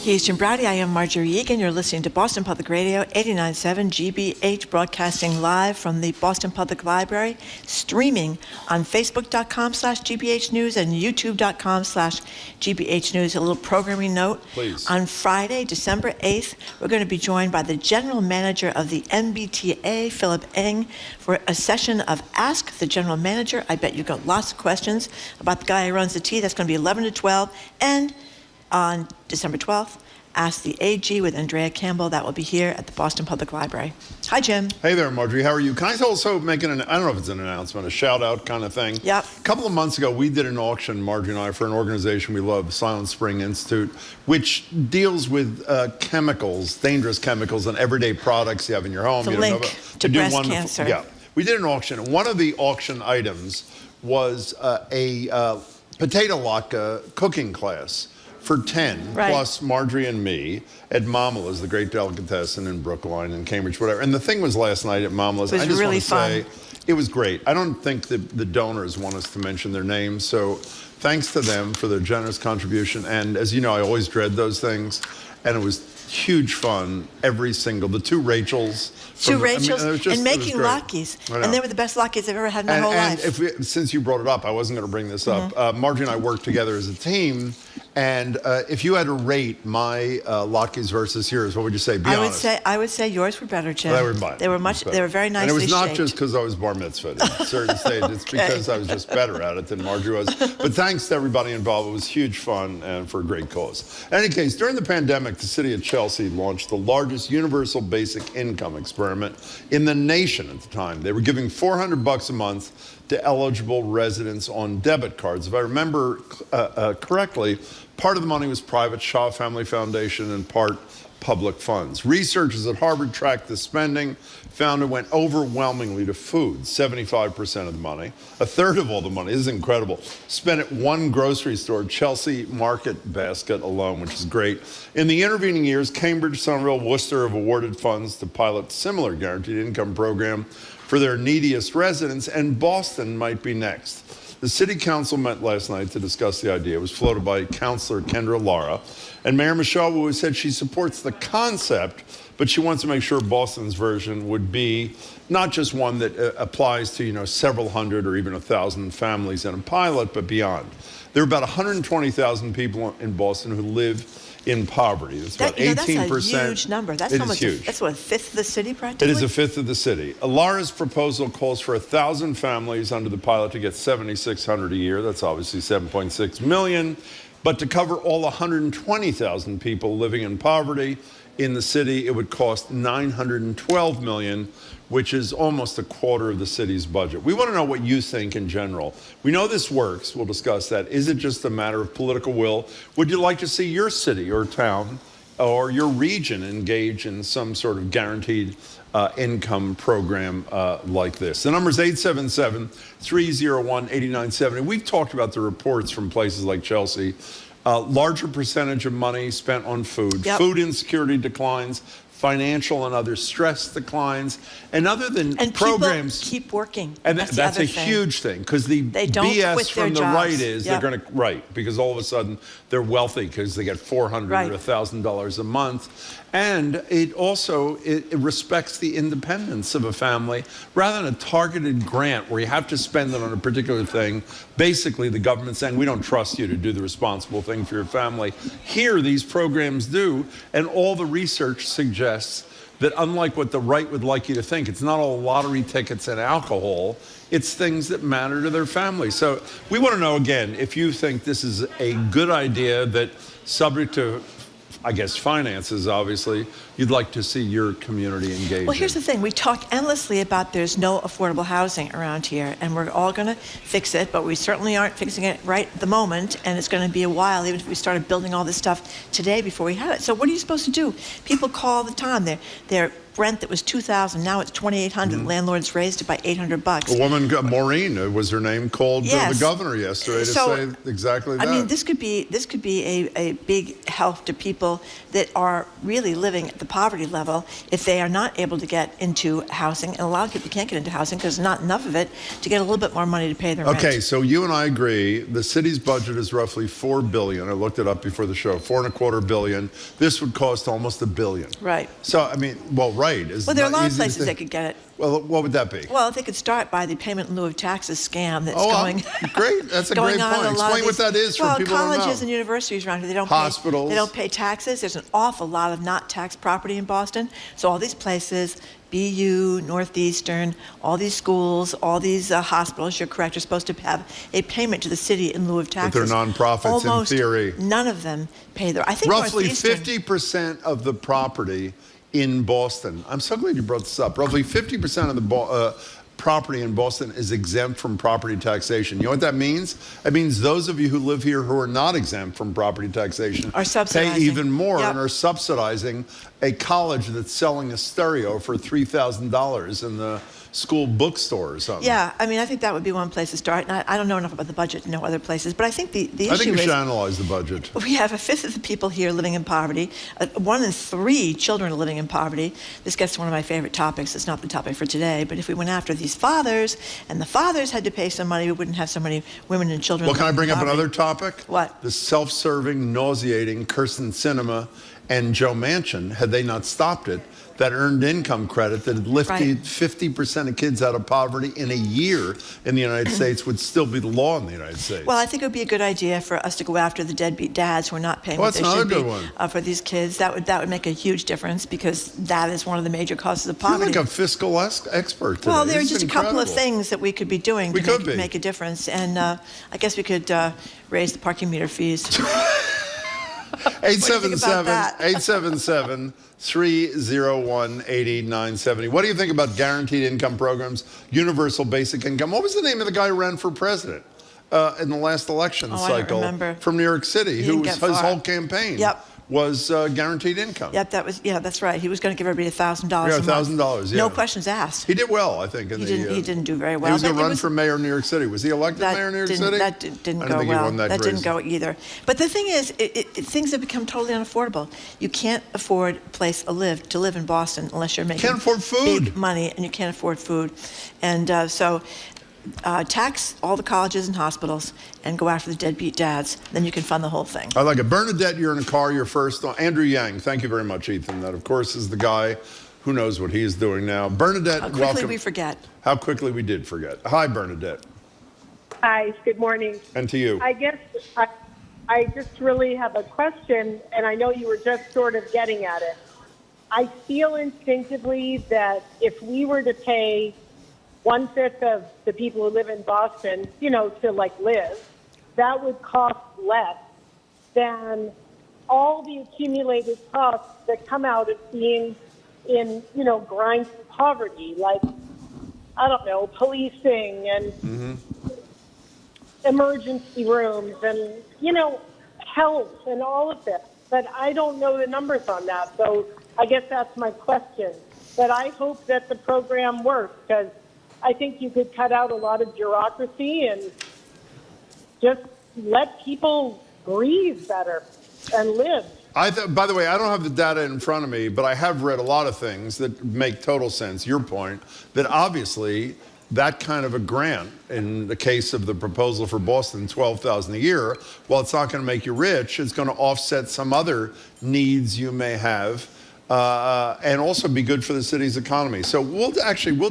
He's Jim Browdy. I am Marjorie Egan. You're listening to Boston Public Radio, 89.7 GBH, broadcasting live from the Boston Public Library, streaming on Facebook.com/GBH News and YouTube.com/GBH News. A little programming note. Please. On Friday, December 8th, we're going to be joined by the General Manager of the MBTA, Philip Eng, for a session of Ask the General Manager. I bet you've got lots of questions about the guy who runs the T. That's going to be 11 to 12. And on December 12th, Ask the AG with Andrea Campbell. That will be here at the Boston Public Library. Hi, Jim. Hey there, Marjorie. How are you? Can I also make I don't know if it's an announcement, a shout-out kind of thing? Yep. A couple of months ago, we did an auction, Marjorie and I, for an organization we love, Silent Spring Institute, which deals with chemicals, dangerous chemicals, and everyday products you have in your home. The link to breast cancer. Yeah. We did an auction, and one of the auction items was a potato latke cooking class for 10, right, plus Marjorie and me at Mamala's, the great delicatessen in Brookline and Cambridge, whatever. And the thing was last night at Mamala's. It was really fun. It was great. I don't think the donors want us to mention their names, so thanks to them for their generous contribution. And as you know, I always dread those things, and it was huge fun. The two Rachels. And making latkes. And they were the best latkes I've ever had in my whole life. Since you brought it up, I wasn't going to bring this up. Marjorie and I worked together as a team, and if you had to rate my latkes versus yours, what would you say? Be honest. I would say yours were better, Jim. They were mine. They were very nicely shaped. And it was not just because I was bar mitzvahed at a certain stage. It's because I was just better at it than Marjorie was. But thanks to everybody involved. It was huge fun and for a great cause. In any case, during the pandemic, the city of Chelsea launched the largest universal basic income experiment in the nation at the time. They were giving $400 a month to eligible residents on debit cards. If I remember correctly, part of the money was private Shaw Family Foundation and part public funds. Researchers at Harvard tracked the spending, found it went overwhelmingly to food, 75% of the money. A third of all the money, this is incredible, spent at one grocery store, Chelsea Market Basket alone, which is great. In the intervening years, Cambridge, Somerville, Worcester have awarded funds to pilot similar guaranteed income program for their neediest residents, and Boston might be next. The city council met last night to discuss the idea. It was floated by Councillor Kendra Lara, and Mayor Michelle Wu said she supports the concept, but she wants to make sure Boston's version would be not just one that applies to, several hundred or even 1,000 families in a pilot, but beyond. There are about 120,000 people in Boston who live in poverty. That's about 18%. That's a huge number. That's almost huge. That's what, a fifth of the city practically? It is a fifth of the city. Lara's proposal calls for 1,000 families under the pilot to get $7,600 a year. That's obviously $7.6 million. But to cover all 120,000 people living in poverty in the city, it would cost $912 million, which is almost a quarter of the city's budget. We want to know what you think in general. We know this works. We'll discuss that. Is it just a matter of political will? Would you like to see your city or town or your region engage in some sort of guaranteed income program like this? The number is 877-301-8970. We've talked about the reports from places like Chelsea. Larger percentage of money spent on food. Yep. Food insecurity declines. Financial and other stress declines. And other than programs... people keep working. And that's a huge thing, because the BS from the right is they're going to... Right, because all of a sudden they're wealthy because they get $400 or $1,000 a month. And it also it respects the independence of a family rather than a targeted grant where you have to spend it on a particular thing. Basically, the government saying, we don't trust you to do the responsible thing for your family. Here, these programs do, and all the research suggests that unlike what the right would like you to think, it's not all lottery tickets and alcohol, it's things that matter to their family. So we want to know, again, if you think this is a good idea that, subject to finances, obviously, you'd like to see your community engage. Well, here's the thing. We talk endlessly about there's no affordable housing around here, and we're all going to fix it, but we certainly aren't fixing it right at the moment, and it's going to be a while, even if we started building all this stuff today before we had it. So what are you supposed to do? People call all the time. They're rent that was $2,000, now it's $2,800. Landlords raised it by $800. A woman, Maureen was her name, called Yes. the governor yesterday to say exactly that. I mean, this could be a big help to people that are really living at the poverty level if they are not able to get into housing. And a lot of people can't get into housing because there's not enough of it to get a little bit more money to pay their rent. Okay, so you and I agree. The city's budget is roughly $4 billion. I looked it up before the show. $4.25 billion. This would cost almost $1 billion. Right. So I mean, well, right. Well, there are a lot of places they could get it. Well, what would that be? Well, they could start by the payment in lieu of taxes scam that's great. That's a going great on point. Explain what that is for people who don't know. Colleges and universities around here, they don't Hospitals. They don't pay taxes. There's an awful lot of not taxed property in Boston. So all these places, BU, Northeastern, all these schools, all these hospitals, you're correct, are supposed to have a payment to the city in lieu of taxes. But they're nonprofits Almost in theory. None of them pay their. I think roughly Northeastern, 50% of the property in Boston. I'm so glad you brought this up. Roughly 50% of the property in Boston is exempt from property taxation. You know what that means? It means those of you who live here who are not exempt from property taxation are subsidizing. pay even more Yep. and are subsidizing a college that's selling a stereo for $3,000 in the school bookstore or something. Yeah, I mean, I think that would be one place to start. And I don't know enough about the budget to know other places, but I think the issue is... I think we should analyze the budget. We have a fifth of the people here living in poverty. 1 in 3 children are living in poverty. This gets to one of my favorite topics. It's not the topic for today, but if we went after these fathers, and the fathers had to pay some money, we wouldn't have so many women and children. Well, can I bring up poverty. another topic? What? The self-serving, nauseating Kirsten Sinema and Joe Manchin, had they not stopped it, that earned income credit that had lifted 50% of kids out of poverty in a year in the United States would still be the law in the United States. Well, I think it would be a good idea for us to go after the deadbeat dads who are not paying what they should be for these kids. That would make a huge difference because that is one of the major causes of poverty. You're like a fiscal expert today. Well, there are just a couple of things that we could be doing to make a difference. And I guess we could raise the parking meter fees. 877-301-8970. What do you think about guaranteed income programs, universal basic income? What was the name of the guy who ran for president in the last election cycle? I don't remember. From New York City, his whole campaign was guaranteed income. Yep, that's right. He was going to give everybody $1,000 Yeah, $1,000, yeah. No questions asked. He did well, I think. He didn't do very well. He was going to run for mayor of New York City. Was he elected mayor of New York City? That didn't go think well. He won that didn't go either. But the thing is, things have become totally unaffordable. You can't afford a place to live in Boston unless you're making big money, and you can't afford food. And so tax all the colleges and hospitals and go after the deadbeat dads. Then you can fund the whole thing. I like it. Bernadette, you're in a car. You're first. Andrew Yang, thank you very much, Ethan. That, of course, is the guy who knows what he is doing now. Bernadette, welcome. How quickly we forget. How quickly we did forget. Hi, Bernadette. Hi, good morning. And to you. I guess I just really have a question, and I know you were just sort of getting at it. I feel instinctively that if we were to pay 1/5 of the people who live in Boston, to live, that would cost less than all the accumulated costs that come out of being in, grinding poverty, like, I don't know, policing and emergency rooms and, health and all of this. But I don't know the numbers on that, so I guess that's my question. But I hope that the program works because I think you could cut out a lot of bureaucracy and just let people breathe better and live. By the way, I don't have the data in front of me, but I have read a lot of things that make total sense. Your point, that obviously that kind of a grant, in the case of the proposal for Boston, $12,000 a year, while it's not going to make you rich, it's going to offset some other needs you may have. And also be good for the city's economy. So we'll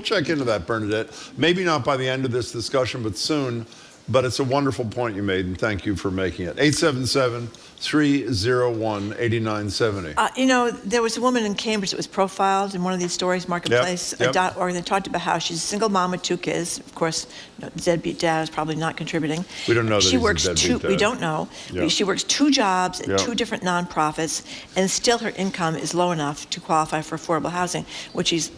check into that, Bernadette. Maybe not by the end of this discussion, but soon. But it's a wonderful point you made, and thank you for making it. 877-301-8970. There was a woman in Cambridge that was profiled in one of these stories, marketplace.org, that talked about how she's a single mom with 2 kids. Of course, the deadbeat dad is probably not contributing. We don't know that she works we don't know. Yep. She works 2 jobs at 2 different nonprofits, and still her income is low enough to qualify for affordable housing, which she's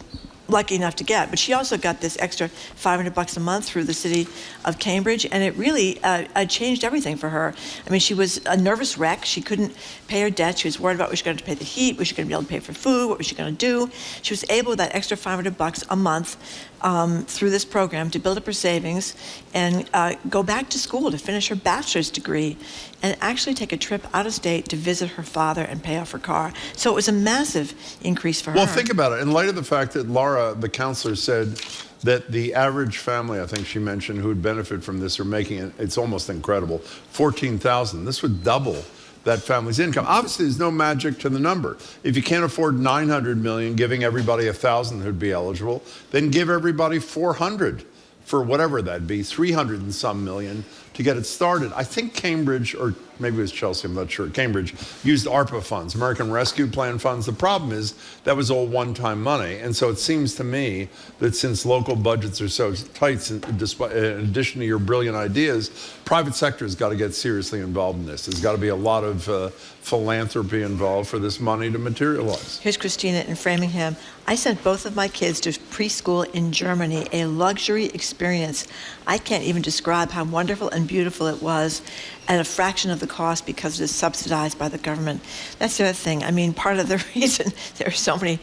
lucky enough to get. But she also got this extra $500 a month through the city of Cambridge, and it really changed everything for her. I mean, she was a nervous wreck. She couldn't pay her debt. She was worried about was she going to pay the heat, was she going to be able to pay for food, what was she going to do. She was able, with that extra $500 a month through this program, to build up her savings and go back to school to finish her bachelor's degree and actually take a trip out of state to visit her father and pay off her car. So it was a massive increase for her. Well, think about it. In light of the fact that Laura, the counselor, said that the average family, I think she mentioned, who would benefit from this are making it, it's almost incredible, $14,000. This would double that family's income. Obviously, there's no magic to the number. If you can't afford $900 million, giving everybody $1,000 who'd be eligible, then give everybody $400 for whatever that'd be, 300 and some million to get it started. I think Cambridge, or maybe it was Chelsea, I'm not sure, Cambridge used ARPA funds, American Rescue Plan funds. The problem is that was all one-time money. And so it seems to me that since local budgets are so tight, in addition to your brilliant ideas, private sector has got to get seriously involved in this. There's got to be a lot of philanthropy involved for this money to materialize. Here's Christina in Framingham. I sent both of my kids to preschool in Germany, a luxury experience. I can't even describe how wonderful and beautiful it was at a fraction of the cost because it is subsidized by the government. That's the other thing. I mean, part of the reason there are so many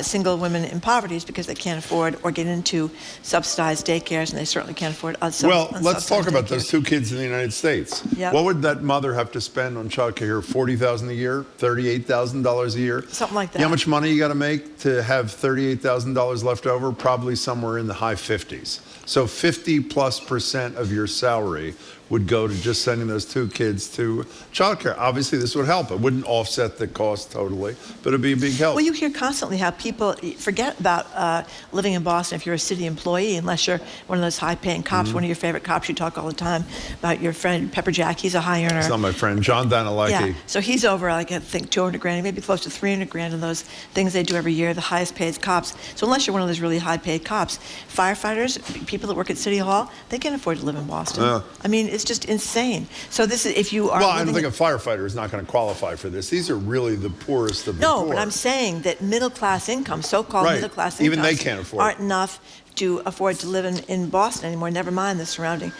single women in poverty is because they can't afford or get into subsidized daycares, and they certainly can't afford Well, let's talk about daycares. those two kids in the United States. Yep. What would that mother have to spend on childcare here? $40,000 a year, $38,000 a year? Something like that. You know how much money you got to make to have $38,000 left over? Probably somewhere in the high 50s. So 50+% of your salary would go to just sending those two kids to childcare. Obviously, this would help. It wouldn't offset the cost totally, but it'd be a big help. Well, you hear constantly how people forget about living in Boston if you're a city employee, unless you're one of those high-paying cops, one of your favorite cops. You talk all the time about your friend Pepper Jack. He's a high earner. It's not my friend, John Danilecki. Yeah, so he's over, like, I think, 200 grand, maybe close to 300 grand in those things they do every year, the highest paid cops. So unless you're one of those really high-paid cops, firefighters, people that work at City Hall, they can't afford to live in Boston. Yeah. I mean, it's just insane. So this is, if you are Well, I don't think a firefighter is not going to qualify for this. These are really the poorest of the poor. No, but I'm saying that middle-class income, so-called Right. middle-class Even incomes, they can't afford it. aren't enough to afford to live in Boston anymore, never mind the surrounding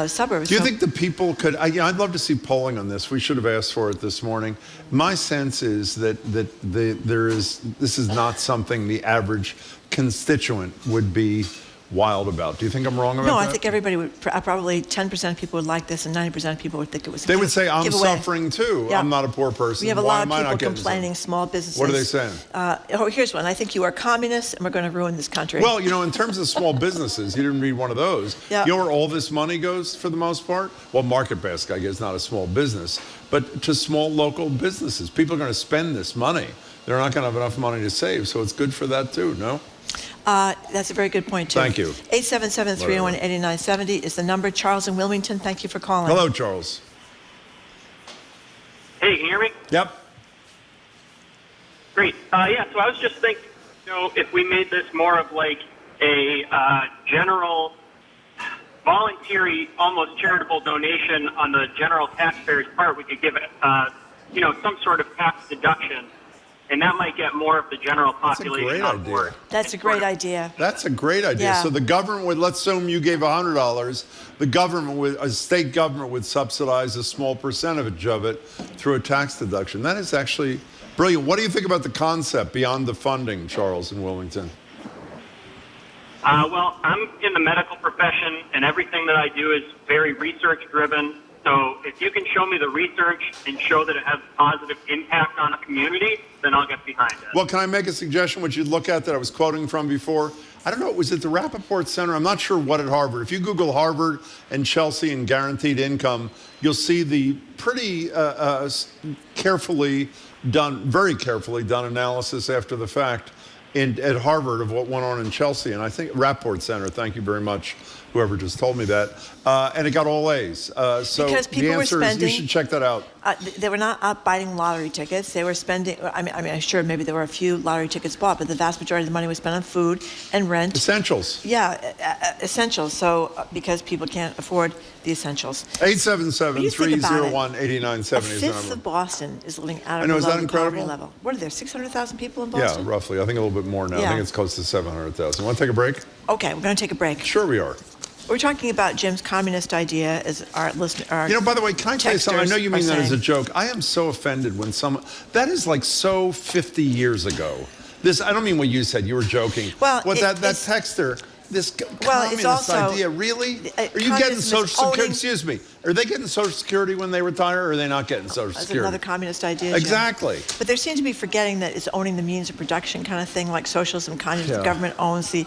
suburbs. Do you So- think the people could, I'd love to see polling on this. We should have asked for it this morning. My sense is that this is not something the average constituent would be wild about. Do you think I'm wrong about that? No, I think everybody would, probably 10% of people would like this and 90% of people would think it was a They would say, I'm giveaway. suffering too. Yeah. I'm not a poor person. We have a Why lot am of I people not getting complaining, something? small businesses. What are they saying? Here's one. I think you are communists and we're going to ruin this country. Well, you know, in terms of small businesses, you didn't read one of those. Yeah. You know where all this money goes for the most part? Well, Market Basket, I guess, is not a small business, but to small local businesses. People are going to spend this money. They're not going to have enough money to save, so it's good for that too, no? That's a very good point, too. Thank you. 877-301-8970 is the number. Charles in Wilmington, thank you for calling. Hello, Charles. Hey, can you hear me? Yep. Great. Yeah, so I was just thinking, if we made this more of like a general, voluntary, almost charitable donation on the general taxpayer's part, we could give it, some sort of tax deduction. And that might get more of the general population great on idea. board. That's a great idea. That's a great idea. Yeah. So the government would, let's assume you gave $100, the government would, a state government would subsidize a small percentage of it through a tax deduction. That is actually brilliant. What do you think about the concept beyond the funding, Charles, in Wilmington? Well, I'm in the medical profession, and everything that I do is very research-driven. So if you can show me the research and show that it has a positive impact on a community, then I'll get behind it. Well, can I make a suggestion, which you'd look at that I was quoting from before? I don't know, was it the Rappaport Center? I'm not sure what at Harvard. If you Google Harvard and Chelsea and guaranteed income, you'll see the pretty carefully done, very carefully done analysis after the fact at Harvard of what went on in Chelsea. And I think Rappaport Center, thank you very much whoever just told me that. And it got all A's. So Because people the were answer is you spending- should check that out. They were not out buying lottery tickets. They were spending, I mean, sure, maybe there were a few lottery tickets bought, but the vast majority of the money was spent on food and rent. Essentials. Yeah, essentials. So, because people can't afford the essentials. 877-301-8970 A is the fifth number. of Boston is living out I of know, the is that poverty incredible? level. What are there, 600,000 people in Yeah, Boston? roughly. I think a little bit more now. I Yeah. think it's close to 700,000. Want to take a break? Okay, we're going to take a break. Sure we are. We're talking about Jim's communist idea as our listener. You know, by the way, can I tell you something? I know you mean texters that are as a saying. joke. I am so offended when someone, that is like so 50 years ago. This, I don't mean what you said, you were joking. Well, that it's- texter, this Well, it's communist also- idea, really? the- Are you getting communism is Social Security? owning- Excuse me. Are they getting Social Security when they retire, or are they not getting Social That's Security? another communist idea. Jim. Exactly. But they seem to be forgetting that it's owning the means of production kind of thing, like socialism, communism. Yeah. The government owns the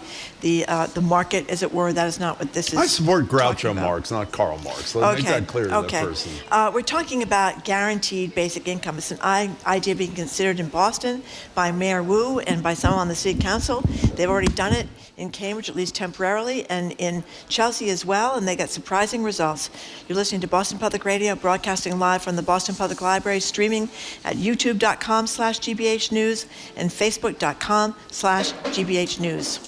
market, as it were. That is not what this is. I support talking Groucho about. Marx, not Karl Marx. Let me make that clear to that person. We're talking about guaranteed basic income. It's an idea being considered in Boston by Mayor Wu and by some on the city council. They've already done it in Cambridge, at least temporarily, and in Chelsea as well, and they got surprising results. You're listening to Boston Public Radio, broadcasting live from the Boston Public Library, streaming at youtube.com/GBH News and facebook.com/GBH News.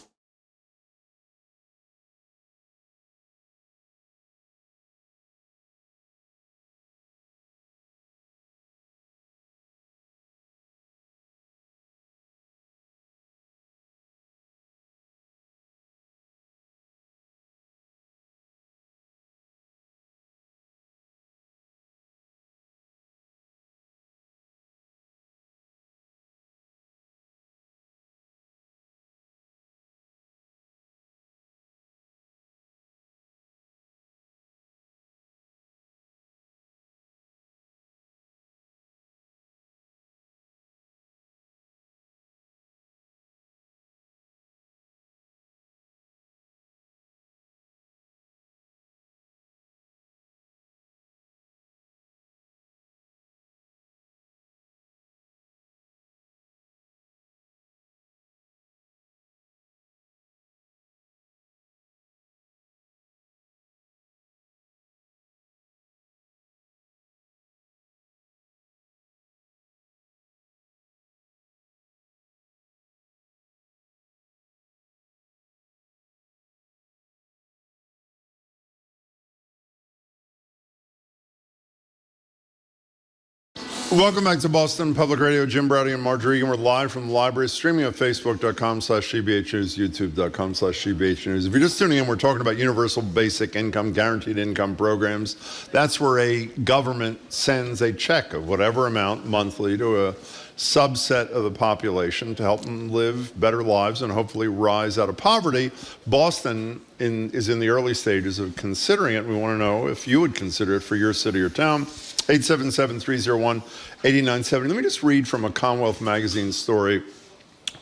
Welcome back to Boston Public Radio. Jim Browdy and Marjorie Egan. We're live from the library, streaming at facebook.com/GBH News, youtube.com/GBH News. If you're just tuning in, we're talking about universal basic income, guaranteed income programs. That's where a government sends a check of whatever amount monthly to a subset of the population to help them live better lives and hopefully rise out of poverty. Boston is in the early stages of considering it. We want to know if you would consider it for your city or town. 877-301-8970. Let me just read from a Commonwealth magazine story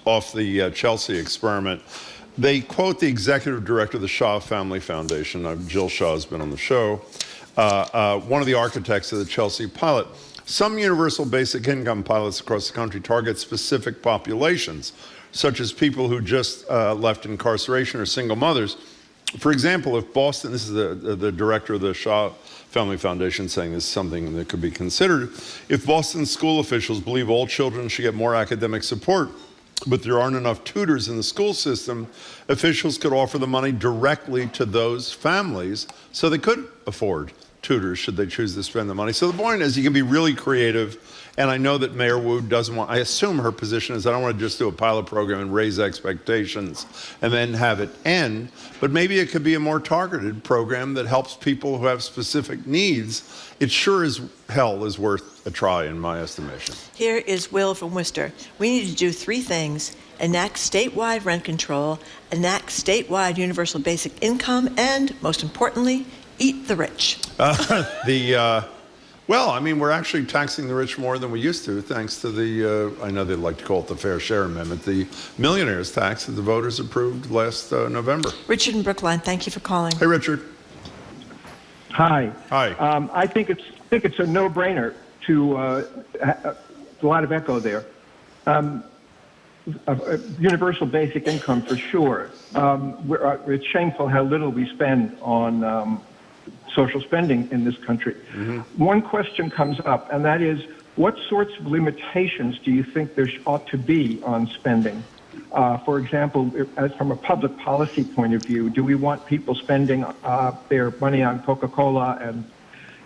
off the Chelsea experiment. They quote the executive director of the Shaw Family Foundation. Jill Shaw has been on the show. One of the architects of the Chelsea pilot. Some universal basic income pilots across the country target specific populations, such as people who just left incarceration or single mothers. For example, if Boston, this is the director of the Shaw Family Foundation saying this is something that could be considered. If Boston school officials believe all children should get more academic support, but there aren't enough tutors in the school system, officials could offer the money directly to those families so they could afford tutors should they choose to spend the money. So the point is you can be really creative. And I know that Mayor Wu doesn't want, I assume her position is I don't want to just do a pilot program and raise expectations and then have it end, but maybe it could be a more targeted program that helps people who have specific needs. It sure as hell is worth a try in my estimation. Here is Will from Worcester. We need to do three things: enact statewide rent control, enact statewide universal basic income, and, most importantly, eat the rich. Well, I mean, we're actually taxing the rich more than we used to, thanks to the, I know they'd like to call it the Fair Share Amendment, the millionaires tax that the voters approved last November. Richard in Brookline, thank you for calling. Hey, Richard. Hi. Hi. I think it's a no-brainer to a lot of echo there. universal basic income for sure. It's shameful how little we spend on social spending in this country. One question comes up, and that is, what sorts of limitations do you think there ought to be on spending? For example, as from a public policy point of view, do we want people spending their money on Coca-Cola and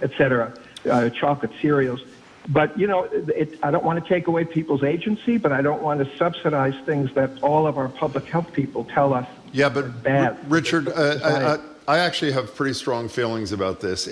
et cetera, chocolate cereals? But, you know, I don't want to take away people's agency, but I don't want to subsidize things that all of our public health people tell us are bad. Richard, I actually have pretty strong feelings about this.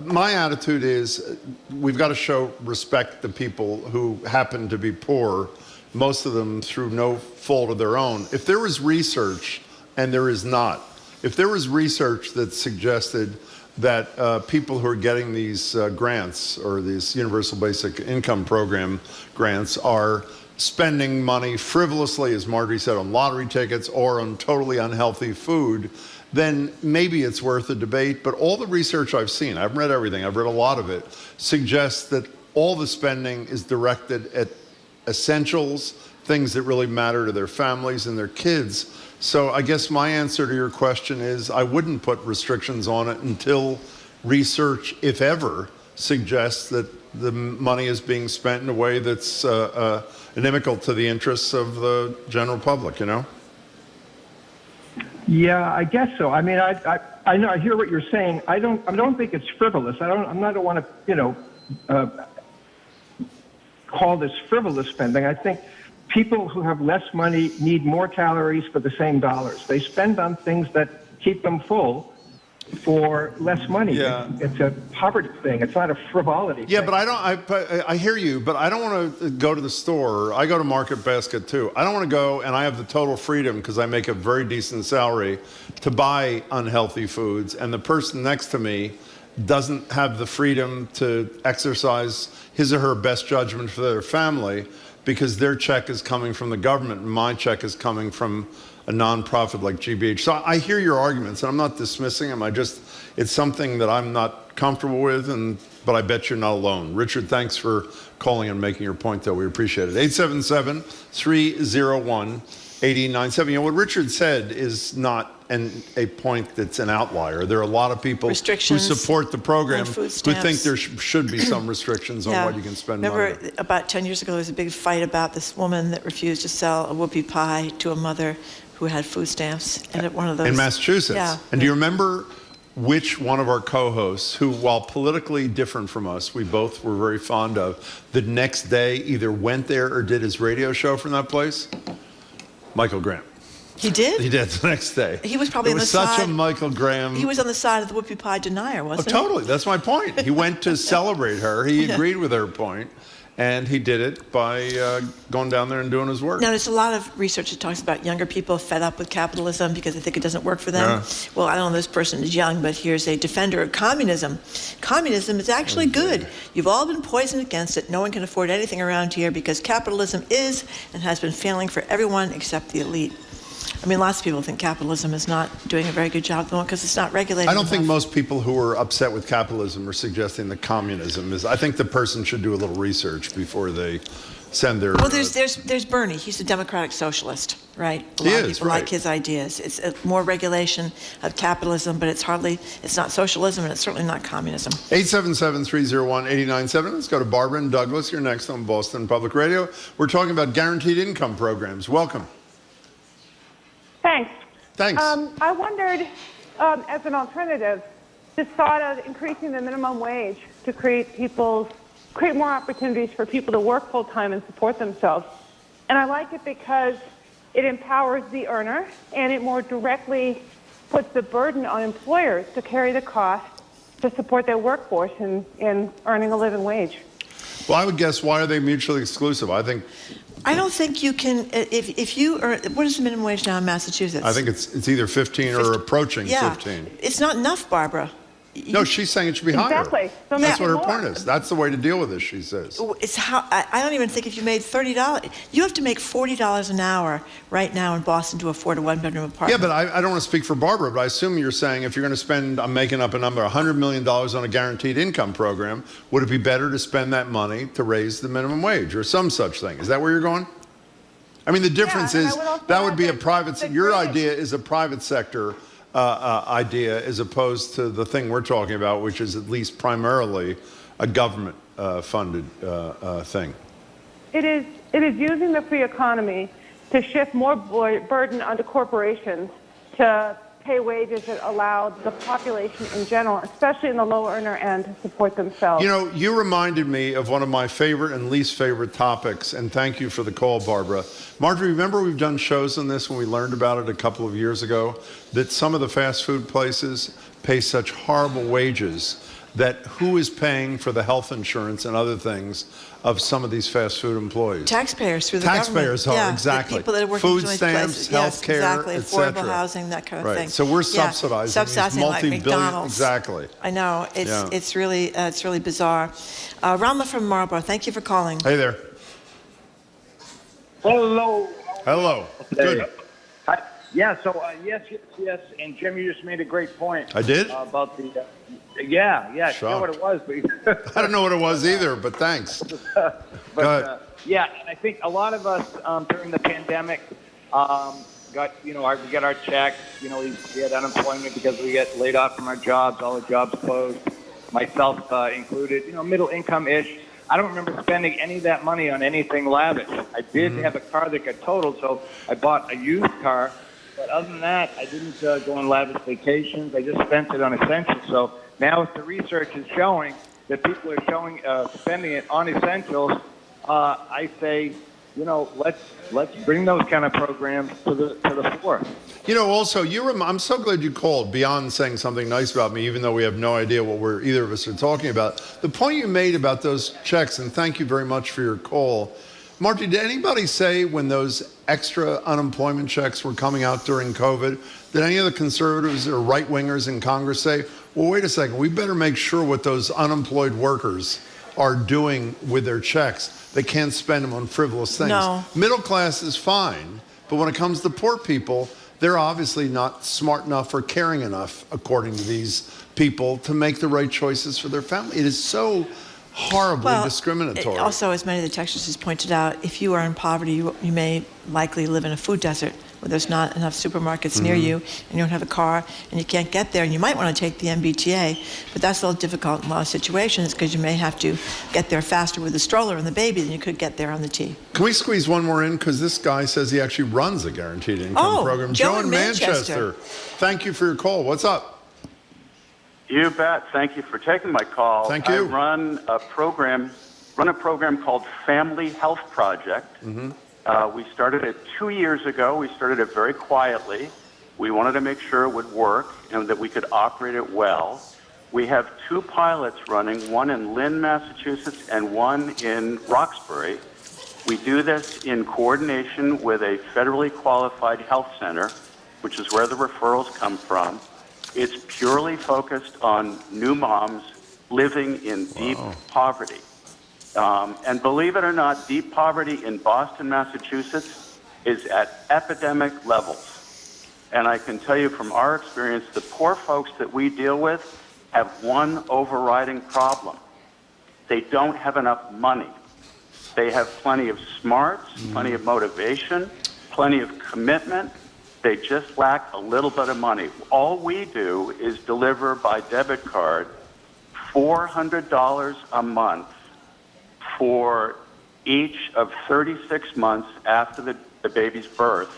My attitude is we've got to show respect to people who happen to be poor, most of them through no fault of their own. If there was research, and there is not, if there was research that suggested that people who are getting these grants or these Universal Basic Income Program grants are spending money frivolously, as Marjorie said, on lottery tickets or on totally unhealthy food, then maybe it's worth a debate. But all the research I've seen, I've read everything, I've read a lot of it, suggests that all the spending is directed at essentials, things that really matter to their families and their kids. So I guess my answer to your question is I wouldn't put restrictions on it until research, if ever, suggests that the money is being spent in a way that's inimical to the interests of the general public, you know? Yeah, I guess so. I mean, I know, I hear what you're saying. I don't think it's frivolous. I don't want to, call this frivolous spending. I think people who have less money need more calories for the same dollars. They spend on things that keep them full for less money. Yeah. It's a poverty thing. It's not a frivolity Yeah, thing. but I hear you, but I don't want to go to the store. I go to Market Basket too. I don't want to go, and I have the total freedom because I make a very decent salary to buy unhealthy foods, and the person next to me doesn't have the freedom to exercise his or her best judgment for their family because their check is coming from the government and my check is coming from a nonprofit like GBH. So I hear your arguments and I'm not dismissing them. It's something that I'm not comfortable with, but I bet you're not alone. Richard, thanks for calling and making your point, though. We appreciate it. 877-301-8097. You know, what Richard said is not a point that's an outlier. There are a lot of people who support the program who think there should be some restrictions on what you can spend money on. Remember, about 10 years ago, there was a big fight about this woman that refused to sell a whoopie pie to a mother who had food stamps. And at one of those... In Massachusetts. Yeah. And do you remember which one of our co-hosts, who, while politically different from us, we both were very fond of, the next day either went there or did his radio show from that place? Michael Graham. He did? He did the next day. He was probably on the side. It was such a Michael Graham. He was on the side of the whoopie pie denier, wasn't he? Totally. That's my point. He went to celebrate her. He agreed with her point. And he did it by going down there and doing his work. Now, there's a lot of research that talks about younger people fed up with capitalism because they think it doesn't work for them. Yeah. Well, I don't know, this person is young, but here's a defender of communism. Communism is actually good. You've all been poisoned against it. No one can afford anything around here because capitalism is and has been failing for everyone except the elite. I mean, lots of people think capitalism is not doing a very good job because it's not regulated I don't enough. think most people who are upset with capitalism are suggesting that communism is. I think the person should do a little research before they send their... Well, there's Bernie. He's a democratic socialist, right? A lot of people like his ideas. It's more regulation of capitalism, but it's not socialism, and it's certainly not communism. 877-301-8097. Let's go to Barbara and Douglas. You're next on Boston Public Radio. We're talking about guaranteed income programs. Welcome. Thanks. I wondered, as an alternative, this thought of increasing the minimum wage to create more opportunities for people to work full time and support themselves. And I like it because it empowers the earner and it more directly puts the burden on employers to carry the cost to support their workforce in earning a living wage. Well, I would guess, why are they mutually exclusive? I don't think you can, if you earn, what is the minimum wage now in Massachusetts? I think it's either 15 or approaching 15. It's not enough, Barbara. No, she's saying it should be higher. Exactly. So that's what her point is. That's the way to deal with this, she says. I don't even think if you made $30, you have to make $40 an hour right now in Boston to afford a one-bedroom apartment. Yeah, but I don't want to speak for Barbara, but I assume you're saying if you're going to spend, I'm making up a number, $100 million on a guaranteed income program, would it be better to spend that money to raise the minimum wage or some such thing? Is that where you're going? I mean, the difference and I is would also that would add be a that private. the Your greatest- idea is a private sector idea, as opposed to the thing we're talking about, which is at least primarily a government funded thing. It is using the free economy to shift more burden onto corporations to pay wages that allow the population in general, especially in the low earner end, to support themselves. You know, you reminded me of one of my favorite and least favorite topics, and thank you for the call, Barbara. Marjorie, remember we've done shows on this when we learned about it a couple of years ago, that some of the fast food places pay such horrible wages that who is paying for the health insurance and other things of some of these fast food employees? Taxpayers through the Taxpayers government. are, exactly. The people that are working Food for those stamps, places. health care, exactly. et Affordable cetera. housing, that kind of Right. thing. So we're Yeah. subsidizing these like multi-billion. McDonald's. Exactly. I know. Yeah. It's really bizarre. Rama from Marlborough, thank you for calling. Hey there. Hello. Hello. Good. Hi. Yeah, so yes, and Jim, you just made a great point. I did? About the, yeah, I forget what it was, but I don't know what it was either, but thanks. but Go ahead. yeah, and I think a lot of us during the pandemic got, we get our checks, we had unemployment because we get laid off from our jobs, all the jobs closed, myself included, middle income-ish. I don't remember spending any of that money on anything lavish. I did have a car that got totaled, so I bought a used car. But other than that, I didn't go on lavish vacations. I just spent it on essentials. So now the research is showing that people are spending it on essentials. I say, let's bring those kind of programs to the fore. Also, I'm so glad you called, beyond saying something nice about me, even though we have no idea what either of us are talking about. The point you made about those checks, and thank you very much for your call. Marty, did anybody say when those extra unemployment checks were coming out during COVID, did any of the conservatives or right-wingers in Congress say, well, wait a second, we better make sure what those unemployed workers are doing with their checks. They can't spend them on frivolous things. No. Middle class is fine, but when it comes to poor people, they're obviously not smart enough or caring enough, according to these people, to make the right choices for their family. It is so horribly discriminatory. Also, as many of the texters pointed out, if you are in poverty, you may likely live in a food desert where there's not enough supermarkets near you, and you don't have a car, and you can't get there, and you might want to take the MBTA, but that's a little difficult in a lot of situations because you may have to get there faster with the stroller and the baby than you could get there on the T. Can we squeeze one more in? Because this guy says he actually runs a guaranteed income program. Joe in in Manchester. Thank you for your call. What's up? You bet. Thank you for taking my call. Thank you. I run a program called Family Health Project. We started it 2 years ago. We started it very quietly. We wanted to make sure it would work and that we could operate it well. We have 2 pilots running, one in Lynn, Massachusetts, and one in Roxbury. We do this in coordination with a federally qualified health center, which is where the referrals come from. It's purely focused on new moms living in deep poverty. And believe it or not, deep poverty in Boston, Massachusetts is at epidemic levels. And I can tell you from our experience, the poor folks that we deal with have one overriding problem. They don't have enough money. They have plenty of smarts, plenty of motivation, plenty of commitment. They just lack a little bit of money. All we do is deliver by debit card $400 a month for each of 36 months after the baby's birth.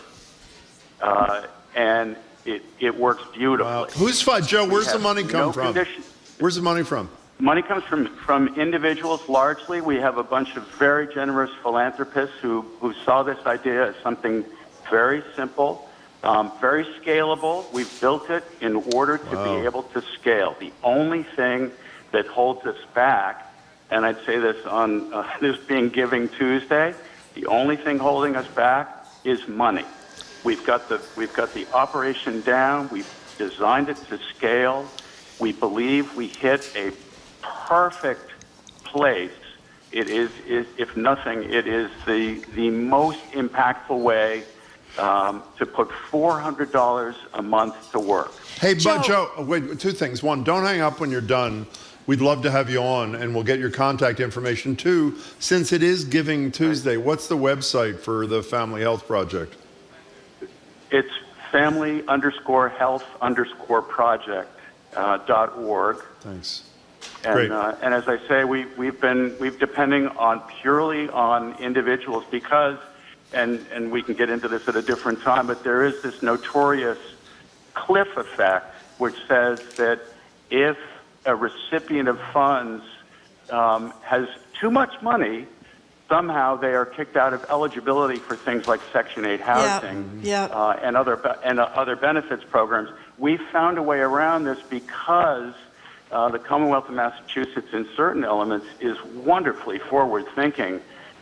And it works beautifully. Wow. Who's fine? Joe, where's the money come from? Condition. Where's the money from? Money comes from individuals largely. We have a bunch of very generous philanthropists who saw this idea as something very simple. Very scalable. We've built it in order to be able to scale. The only thing that holds us back, and I'd say this on this being Giving Tuesday, the only thing holding us back is money. We've got the operation down. We've designed it to scale. We believe we hit a perfect place. It is if nothing, it is the most impactful way to put $400 a month to work. Hey, but Joe, wait, 2 things. One, don't hang up when you're done. we'd love to have you on, and we'll get your contact information too, since it is Giving Tuesday. What's the website for the Family Health Project? It's family_health_project.org. Thanks. And, and as I say, we've depending on purely on individuals because, and we can get into this at a different time, but there is this notorious cliff effect, which says that if a recipient of funds has too much money, somehow they are kicked out of eligibility for things like Section 8 housing and other benefits programs. We found a way around this because the Commonwealth of Massachusetts, in certain elements, is wonderfully forward-thinking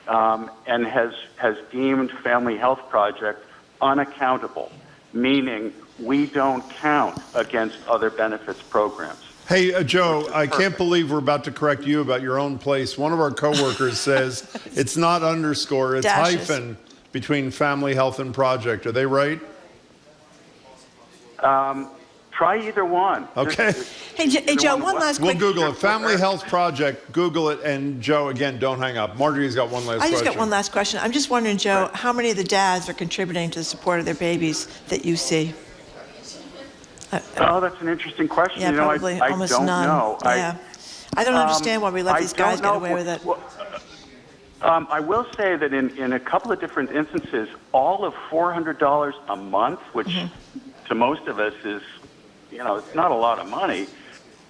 and has deemed Family Health Project unaccountable, meaning we don't count against other benefits programs. Hey, Joe, I can't believe we're about to correct you about your own place. One of our coworkers says it's not underscore, it's dashes. hyphen between Family Health and Project. Are they right? Try either one. Okay. Hey, Joe, one last quick... We'll Google it. Family Health Project. Google it. And Joe, again, don't hang up. Marjorie's got one last question. I just got one last question. I'm just wondering, Joe, how many of the dads are contributing to the support of their babies that you see? Oh, that's an interesting question. Yeah, probably I almost don't none. know. Yeah. I don't understand why we let these guys get away with it. Well, I will say that in a couple of different instances, all of $400 a month, which to most of us is, it's not a lot of money.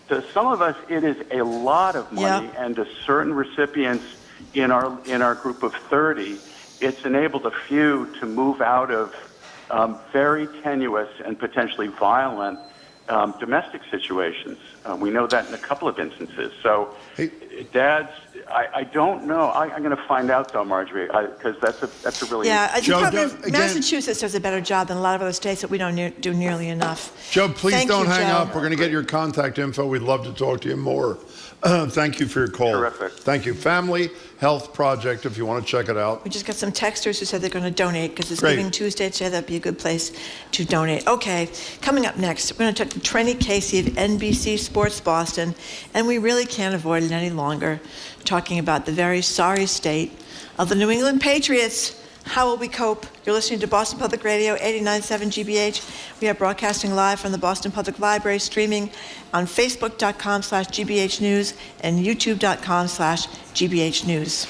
To some of us, it is a lot of money, and to certain recipients in our group of 30, it's enabled a few to move out of very tenuous and potentially violent domestic situations. We know that in a couple of instances. So, dads, I don't know. I'm going to find out though, Marjorie, because that's a really Massachusetts does a better job than a lot of other states that we don't do nearly enough. Joe, please don't hang up. We're going to get your contact info. We'd love to talk to you more. Thank you for your call. Terrific. Thank you. Family Health Project, if you want to check it out. We just got some texters who said they're going to donate because it's Giving Tuesday today. That'd be a good place to donate. Okay, coming up next, we're going to talk to Trenny Casey of NBC Sports Boston, and we really can't avoid it any longer, talking about the very sorry state of the New England Patriots. How will we cope? You're listening to Boston Public Radio, 89.7 GBH. We are broadcasting live from the Boston Public Library, streaming on Facebook.com/GBH News and YouTube.com/GBH News.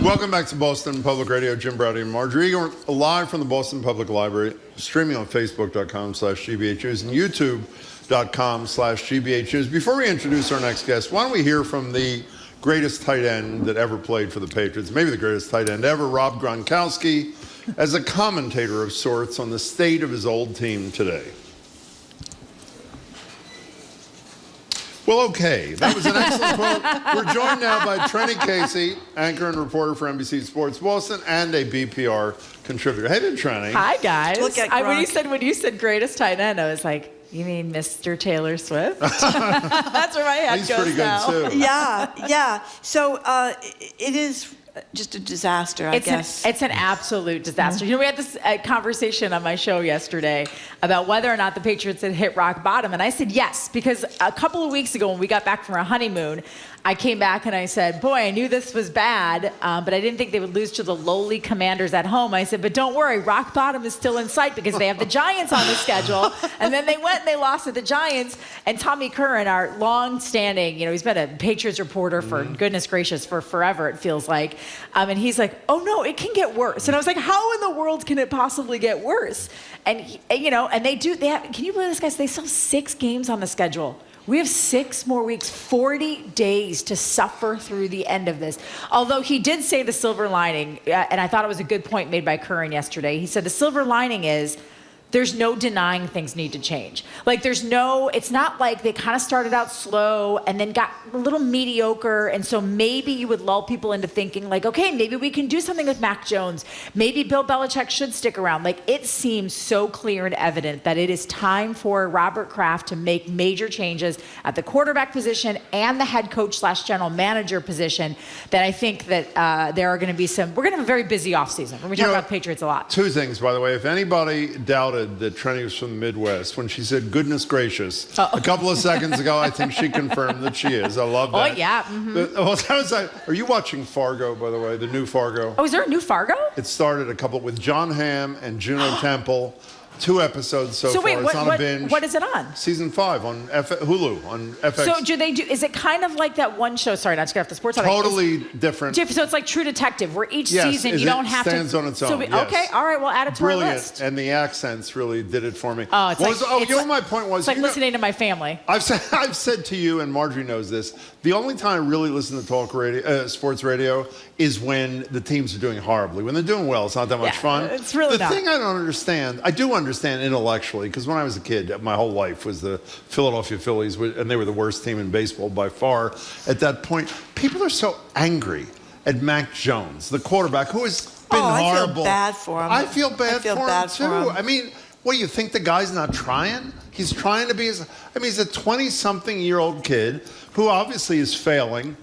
Welcome back to Boston Public Radio. Jim Browdy and Marjorie. We're live from the Boston Public Library, streaming on Facebook.com/GBH News and YouTube.com/GBH News. Before we introduce our next guest, why don't we hear from the greatest tight end that ever played for the Patriots, maybe the greatest tight end ever, Rob Gronkowski, as a commentator of sorts on the state of his old team today. Well, okay. That was an excellent quote. We're joined now by Trenny Casey, anchor and reporter for NBC Sports Boston, and a BPR contributor. Hey there, Trenny. Hi, guys. Look at when you said greatest tight end, I was like, you mean Mr. Taylor Swift? That's where my head He's goes pretty good now. too. Yeah. So it is just a disaster, I guess. It's an absolute disaster. You know, we had this conversation on my show yesterday about whether or not the Patriots had hit rock bottom. And I said yes, because a couple of weeks ago when we got back from our honeymoon, I came back and I said, boy, I knew this was bad, but I didn't think they would lose to the lowly Commanders at home. I said, but don't worry, rock bottom is still in sight because they have the Giants on the schedule. And then they went and they lost to the Giants. And Tommy Curran, our long-standing, you know, he's been a Patriots reporter for, goodness gracious, for forever, it feels like. And he's like, oh, no, it can get worse. And I was like, how in the world can it possibly get worse? And, you know, and they have, can you believe this, guys? They still have 6 games on the schedule. We have 6 more weeks, 40 days to suffer through the end of this. Although he did say the silver lining, and I thought it was a good point made by Curran yesterday. He said the silver lining is there's no denying things need to change. Like it's not like they kind of started out slow and then got a little mediocre. And so maybe you would lull people into thinking like, okay, maybe we can do something with Mac Jones. Maybe Bill Belichick should stick around. Like it seems so clear and evident that it is time for Robert Kraft to make major changes at the quarterback position and the head coach / general manager position that I think that there are going to be we're going to have a very busy offseason. We talk about Patriots a lot. 2 things, by the way. If anybody doubted that Trenny was from the Midwest, when she said, goodness gracious, a couple of seconds ago, I think she confirmed that she is. I love that. Oh, yeah. Mm-hmm. I was like, are you watching Fargo, by the way, the new Fargo? Oh, is there a new Fargo? It started with John Hamm and Juno Temple. 2 episodes so far. Wait, it's on a binge. What is it on? Season 5 on Hulu, on FX. So is it kind of like that one show, sorry, not to get off the sports. Totally different. So it's like True Detective, where each season you don't have to. It stands on its own, yes. Okay, all right, we'll add it to our list. And the accents really did it for me. Oh, it's my point was. It's like listening to my family. I've said to you, and Marjorie knows this, the only time I really listen to talk radio, sports radio is when the teams are doing horribly. When they're doing well, it's not that much fun. It's really the thing I don't understand, I do understand intellectually, because when I was a kid, my whole life was the Philadelphia Phillies, and they were the worst team in baseball by far at that point. People are so angry at Mac Jones, the quarterback, who has been horrible. I feel bad for him. I feel bad for him, too. I mean, what, you think the guy's not trying? He's trying to be he's a 20-something-year-old kid who obviously is failing.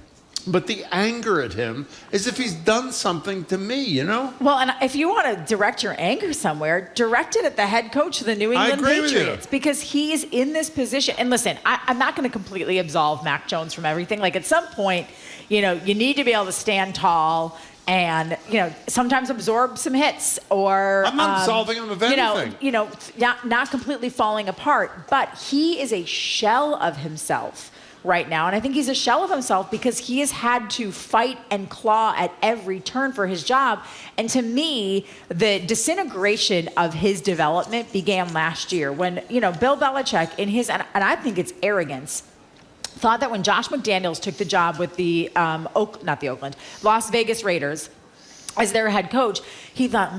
But the anger at him is if he's done something to me, you know? Well, and if you want to direct your anger somewhere, direct it at the head coach of the New England Patriots. Because he is in this position. And listen, I'm not going to completely absolve Mac Jones from everything. Like at some point, you know, you need to be able to stand tall and, you know, sometimes absorb some hits or... I'm not absolving him of anything. You know, not completely falling apart. But he is a shell of himself right now. And I think he's a shell of himself because he has had to fight and claw at every turn for his job. And to me, the disintegration of his development began last year when, you know, Bill Belichick in his, and I think it's arrogance, thought that when Josh McDaniels took the job with the, Las Vegas Raiders as their head coach, he thought,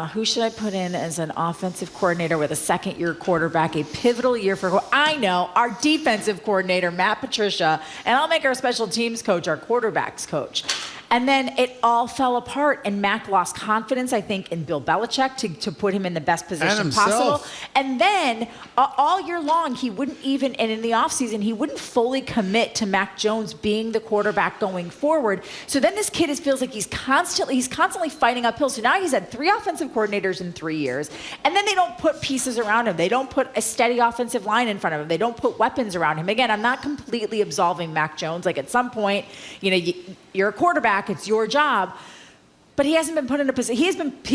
who should I put in as an offensive coordinator with a second-year quarterback, a pivotal year for, I know, our defensive coordinator, Matt Patricia, and I'll make our special teams coach our quarterbacks coach. And then it all fell apart, and Mac lost confidence, I think, in Bill Belichick to put him in the best position possible. And then all year long, he wouldn't even, and in the offseason, he wouldn't fully commit to Mac Jones being the quarterback going forward. So then this kid feels like he's constantly fighting uphill. So now he's had 3 offensive coordinators in 3 years, and then they don't put pieces around him. They don't put a steady offensive line in front of him. They don't put weapons around him. Again, I'm not completely absolving Mac Jones. Like at some point, you know, you're a quarterback, it's your job. But he hasn't been put in a position. He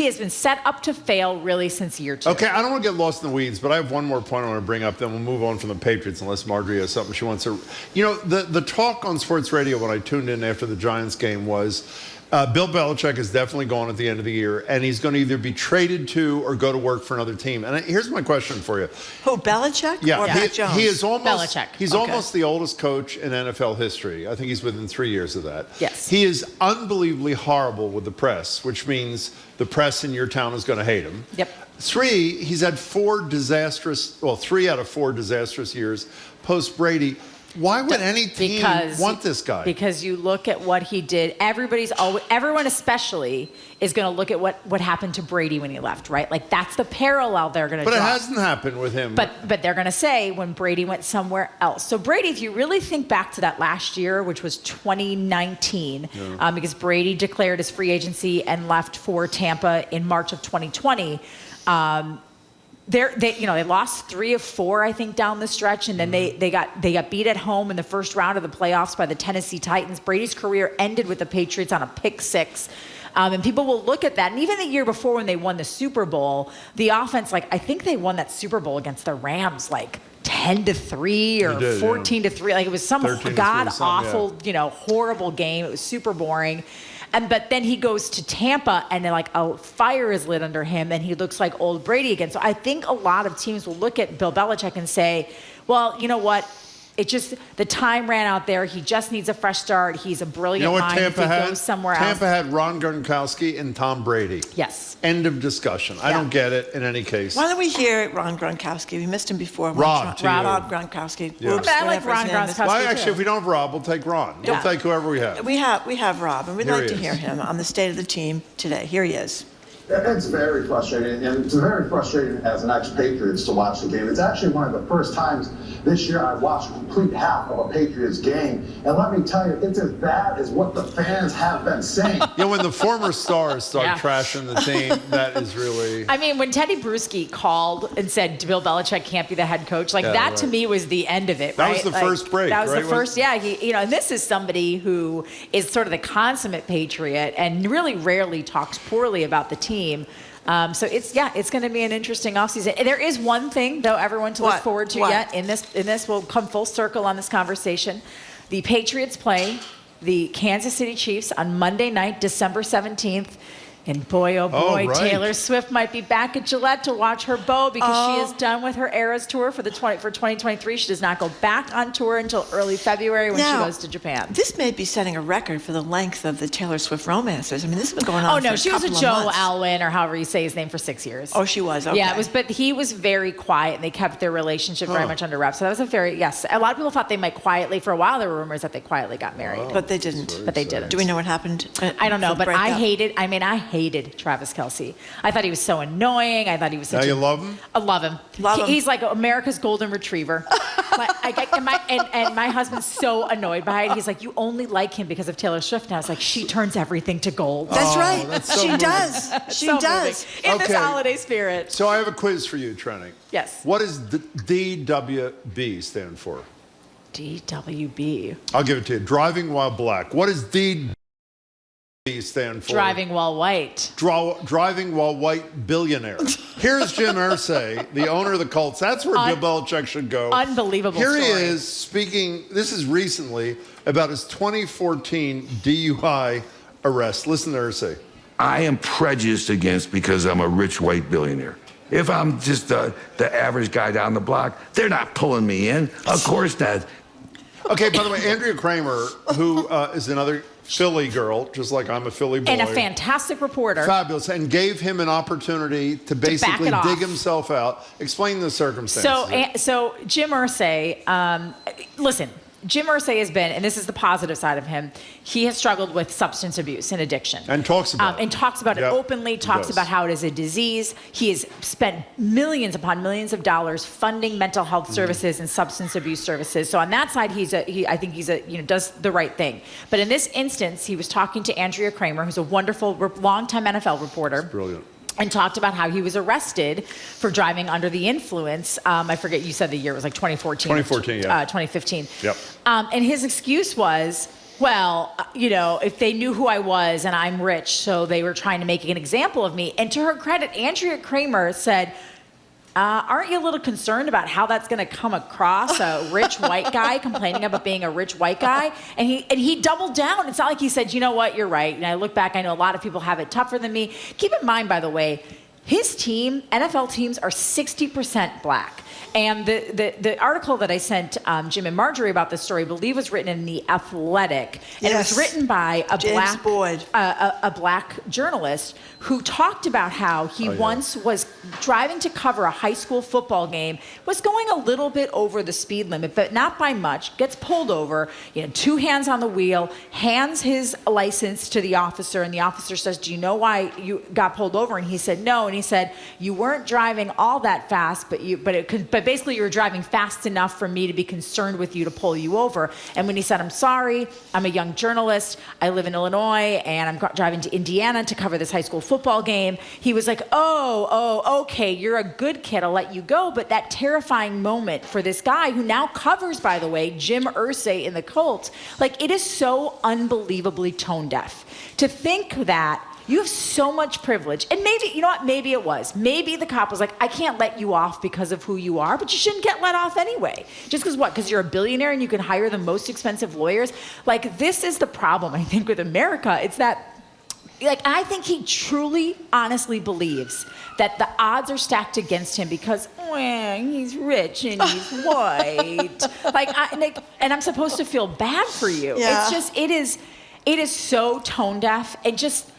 has been set up to fail really since year 2. Okay, I don't want to get lost in the weeds, but I have one more point I want to bring up, then we'll move on from the Patriots unless Marjorie has something she wants to. You know, the talk on sports radio when I tuned in after the Giants game was Bill Belichick is definitely gone at the end of the year, and he's going to either be traded to or go to work for another team. And here's my question for you. Who, Belichick? Yeah, or Mac Jones? He is almost Belichick. He's almost the oldest coach in NFL history. I think he's within 3 years of that. Yes. He is unbelievably horrible with the press, which means the press in your town is going to hate him. Yep. 3, he's had 3 out of 4 disastrous years post Brady. Why would any team want this guy? Because you look at what he did. Everyone especially is going to look at what happened to Brady when he left, right? Like that's the parallel they're going to draw. But it hasn't happened with him. But they're going to say when Brady went somewhere else. So Brady, if you really think back to that last year, which was 2019, because Brady declared his free agency and left for Tampa in March of 2020. They lost 3 of 4, I think, down the stretch, and then they got beat at home in the first round of the playoffs by the Tennessee Titans. Brady's career ended with the Patriots on a pick 6. And people will look at that. And even the year before when they won the Super Bowl, the offense, I think they won that Super Bowl against the Rams, 10-3 or 14-3. Like it was some god-awful, horrible game. It was super boring. But then he goes to Tampa and then a fire is lit under him and he looks like old Brady again. So I think a lot of teams will look at Bill Belichick and say, well, you know what? The time ran out there. He just needs a fresh start. He's a brilliant mind if he goes somewhere else. Tampa had Ron Gronkowski and Tom Brady. Yes. End of discussion. I don't get it in any case. Why don't we hear Ron Gronkowski? We missed him before. Rob Gronkowski. Yeah. Oops, I like Ron Gronkowski. Well, actually, if we don't have Rob, we'll take Ron. We'll take whoever we have. We have Rob, and we'd Here like he to is. hear him on the state of the team today. Here he is. It's very frustrating, and it's very frustrating as an ex-Patriots to watch the game. It's actually one of the first times this year I've watched a complete half of a Patriots game, and let me tell you, it's as bad as what the fans have been saying. When the former stars start trashing the team, that is really... I mean, when Teddy Bruschi called and said Bill Belichick can't be the head coach, that to me was the end of it, That right? was the first break, That was right? the first, and this is somebody who is sort of the consummate Patriot and really rarely talks poorly about the team. So it's going to be an interesting offseason. There is one thing, though, everyone to look forward to yet in this. We'll come full circle on this conversation. The Patriots play the Kansas City Chiefs on Monday night, December 17th. And boy, oh boy, right. Taylor Swift might be back at Gillette to watch her beau because she is done with her Eras tour for 2023. She does not go back on tour until early February when she goes to Japan. This may be setting a record for the length of the Taylor Swift romances. I mean, this has been going on for a she was a couple of Joe months. Alwyn, or however you say his name, for 6 years. Oh, she was? Okay. Yeah, but he was very quiet, and they kept their relationship very much under wraps. So that was a lot of people thought they might quietly, for a while there were rumors that they quietly got married. But they didn't. Do we know what happened? I don't know, but breakup? I hated Travis Kelce. I thought he was so annoying. I thought he was such you love him? I love him. He's like America's golden retriever. And my husband's so annoyed by it. He's like, you only like him because of Taylor Swift. And I was like, she turns everything to gold. That's right. That's so She moving. does. She So does. moving. In this holiday spirit. So I have a quiz for you, Trenny. Yes. What does DWB stand for? DWB. I'll give it to you. Driving while black. What does DWB stand for? Driving while white. Driving while white billionaire. Here's Jim Irsay, the owner of the Colts. That's where Bill Belichick should go. Unbelievable Here he story. is speaking, this is recently, about his 2014 DUI arrest. Listen to Irsay. I am prejudiced against because I'm a rich white billionaire. If I'm just the average guy down the block, they're not pulling me in. Of course not. Okay, by the way, Andrea Kramer, who is another Philly girl, just like I'm a Philly boy. And a fantastic reporter. Fabulous, and gave him an opportunity to basically it off. dig himself out. Explain the circumstances. So Jim Irsay, listen, Jim Irsay has been, and this is the positive side of him, he has struggled with substance abuse and addiction. And talks about it. And talks about it openly, talks about how it is a disease. He has spent millions upon millions of dollars funding mental health services and substance abuse services. So on that side, I think he's does the right thing. But in this instance, he was talking to Andrea Kramer, who's a wonderful, longtime NFL reporter. That's brilliant. And talked about how he was arrested for driving under the influence. I forget, you said the year, it was like 2014. 2014, yeah. 2015. Yep. And his excuse was, well, if they knew who I was and I'm rich, so they were trying to make an example of me. And to her credit, Andrea Kramer said, aren't you a little concerned about how that's going to come across, a rich white guy complaining about being a rich white guy? And he doubled down. It's not like he said, you know what, you're right. And I look back, I know a lot of people have it tougher than me. Keep in mind, by the way, his team, NFL teams, are 60% black. And the article that I sent Jim and Marjorie about this story, I believe, was written in The Athletic. And it was written by a black journalist who talked about how he once was driving to cover a high school football game, was going a little bit over the speed limit, but not by much, gets pulled over, 2 hands on the wheel, hands his license to the officer, and the officer says, do you know why you got pulled over? And he said, no. And he said, you weren't driving all that fast, but basically you were driving fast enough for me to be concerned with you to pull you over. And when he said, I'm sorry, I'm a young journalist, I live in Illinois, and I'm driving to Indiana to cover this high school football game, he was like, oh, okay, you're a good kid, I'll let you go. But that terrifying moment for this guy who now covers, by the way, Jim Irsay in the Colts, like, it is so unbelievably tone deaf to think that you have so much privilege. And maybe, you know what, maybe it was. Maybe the cop was like, I can't let you off because of who you are, but you shouldn't get let off anyway. Just because what? Because you're a billionaire and you can hire the most expensive lawyers? Like, this is the problem, I think, with America. It's that, like, I think he truly, honestly believes that the odds are stacked against him because, well, he's rich and he's white. And I'm supposed to feel bad for you. Yeah. It's just, it is so tone deaf and just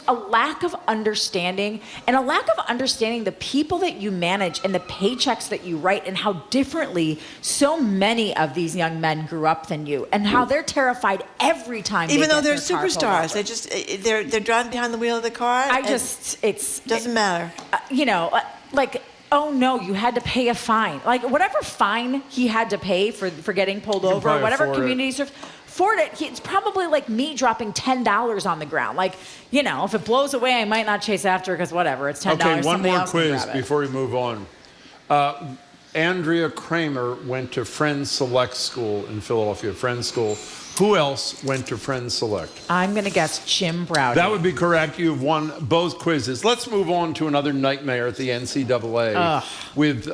a lack of understanding the people that you manage and the paychecks that you write and how differently so many of these young men grew up than you and how they're terrified every time Even they though get they're their car pulled superstars, over. they're driving behind the wheel of the car. Doesn't matter. Oh no, you had to pay a fine. Like, whatever fine he had to pay for getting pulled over, or whatever community service. Afford it. It's probably like me dropping $10 on the ground. Like, if it blows away, I might not chase after because whatever, it's $10. Okay, one more else can quiz grab it. before we move on. Andrea Kramer went to Friends Select School in Philadelphia. Friends School. Who else went to Friends Select? I'm going to guess Jim Browder. That would be correct. You've won both quizzes. Let's move on to another nightmare at the NCAA with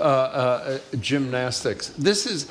gymnastics. This is,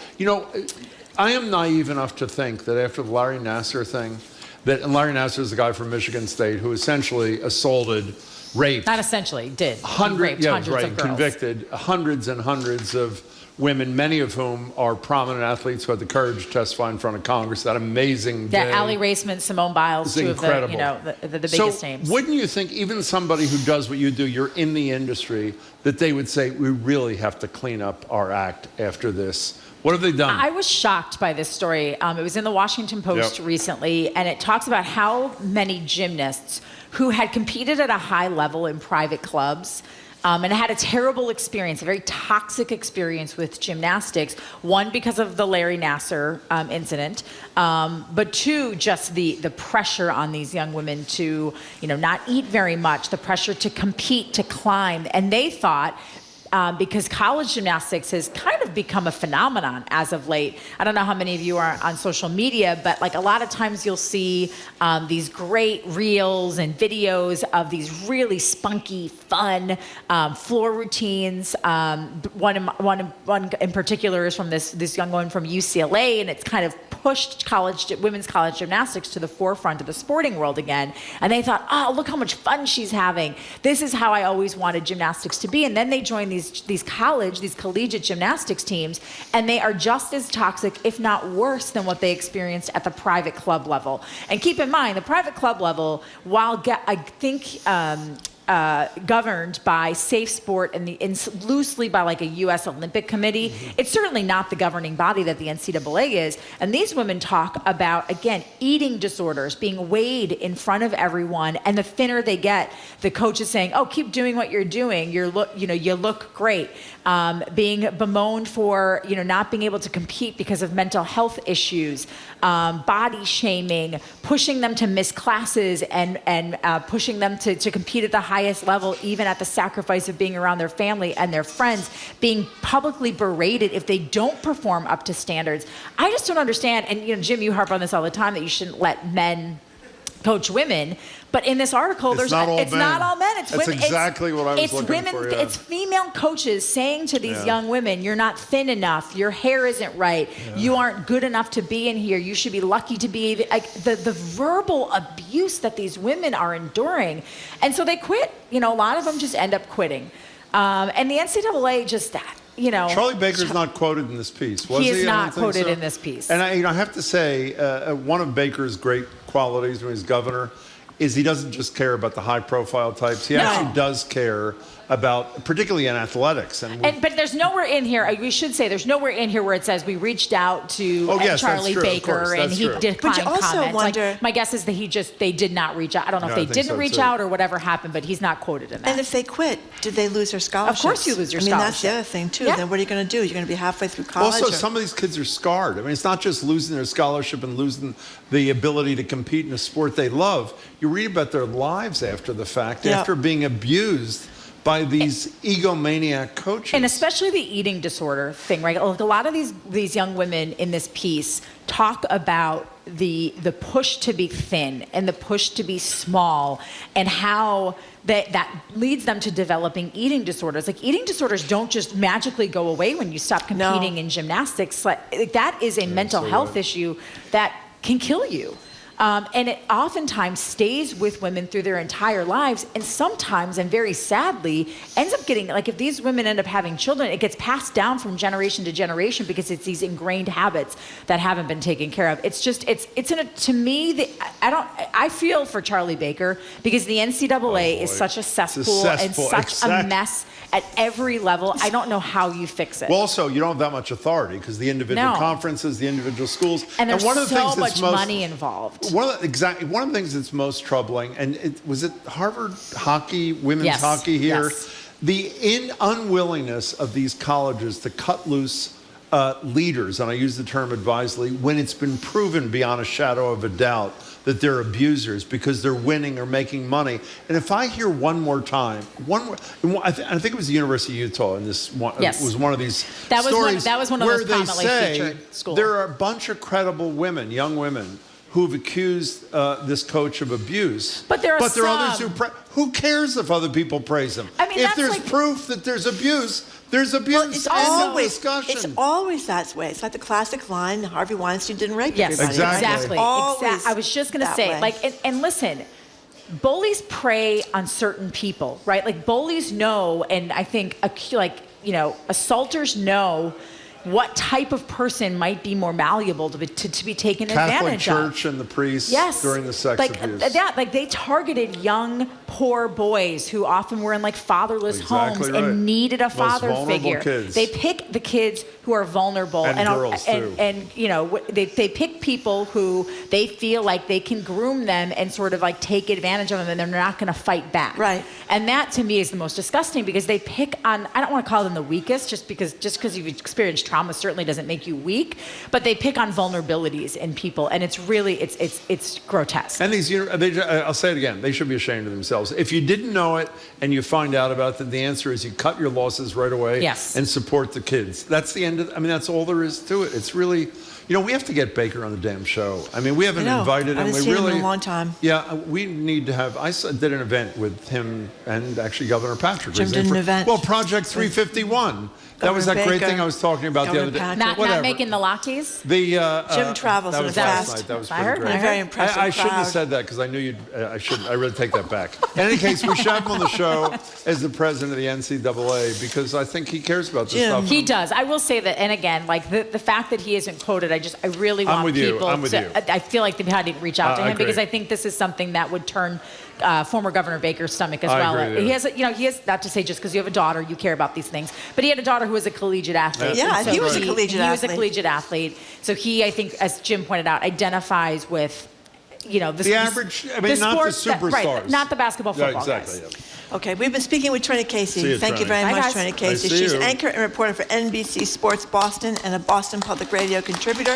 I am naive enough to think that after the Larry Nassar thing, and Larry Nassar is the guy from Michigan State who essentially assaulted, raped. Not essentially, did. He raped hundreds of girls. Convicted hundreds and hundreds of women, many of whom are prominent athletes who had the courage to testify in front of Congress. That amazing day. Yeah, Allie Raceman, Simone Biles, two incredible. of the biggest names. Wouldn't you think even somebody who does what you do, you're in the industry, that they would say, we really have to clean up our act after this? What have they done? I was shocked by this story. It was in the Washington Post recently, and it talks about how many gymnasts who had competed at a high level in private clubs and had a terrible experience, a very toxic experience with gymnastics. One, because of the Larry Nassar incident, but two, just the pressure on these young women to, not eat very much, the pressure to compete, to climb. And they thought, because college gymnastics has kind of become a phenomenon as of late. I don't know how many of you are on social media, but like a lot of times you'll see these great reels and videos of these really spunky, fun floor routines. One in particular is from this young woman from UCLA, and it's kind of pushed women's college gymnastics to the forefront of the sporting world again. And they thought, oh, look how much fun she's having. This is how I always wanted gymnastics to be. And then they join these collegiate gymnastics teams, and they are just as toxic, if not worse, than what they experienced at the private club level. And keep in mind, the private club level, while I think governed by Safe Sport and loosely by like a U.S. Olympic Committee. Mm-hmm. It's certainly not the governing body that the NCAA is. And these women talk about, again, eating disorders, being weighed in front of everyone. And the thinner they get, the coach is saying, oh, keep doing what you're doing. You look great. Being bemoaned for, not being able to compete because of mental health issues, body shaming, pushing them to miss classes and pushing them to compete at the highest level, even at the sacrifice of being around their family and their friends, being publicly berated if they don't perform up to standards. I just don't understand. And, Jim, you harp on this all the time, that you shouldn't let men coach women. But in this article, it's not all men. It's That's women. Exactly what I was looking for. Yeah. It's female coaches saying to these young women, you're not thin enough, your hair isn't right, you aren't good enough to be in here, you should be lucky to be, like the verbal abuse that these women are enduring. And so they quit. A lot of them just end up quitting. And the NCAA just that. Charlie Baker's not quoted in this piece, was he? He is not quoted in this piece. And I have to say, one of Baker's great qualities when he's governor is he doesn't just care about the high-profile types. He actually does care about, particularly in athletics. But there's nowhere in here, we should say, there's nowhere in here where it says we reached out to Charlie Baker and he declined comments. Wonder, my guess is that they did not reach out. I don't know if they didn't reach out or whatever happened, but he's not quoted in that. And if they quit, did they lose their scholarship? Of course you lose your scholarship. I mean, that's the other thing, too. Then what are you going to do? You're going to be halfway through college? Also, some of these kids are scarred. I mean, it's not just losing their scholarship and losing the ability to compete in a sport they love. You read about their lives after the fact, after being abused by these egomaniac coaches. And especially the eating disorder thing, right? Like a lot of these young women in this piece talk about the push to be thin and the push to be small and how that leads them to developing eating disorders. Like eating disorders don't just magically go away when you stop competing in gymnastics. Like that is a mental health issue that can kill you. And it oftentimes stays with women through their entire lives, and sometimes, and very sadly, ends up getting, like if these women end up having children, it gets passed down from generation to generation because it's these ingrained habits that haven't been taken care of. It's just, to me, I feel for Charlie Baker because the NCAA is such a cesspool and such a mess at every level. I don't know how you fix it. Well, also, you don't have that much authority because the individual conferences, the individual schools. And there's so much money involved. One of the things that's most troubling, and was it Harvard hockey, women's hockey here? Yes. The unwillingness of these colleges to cut loose leaders, and I use the term advisedly, when it's been proven beyond a shadow of a doubt that they're abusers because they're winning or making money. And if I hear one more time, I think it was the University of Utah, and this one was one of these stories that was one of where those they prominently say featured schools. There are a bunch of credible women, young women, who've accused this coach of abuse. But there are others who cares if other people praise him? I mean, if there's proof that there's abuse, there's abuse. Well, it's discussion. It's always that way. It's like the classic line, Harvey Weinstein didn't rape everybody. Exactly. Always I was just going to say, and listen, bullies prey on certain people, right? Like bullies know, and I think assaulters know what type of person might be more malleable to be taken advantage of. Catholic Church and the priests during the sex abuse. They targeted young, poor boys who often were in fatherless homes and needed a father figure. Kids. They pick the kids who are vulnerable and girls too. And they pick people who they feel like they can groom them and sort of take advantage of them, and they're not going to fight back. Right. And that to me is the most disgusting because they pick on, I don't want to call them the weakest just because you've experienced trauma certainly doesn't make you weak, but they pick on vulnerabilities in people, and it's really it's grotesque. And I'll say it again, they should be ashamed of themselves. If you didn't know it and you find out about it, the answer is you cut your losses right away and support the kids. That's the end of that's all there is to it. It's really, we have to get Baker on the damn show. I mean, we haven't invited him. I haven't seen him in a long time. Yeah, we need to have. I did an event with him and actually Governor Patrick. Jim did an event. Well, Project 351. That was that great thing I was talking about the other day. Not making the latkes? Jim travels in a fast. That was pretty great. Very impressive I shouldn't have said that because I knew you'd. I shouldn't. I really take that back. In any case, we should have him on the show as the president of the NCAA because I think he cares about this stuff. He does. I will say that, and again, the fact that he isn't quoted, I really want people to. I feel like they've had to reach out to him because I think this is something that would turn former Governor Baker's stomach as well. Agree, he has not to say just because you have a daughter, you care about these things, but he had a daughter who was a collegiate athlete. Yeah, he was a collegiate athlete. So he, I think, as Jim pointed out, identifies with, the average. Not the superstars, not the basketball, football exactly. guys. Yeah. Okay, we've been speaking with Trini Casey. Thank you very much, Trini Casey. She's anchor and reporter for NBC Sports Boston and a Boston Public Radio contributor.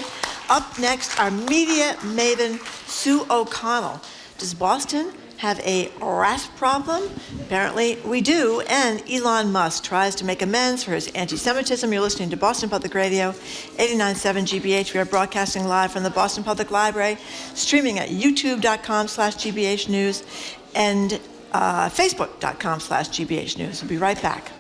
Up next, our media maven, Sue O'Connell. Does Boston have a rat problem? Apparently we do. And Elon Musk tries to make amends for his anti-Semitism. You're listening to Boston Public Radio, 89.7 GBH. We are broadcasting live from the Boston Public Library, streaming at youtube.com/GBH News and facebook.com/GBH News. We'll be right back.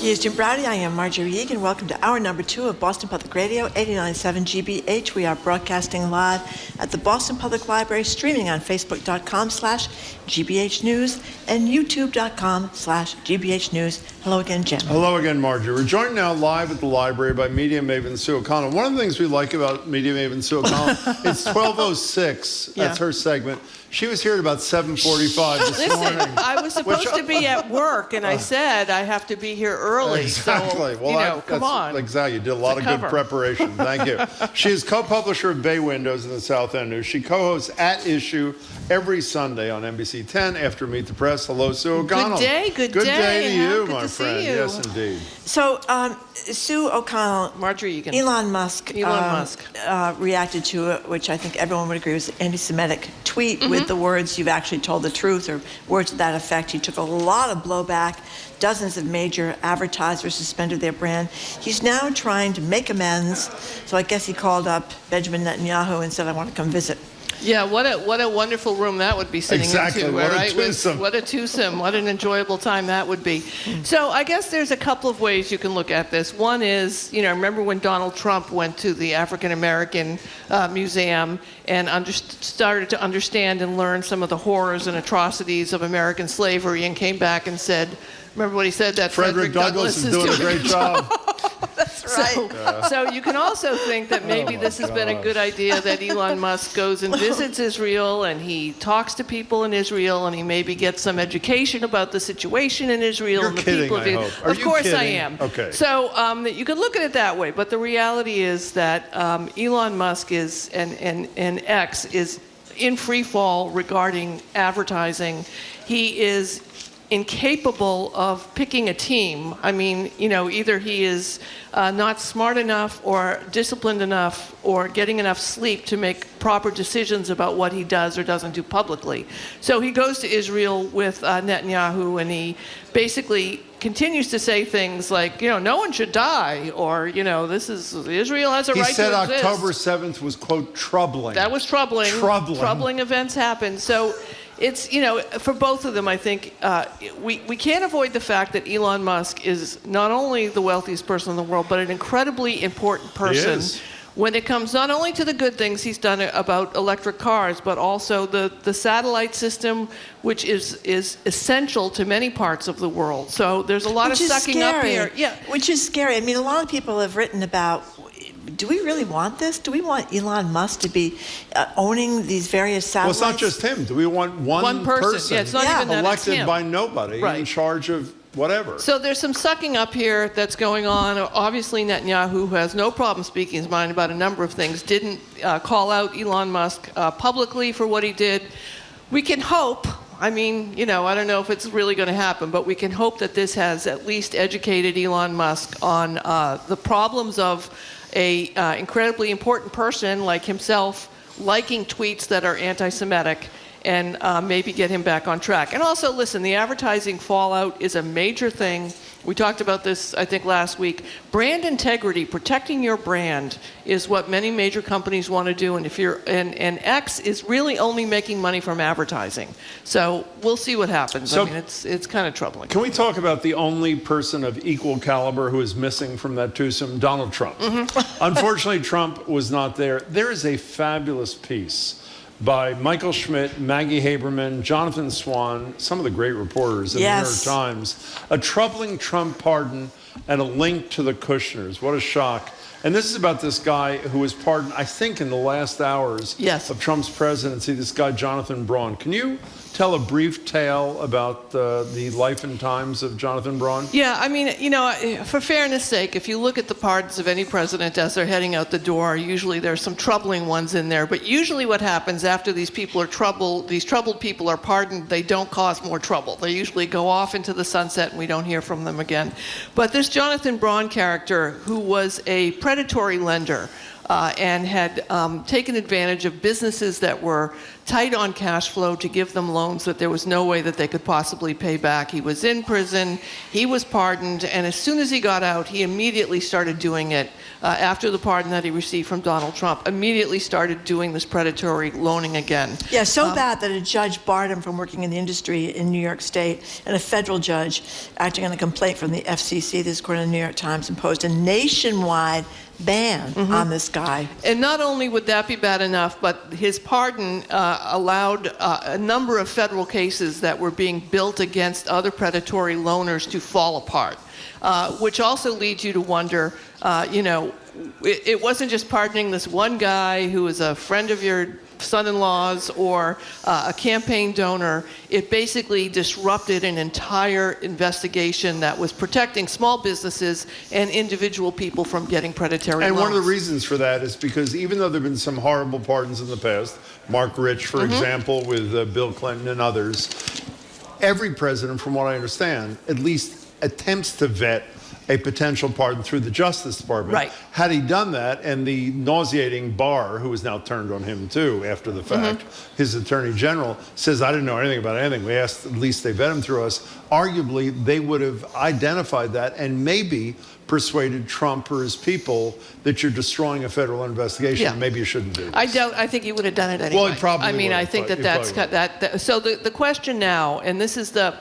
He is Jim Browdy. I am Marjorie Egan. Welcome to hour number 2 of Boston Public Radio, 89.7 GBH. We are broadcasting live at the Boston Public Library, streaming on Facebook.com/GBH News and YouTube.com/GBH News. Hello again, Jim. Hello again, Marjorie. We're joined now live at the library by media maven Sue O'Connell. One of the things we like about media maven Sue O'Connell, it's 12:06. That's her segment. She was here at about 7:45 this morning. I was supposed to be at work, and I said I have to be here early. Exactly. So, Well, come on. Exactly. You did a lot of good preparation. Thank you. She is co-publisher of Bay Windows in the South End News. She co-hosts At Issue every Sunday on NBC 10 after Meet the Press. Hello, Sue O'Connell. Good day. Good day to you, Good my to friend. see you. Yes, indeed. So, Sue O'Connell, Marjorie, you can. Elon Musk reacted to it, which I think everyone would agree was an anti-Semitic tweet with the words, "You've actually told the truth," or words to that effect. He took a lot of blowback. Dozens of major advertisers suspended their brand. He's now trying to make amends. So I guess he called up Benjamin Netanyahu and said, "I want to come visit." Yeah, what a wonderful room that would be sitting into. What a right? twosome. What a twosome. What an enjoyable time that would be. So I guess there's a couple of ways you can look at this. One is, remember when Donald Trump went to the African American Museum and started to understand and learn some of the horrors and atrocities of American slavery and came back and said, remember what he said? That Frederick Douglass is doing a great job. That's right. So you can also think that maybe this has been a good idea that Elon Musk goes and visits Israel and he talks to people in Israel and he maybe gets some education about the situation in Israel You're and the kidding, people of I Israel. hope. Are Of you course I kidding? am. Okay. So you can look at it that way, but the reality is that Elon Musk is and X is in free fall regarding advertising. He is incapable of picking a team. I mean, either he is not smart enough or disciplined enough or getting enough sleep to make proper decisions about what he does or doesn't do publicly. So he goes to Israel with Netanyahu and he basically continues to say things like, no one should die, or, Israel has a right to exist. He said October 7th was, quote, troubling. That was troubling. Troubling. Troubling events happened. So it's, for both of them, I think we can't avoid the fact that Elon Musk is not only the wealthiest person in the world, but an incredibly important person. He is. When it comes not only to the good things he's done about electric cars, but also the satellite system, which is essential to many parts of the world. So there's a lot of sucking up here. Yeah. Which is scary. I mean, a lot of people have written about, do we really want this? Do we want Elon Musk to be owning these various satellites? Well, it's not just him. Do we want one person Yeah, it's not even that, it's elected him. by nobody in charge of whatever? So there's some sucking up here that's going on. Obviously, Netanyahu, who has no problem speaking his mind about a number of things, didn't call out Elon Musk publicly for what he did. We can hope. I mean, I don't know if it's really going to happen, but we can hope that this has at least educated Elon Musk on the problems of a incredibly important person like himself liking tweets that are anti-Semitic, and maybe get him back on track. And also, listen, the advertising fallout is a major thing. We talked about this, I think, last week. Brand integrity, protecting your brand, is what many major companies want to do. And and X is really only making money from advertising. So we'll see what happens. So, I mean, it's kind of troubling. Can we talk about the only person of equal caliber who is missing from that twosome, Donald Trump? Unfortunately, Trump was not there. There is a fabulous piece by Michael Schmidt, Maggie Haberman, Jonathan Swan, some of the great reporters in the New York Times. A troubling Trump pardon and a link to the Kushners. What a shock. And this is about this guy who was pardoned, I think, in the last hours of Trump's presidency, this guy, Jonathan Braun. Can you tell a brief tale about the life and times of Jonathan Braun? Yeah, I mean, for fairness sake, if you look at the pardons of any president as they're heading out the door, usually there's some troubling ones in there. But usually what happens after these troubled people are pardoned, they don't cause more trouble. They usually go off into the sunset and we don't hear from them again. But this Jonathan Braun character, who was a predatory lender, and had taken advantage of businesses that were tight on cash flow to give them loans that there was no way that they could possibly pay back. He was in prison, he was pardoned, and as soon as he got out, he immediately started doing it. After the pardon that he received from Donald Trump, immediately started doing this predatory loaning again. Yeah, so bad that a judge barred him from working in the industry in New York State, and a federal judge, acting on a complaint from the FCC, this is according to the New York Times, imposed a nationwide ban on this guy. And not only would that be bad enough, but his pardon allowed a number of federal cases that were being built against other predatory loaners to fall apart, which also leads you to wonder, it wasn't just pardoning this one guy who was a friend of your son-in-law's or a campaign donor. It basically disrupted an entire investigation that was protecting small businesses and individual people from getting predatory loans. And one of the reasons for that is because even though there have been some horrible pardons in the past, Mark Rich, for example, with Bill Clinton and others, every president, from what I understand, at least attempts to vet a potential pardon through the Justice Department. Right. Had he done that, and the nauseating Barr, who has now turned on him too after the fact, his Attorney General, says, I didn't know anything about anything. We asked, at least they vet him through us. Arguably, they would have identified that and maybe persuaded Trump or his people that you're destroying a federal investigation. Yeah. Maybe you shouldn't do this. I think he would have done it anyway. Well, he probably would, I think but that's he probably so the question now, and this is the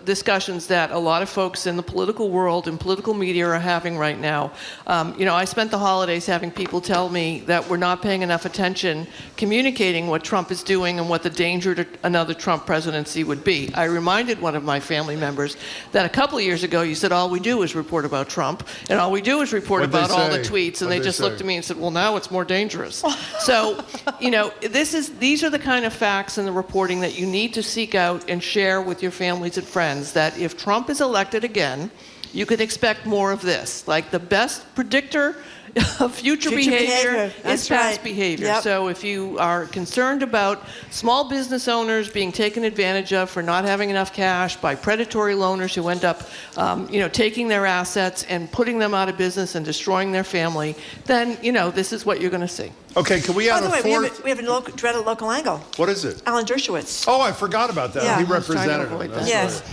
discussions that a lot of folks in the political world and political media are having right now. I spent the holidays having people tell me that we're not paying enough attention communicating what Trump is doing and what the danger to another Trump presidency would be. I reminded one of my family members that a couple of years ago you said all we do is report about Trump and all we do is report What'd about they all the say? tweets, and What'd they just they looked say? at me and said, well, now it's more dangerous. So, these are the kind of facts in the reporting that you need to seek out and share with your families and friends, that if Trump is elected again, you could expect more of this. Like, the best predictor of future behavior is That's past right. behavior. Yep. So if you are concerned about small business owners being taken advantage of for not having enough cash by predatory loaners who end up, taking their assets and putting them out of business and destroying their family, then, this is what you're going to see. Okay, can we By add the a way, fourth? we have a dreaded local angle. What is it? Alan Dershowitz. Oh, I forgot about that. Yeah. He I was trying to represented avoid him. that. That's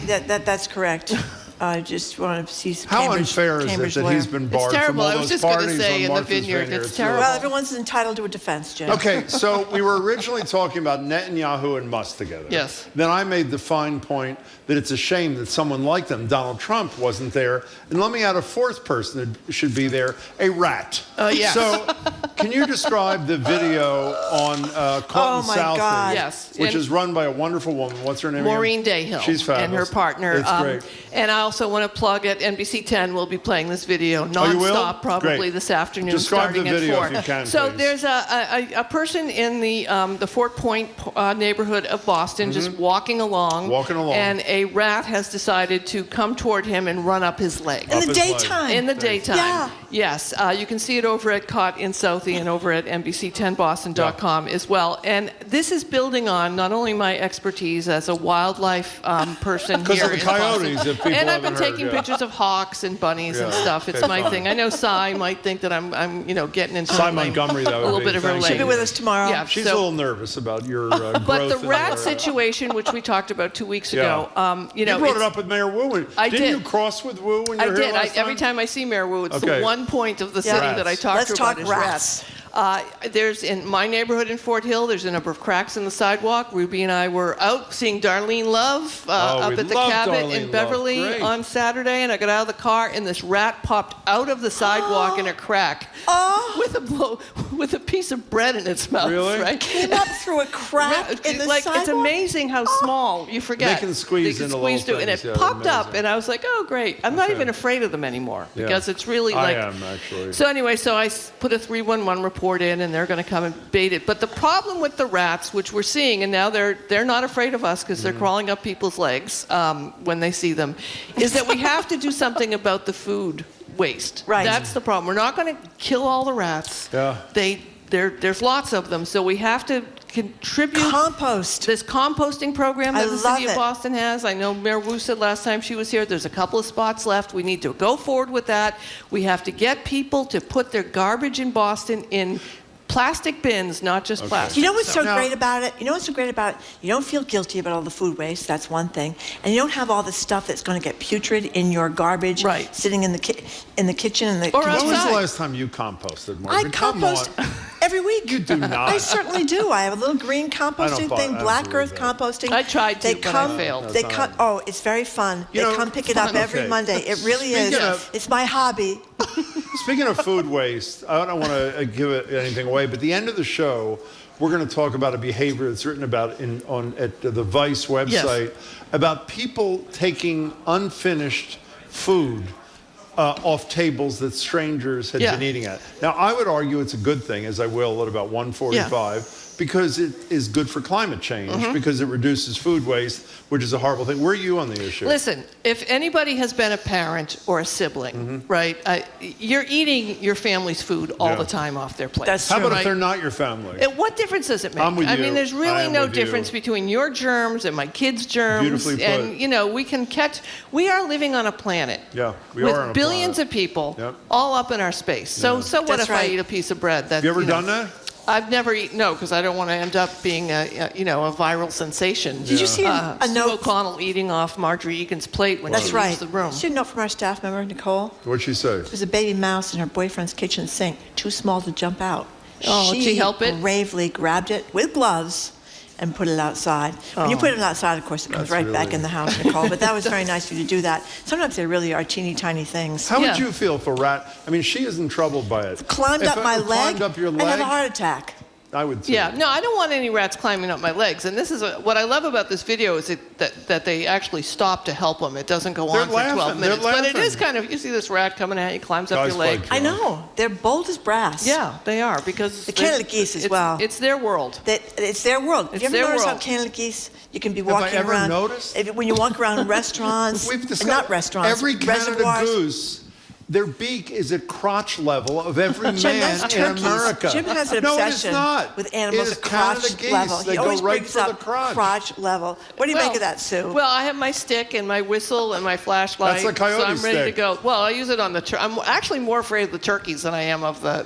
Yes, right. that's correct. I just want to see some How Cambridge, unfair is it Cambridge that lawyer. he's been barred from terrible. all I was those just gonna parties say on in the Martha's Vineyard, Vineyard? it's terrible. Well, everyone's entitled to a defense, Jay. Okay, so we were originally talking about Netanyahu and Musk together. Yes. Then I made the fine point that it's a shame that someone like them, Donald Trump, wasn't there. And let me add a fourth person that should be there, a rat. Yeah. So can you describe the video on Caught in my Southie? God. Yes. Which And- is run by a wonderful woman. What's her name again? Maureen Dayhill. She's fabulous. And her partner. It's great. And I also want to plug at NBC 10, we'll be playing this video you will? nonstop probably Great. this afternoon Describe the starting video at 4. if you can, So please. there's a person in the Fort Point neighborhood of Boston just walking along. Walking along. And a rat has decided to come toward him and run up his leg. In the his leg. daytime. In the daytime. Yeah. Yes. You can see it over at Caught in Southie and over at NBC10Boston.com as well. And this is building on not only my expertise as a wildlife person Because here of the in coyotes, Boston. if people And I've been haven't heard, taking yeah. pictures of hawks and bunnies and Yeah. stuff. It's Okay, my fine. thing. I know Cy might think that I'm getting into Cy like Montgomery, that a would little be. bit of her Thank She'll leg. be with us tomorrow. Yeah, She's so- a little nervous about your growth. But the in rat your- situation, which we talked about 2 weeks ago, You brought it's- it up with Mayor Wu. I Didn't did. you cross with Wu when you I were here did. last Every time I see Mayor Wu, it's Okay. the one point of the Yeah. city that I Rats. talk Let's to talk about is rats. There's in my neighborhood in Fort Hill, there's a number of cracks in the sidewalk. Ruby and I were out seeing Darlene Love up we at the love Cabot Darlene in Love. Beverly Great. on Saturday, and I got out of the car, and this rat popped out of the sidewalk in a crack with a piece of bread in its mouth. Really? Right? Came up through a crack in the Like, sidewalk. it's amazing how small you forget. They can squeeze into little through, and things, it yeah, popped up, amazing. and I was like, "Oh, great!" I'm not Okay. even afraid of them anymore Yeah. because it's really I like. am, actually. So anyway, so I put a 311 report in, and they're going to come and bait it. But the problem with the rats, which we're seeing, and now they're not afraid of us because they're crawling up people's legs when they see them, is that we have to do something about the food waste. Right. That's the problem. We're not going to kill all the rats. Yeah. There's lots of them, so we have to contribute. Compost. This composting program I that the love city of it. Boston has. I know Mayor Wu said last time she was here, there's a couple of spots left. We need to go forward with that. We have to get people to put their garbage in Boston in plastic bins, not just plastic. You know what's so Now- great about it? You know what's so great about it? You don't feel guilty about all the food waste. That's one thing. And you don't have all the stuff that's going to get putrid in your garbage, Right. sitting in the kitchen. In the Or When was the outside. last time you composted, I Margaret? Come compost on. every week. You do not. I certainly do. I have a little green composting buy- thing, I don't black believe earth that. composting. I tried to, They but I come, failed. They come. Oh, it's very fun. You They know, come pick it up every okay. Monday. It really is. Speaking of- It's my hobby. Speaking of food waste, I don't want to give it anything away, but at the end of the show, we're going to talk about a behavior that's written about at the Vice website about people taking unfinished food off tables that strangers had been eating at. Now, I would argue it's a good thing, as I will at about 1:45, because it is good for climate change, because it reduces food waste, which is a horrible thing. Where are you on the issue? Listen, if anybody has been a parent or a sibling, right, you're eating your family's food all the time off their plate. That's How true. about if they're not your family? What difference does it make? I'm with I you. mean, there's I really am no with you. difference between your germs and my kids' germs. Beautifully put. And, you know, we are living on a planet Yeah, we with are on a billions planet. of people Yep. all up in our space. So what That's if right. I eat a piece of bread? That, You ever know, done that? I've never eaten, no, because I don't want to end up being a viral sensation. Did you see a Sue note? O'Connell eating off Marjorie Egan's plate when That's she right. leaves the room. Did you see a note from our staff member, Nicole? What'd she say? There's a baby mouse in her boyfriend's kitchen sink, too small to jump out. Oh, did she help it? Bravely grabbed it with gloves and put it outside. When you put it outside, of course, it comes That's right back really- in the house, Nicole. But that was very nice of you to do that. Sometimes they really are teeny tiny things. How would Yeah. you feel if a rat, I mean, she isn't troubled by it. Climbed If up it my leg, climbed up your I'd have leg, a heart attack. I would too. Yeah, no, I don't want any rats climbing up my legs. And this is what I love about this video is that they actually stop to help them. It doesn't go They're on for laughing. 12 minutes. They're But it is laughing. kind of, you see this rat coming at you, climbs up Guys your leg. like I know. They're bold as brass. Yeah, they are because The Canada geese as well. It's their world. It's their world. Have It's you ever their noticed how world. Canada geese, you can be I walking ever around. noticed? When you walk around restaurants, We've discussed not restaurants, every Canada reservoirs. goose, their beak is at crotch level of every Jim, man that's in turkeys. America. Jim has an No, it is obsession not. with animals It is at crotch Canada geese. level. They He go always right brings for up the crotch. level. What do you make of that, Sue? Well, I have my stick and my whistle and my flashlight. That's the coyote so I'm ready stick. to go. Well, I use it on the. I'm actually more afraid of the turkeys than I am of the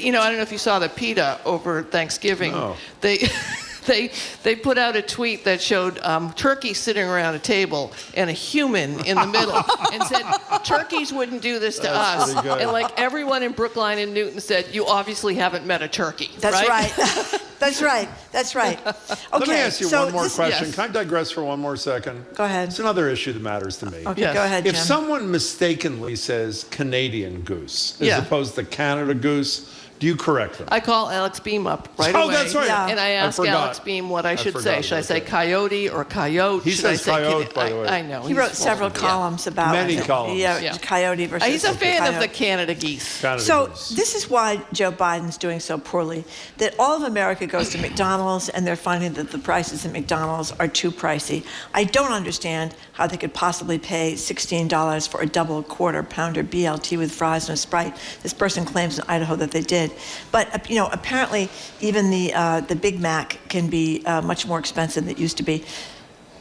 you know, I don't know if you saw the PETA over Thanksgiving. No. They put out a tweet that showed turkeys sitting around a table and a human in the middle and said, turkeys wouldn't do this to That's us. pretty good. And like everyone in Brookline and Newton said, you obviously haven't met a turkey. That's right. That's right. That's right. Okay, Let me ask you so one more this- question. yes. Can I digress for one more second? Go ahead. It's another issue that matters to me. Okay, Yes. go ahead, If Jim. someone mistakenly says Canadian goose as Yeah. opposed to Canada goose, do you correct them? I call Alex Beam up right Oh, away. that's right. Yeah. And I ask forgot. Alex Beam what I should forgot say. Should I about say that. coyote or coyote? He Should says I say coyote, by the way. I know. He he's wrote full several of it. columns about Many it. columns. Yeah, coyote versus He's a fan of the coyote. Canada geese. Canada So goose. this is why Joe Biden's doing so poorly, that all of America goes to McDonald's and they're finding that the prices at McDonald's are too pricey. I don't understand how they could possibly pay $16 for a double quarter pounder BLT with fries and a Sprite. This person claims in Idaho that they did. But, you know, apparently even the Big Mac can be much more expensive than it used to be.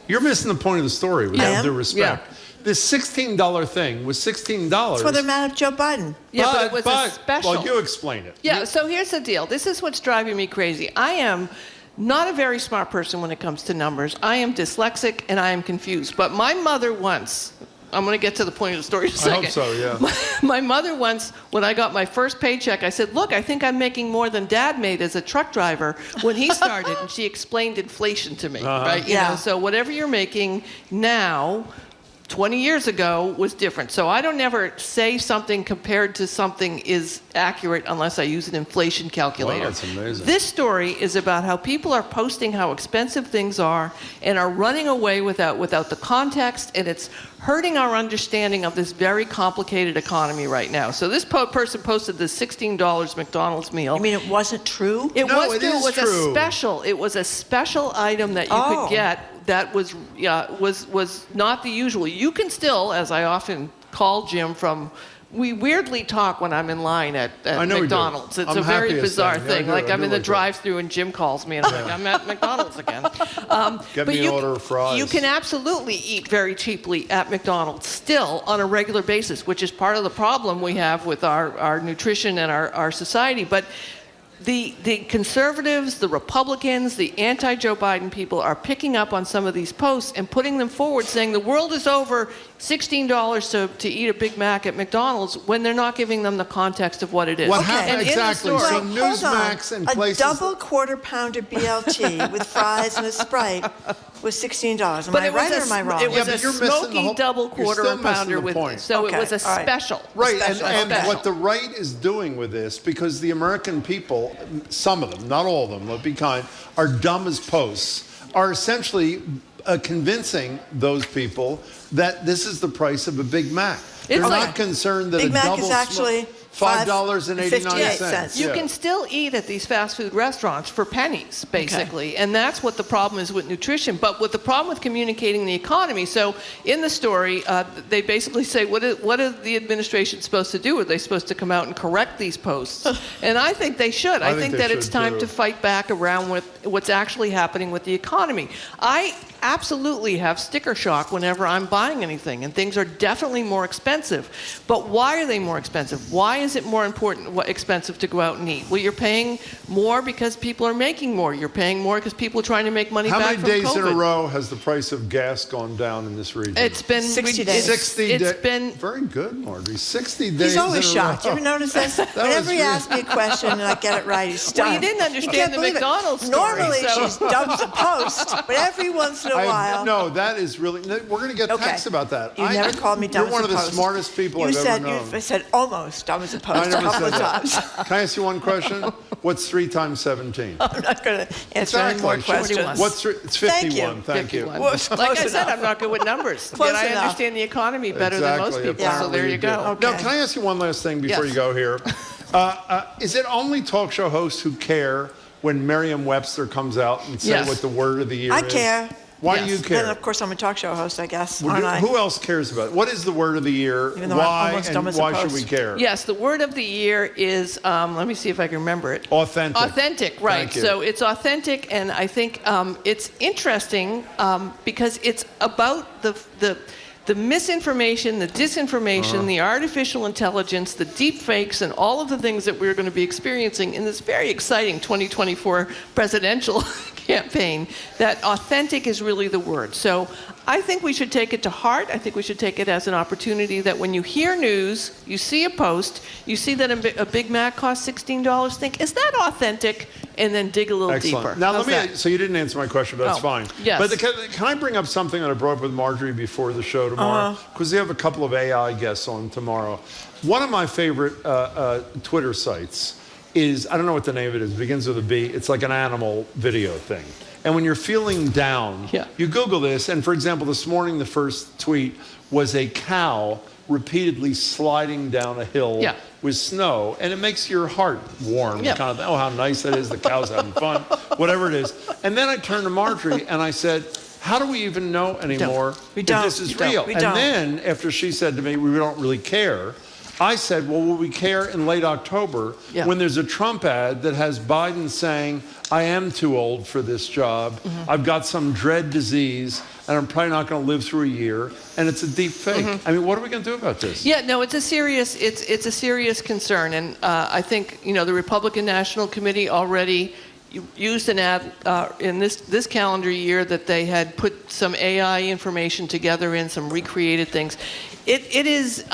You're missing the point of the story, with I all am? due respect. This $16 thing was $16. That's why they're mad at Joe Biden. Yeah, but it was a special. Well, you explain it. Yeah, so here's the deal. This is what's driving me crazy. I am not a very smart person when it comes to numbers. I am dyslexic and I am confused. But my mother once, I'm going to get to the point of the story in a I second. hope so, yeah. My mother once, when I got my first paycheck, I said, look, I think I'm making more than Dad made as a truck driver when he started. And she explained inflation to me, right? You Yeah. know, so whatever you're making now, 20 years ago was different. So I don't never say something compared to something is accurate unless I use an inflation calculator. Wow, that's amazing. This story is about how people are posting how expensive things are and are running away without the context, and it's hurting our understanding of this very complicated economy right now. So this person posted this $16 McDonald's meal. I mean, it wasn't true? It No, was it true. is It was true. a special. It was a special item that you Oh. could get that was not the usual. You can still, as I often call Jim from. We weirdly talk when I'm in line at I know we do. McDonald's. It's I'm a very happiest bizarre then. Yeah, I thing. do. Like I I'm do in the like that. drive-through and Jim calls me and I'm like, I'm at McDonald's again. Get but me an order of fries. You can absolutely eat very cheaply at McDonald's still on a regular basis, which is part of the problem we have with our nutrition and our society. But the conservatives, the Republicans, the anti-Joe Biden people are picking up on some of these posts and putting them forward, saying the world is over, $16 to eat a Big Mac at McDonald's, when they're not giving them the context of what it is. What Okay. happened And in the exactly? story- So Wait, hold Newsmax on. and places. A double quarter pounder BLT with fries and a Sprite was $16. Am But I it was right or am I wrong? It was but a you're missing the smoky whole- double you're quarter still missing pounder the with point. so Okay, it was a all right. special. Right, Special, and okay. what the right is doing with this, because the American people, some of them, not all of them, let's be kind, are dumb as posts, are essentially convincing those people that this is the price of a Big Mac. They're like- not concerned that Big a Mac double is actually $5.89. You can still eat at these fast food restaurants for pennies, basically. And that's what the problem is with nutrition. But with the problem with communicating the economy, so in the story, they basically say, what is the administration supposed to do? Are they supposed to come out and correct these posts? And I think they should. I think they that it's should, time too. to fight back around with what's actually happening with the economy. I absolutely have sticker shock whenever I'm buying anything, and things are definitely more expensive. But why are they more expensive? Why is it more expensive to go out and eat? Well, you're paying more because people are making more. You're paying more because people are trying to make money How back many from days COVID. in a row has the price of gas gone down in this region? It's been 60 days. 60 It's days. been Very good, Marjorie. 60 days He's always in a shocked. You row. ever notice this? was Whenever he really- asks me a question and I get it right, he's stunned. Well, you didn't He understand can't the believe it. McDonald's story, Normally, so- she's dumb as a post, but every once in a while. No, that is really. We're going to get Okay. texts about that. You never called me dumb You're one as of a the post. smartest people I've said, ever known. You said almost dumb as a I post a never couple said of that. times. Can I ask you one question? What's 3 times 17? I'm not going to answer any more questions. What's it's Thank 51? you. Thank you. Well, it's like close I said, enough. I'm not good with numbers. Close Yet I enough. understand the economy better than most people. So Apparently there you do. go. Now, Okay. can I ask you one last thing before Yes. you go here? Is it only talk show hosts who care when Merriam-Webster comes out and say Yes. what the word of the year I is? care. Why Yes. do you care? And of course, I'm a talk show host, I guess, Well, aren't I? who else cares about it? What is the word of the year? Even though I'm Why almost dumb and as a why should post. we care? Yes, the word of the year is, let me see if I can remember it. Authentic. Authentic, right. Thank you. So it's authentic, and I think it's interesting because it's about the misinformation, the disinformation, the artificial intelligence, the deep fakes, and all of the things that we're going to be experiencing in this very exciting 2024 presidential campaign, that authentic is really the word. So I think we should take it to heart. I think we should take it as an opportunity that when you hear news, you see a post, you see that a Big Mac costs $16, think, is that authentic? And then dig a little Excellent. deeper. Now, How's let me. that? So you didn't answer my question, but that's Oh, fine. yes. But can I bring up something that I brought up with Marjorie before the show tomorrow? Because we have a couple of AI guests on tomorrow. One of my favorite Twitter sites is, I don't know what the name of it is, it begins with a B. It's like an animal video thing. And when you're feeling down, you Google this. And for example, this morning, the first tweet was a cow repeatedly sliding down a hill with snow. And it makes your heart warm. Yeah. Kind of, oh, how nice that is. The cow's having fun, whatever it is. And then I turned to Marjorie and I said, how do we even know anymore if this is real? We And don't. then after she said to me, we don't really care, I said, well, will we care in late October when there's a Trump ad that has Biden saying, I am too old for this job. I've got some dread disease, and I'm probably not going to live through a year, and it's a deep fake. I mean, what are we going to do about this? Yeah, no, it's a serious concern, and I think the Republican National Committee already used an ad in this calendar year that they had put some AI information together in some recreated things. It is.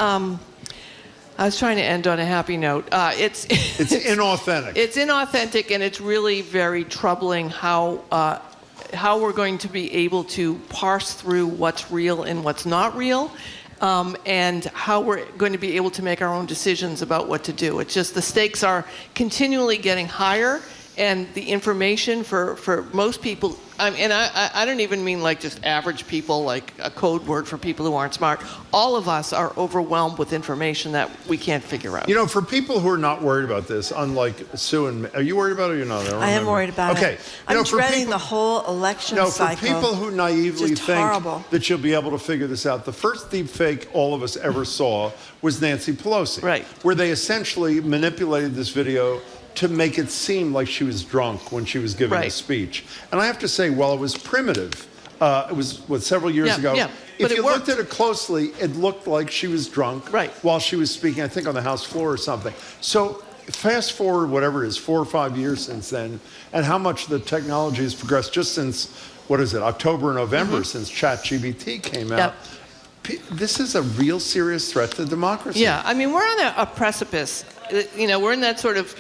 I was trying to end on a happy note. It's inauthentic. It's inauthentic, and it's really very troubling how we're going to be able to parse through what's real and what's not real, and how we're going to be able to make our own decisions about what to do. It's just the stakes are continually getting higher, and the information for most people, and I don't even mean like just average people, like a code word for people who aren't smart. All of us are overwhelmed with information that we can't figure out. You know, for people who are not worried about this, unlike Sue and me, are you worried about it or you're not? I am worried about it. I'm dreading the whole election cycle. For people who naively Just think horrible. that you'll be able to figure this out, the first deep fake all of us ever saw was Nancy Pelosi. Right. Where they essentially manipulated this video to make it seem like she was drunk when she was giving a speech. And I have to say, while it was primitive, it was, several years ago, if you looked at it closely, it looked like she was drunk while she was speaking, I think on the House floor or something. So fast forward whatever it is, 4 or 5 years since then, and how much the technology has progressed just since, what is it, October, November, since ChatGPT came out. Yep. This is a real serious threat to democracy. Yeah, I mean, we're on a precipice. You know, we're in that sort of,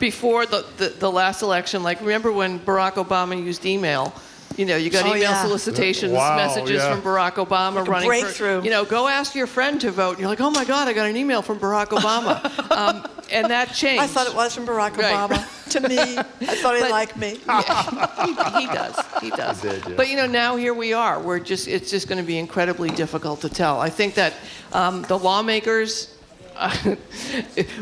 before the last election, like remember when Barack Obama used email? You know, you got email solicitations, messages from Barack Obama like running breakthrough. for, you know, go ask your friend to vote. And you're like, oh my God, I got an email from Barack Obama. And that changed. I thought it was from Barack Obama. To me, I thought he liked me. Yeah, he does. He does. He did, yeah. But you know, now here we are. It's just going to be incredibly difficult to tell. I think that the lawmakers,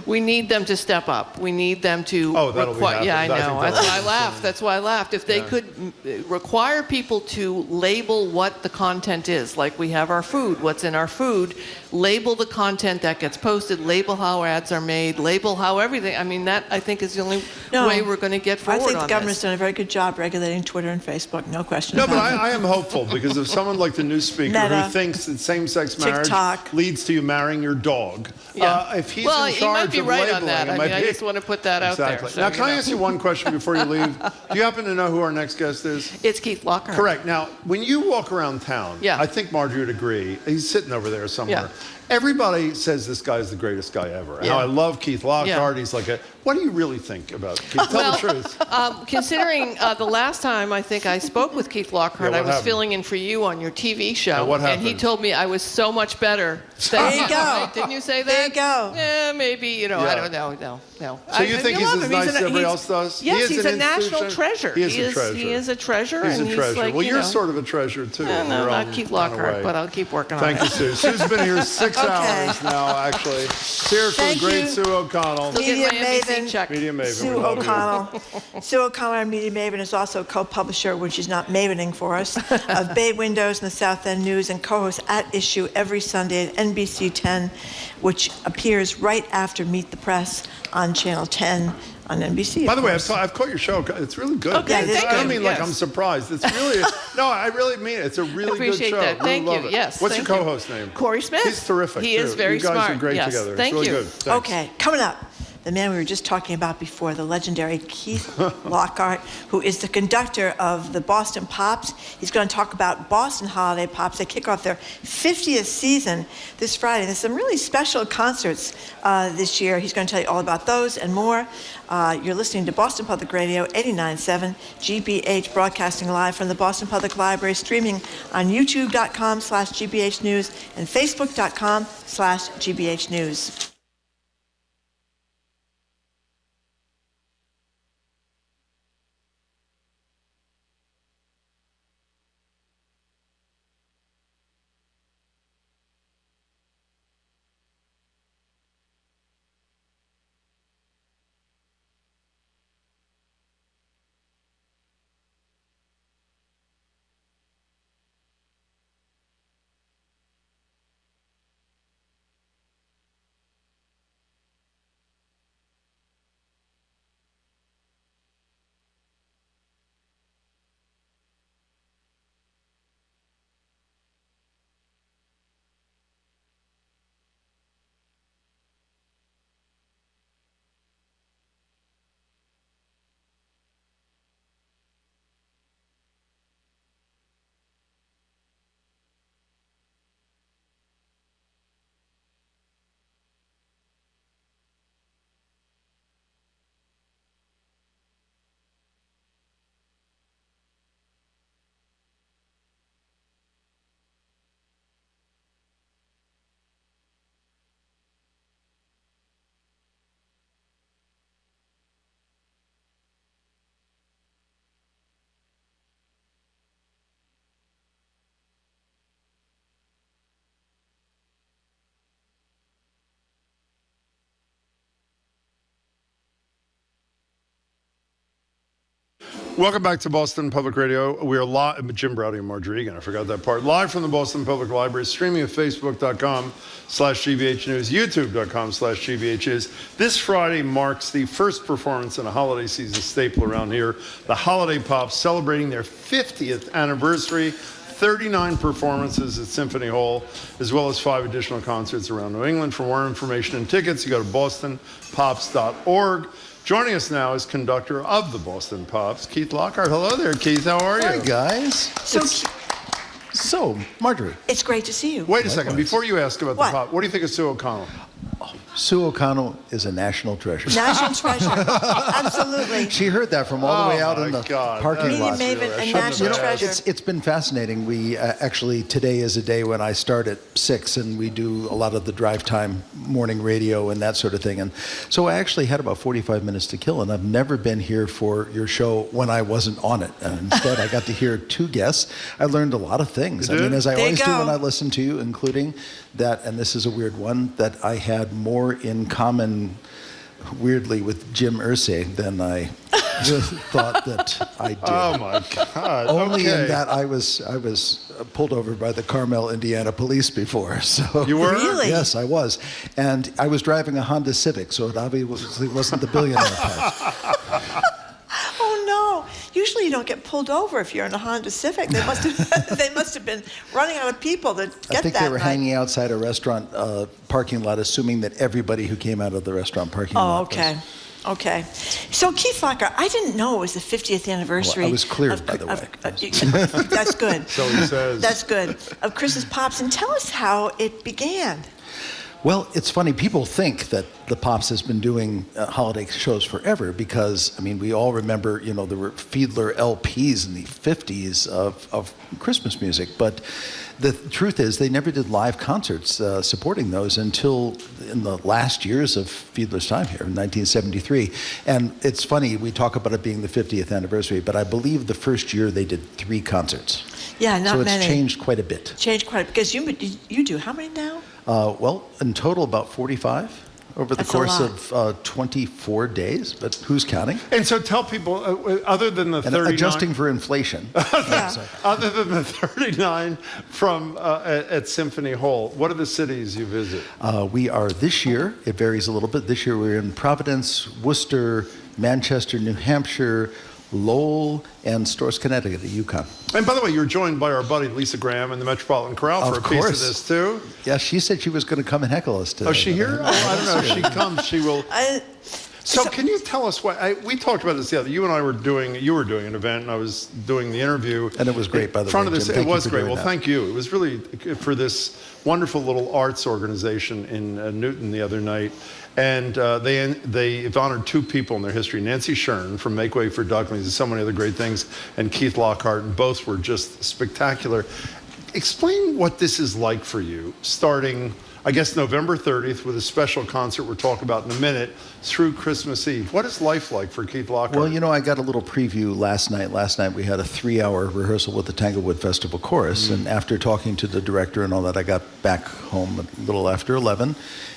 we need them to step up. We need them to require. Yeah, I know. That's why I laughed. That's why I laughed. If they could require people to label what the content is, like we have our food, what's in our food, label the content that gets posted, label how ads are made, label how everything. I mean, that I think is the only way we're going to get forward on this. I think the government's done a very good job regulating Twitter and Facebook. No question. No, but I am hopeful because if someone like the new speaker who thinks that same-sex marriage leads to you marrying your dog, if he's in charge he might be of right labeling, on that. I mean, I just want to put that out there. So, now, can I ask you one question before you leave? Do you happen to know who our next guest is? It's Keith Lockhart. Correct. Now, when you walk around town, I think Marjorie would agree. He's sitting over there somewhere. Yeah. Everybody says this guy is the greatest guy ever. Yeah. Now, I love Keith Lockhart. Yeah. He's like a. What do you really think about Keith? Tell the truth. Considering the last time I think I spoke with Keith Lockhart, I was filling in for you on your TV show. What happened? And he told me I was so much better. There you go. Right? Didn't you say that? There you go. Yeah, maybe, you know, I don't know. No. So you think he's as nice as everybody else does? Yes, he's a national treasure. He is a treasure. He is a treasure. He's and a treasure. Like, well, you're sort of a treasure, too. No, not Keith Lockhart, but I'll keep working on it. Thank you, Sue. Sue's been here 6 hours now, actually. Seriously, great Sue O'Connell. Media maven. Media maven. Sue O'Connell. Sue O'Connell, our media maven, is also co-publisher, when she's not mavening for us, of Bay Windows and the South End News, and co-host At Issue every Sunday at NBC 10, which appears right after Meet the Press on Channel 10 on NBC. By the way, I've caught your show. It's really good. Okay, thank you. I don't mean like I'm surprised. It's really, no, I really mean it. It's a really Appreciate good show. that. Thank really you. Love it. Yes. What's thank your co-host name? Corey Smith. He's terrific. He is very You guys smart. are great yes. together. Thank it's really you. good. Thanks. Okay, coming up, the man we were just talking about before, the legendary Keith Lockhart, who is the conductor of the Boston Pops. He's going to talk about Boston Holiday Pops. They kick off their 50th season this Friday. There's some really special concerts this year. He's going to tell you all about those and more. You're listening to Boston Public Radio 89.7 GBH, broadcasting live from the Boston Public Library, streaming on youtube.com/GBH News and facebook.com/GBH News. Welcome back to Boston Public Radio. We are live, Jim Browdy and Marjorie Egan, I forgot that part. Live from the Boston Public Library, streaming at facebook.com/GBH News, youtube.com/GBH News. This Friday marks the first performance in a holiday season staple around here, the Holiday Pops, celebrating their 50th anniversary. 39 performances at Symphony Hall, as well as 5 additional concerts around New England. For more information and tickets, you go to bostonpops.org. Joining us now is conductor of the Boston Pops, Keith Lockhart. Hello there, Keith. How are you? Hi, guys. So, Marjorie. It's great to see you. Wait a second. Before you ask about the pop, what do you think of Sue O'Connell? Sue O'Connell is a national treasure. National treasure. Absolutely. She heard that from all the way out in the parking lot. Media maven and national treasure. It's been fascinating. We actually, today is a day when I start at 6 and we do a lot of the drive time morning radio and that sort of thing. And so I actually had about 45 minutes to kill, and I've never been here for your show when I wasn't on it. And instead, I got to hear 2 guests. I learned a lot of things. I mean, as I always do when I listen to you, including that, and this is a weird one, that I had more in common, weirdly, with Jim Irsay than I thought that I did. Oh my God! Only in that I was pulled over by the Carmel, Indiana police before. So you were? Really? Yes, I was, and I was driving a Honda Civic, so it obviously wasn't the Billionaire part. Oh no! Usually you don't get pulled over if you're in a Honda Civic. They must have been running out of people to get that. I think they were hanging outside a restaurant parking lot, assuming that everybody who came out of the restaurant parking lot. Oh, okay. Okay. So, Keith Lockhart, I didn't know it was the 50th anniversary. Well, I was cleared, by the way. That's good. So he says. That's good. Of Chris's Pops. And tell us how it began. Well, it's funny. People think that the Pops has been doing holiday shows forever because, I mean, we all remember, there were Fiedler LPs in the 50s of Christmas music. But the truth is they never did live concerts supporting those until in the last years of Fiedler's time here in 1973. And it's funny, we talk about it being the 50th anniversary, but I believe the first year they did 3 concerts. Yeah, not many. So it's changed quite a bit. Because you do how many now? Well, in total, about 45 over the course of 24 days, but who's counting? And so tell people, other than the 39... adjusting for inflation. Other than the 39 from at Symphony Hall, what are the cities you visit? We are this year, it varies a little bit. This year we're in Providence, Worcester, Manchester, New Hampshire, Lowell, and Storrs, Connecticut, at UConn. And by the way, you're joined by our buddy Lisa Graham and the Metropolitan Chorale for a piece of this too. Yeah, she said she was going to come and heckle us today. Oh, is she here? I don't know. If she comes, she will. So can you tell us what we talked about this the other? You and I were doing. You were doing an event, and I was doing the interview. And it was great, by the way. In front of this, Jim, it was great. Well, thank you. It was really for this wonderful little arts organization in Newton the other night. And they've honored 2 people in their history, Nancy Shern from Make Way for Ducklings and so many other great things, and Keith Lockhart, and both were just spectacular. Explain what this is like for you, starting, I guess, November 30th with a special concert we'll talk about in a minute, through Christmas Eve. What is life like for Keith Lockhart? Well, I got a little preview last night. Last night we had a 3-hour rehearsal with the Tanglewood Festival Chorus, and after talking to the director and all that, I got back home a little after 11,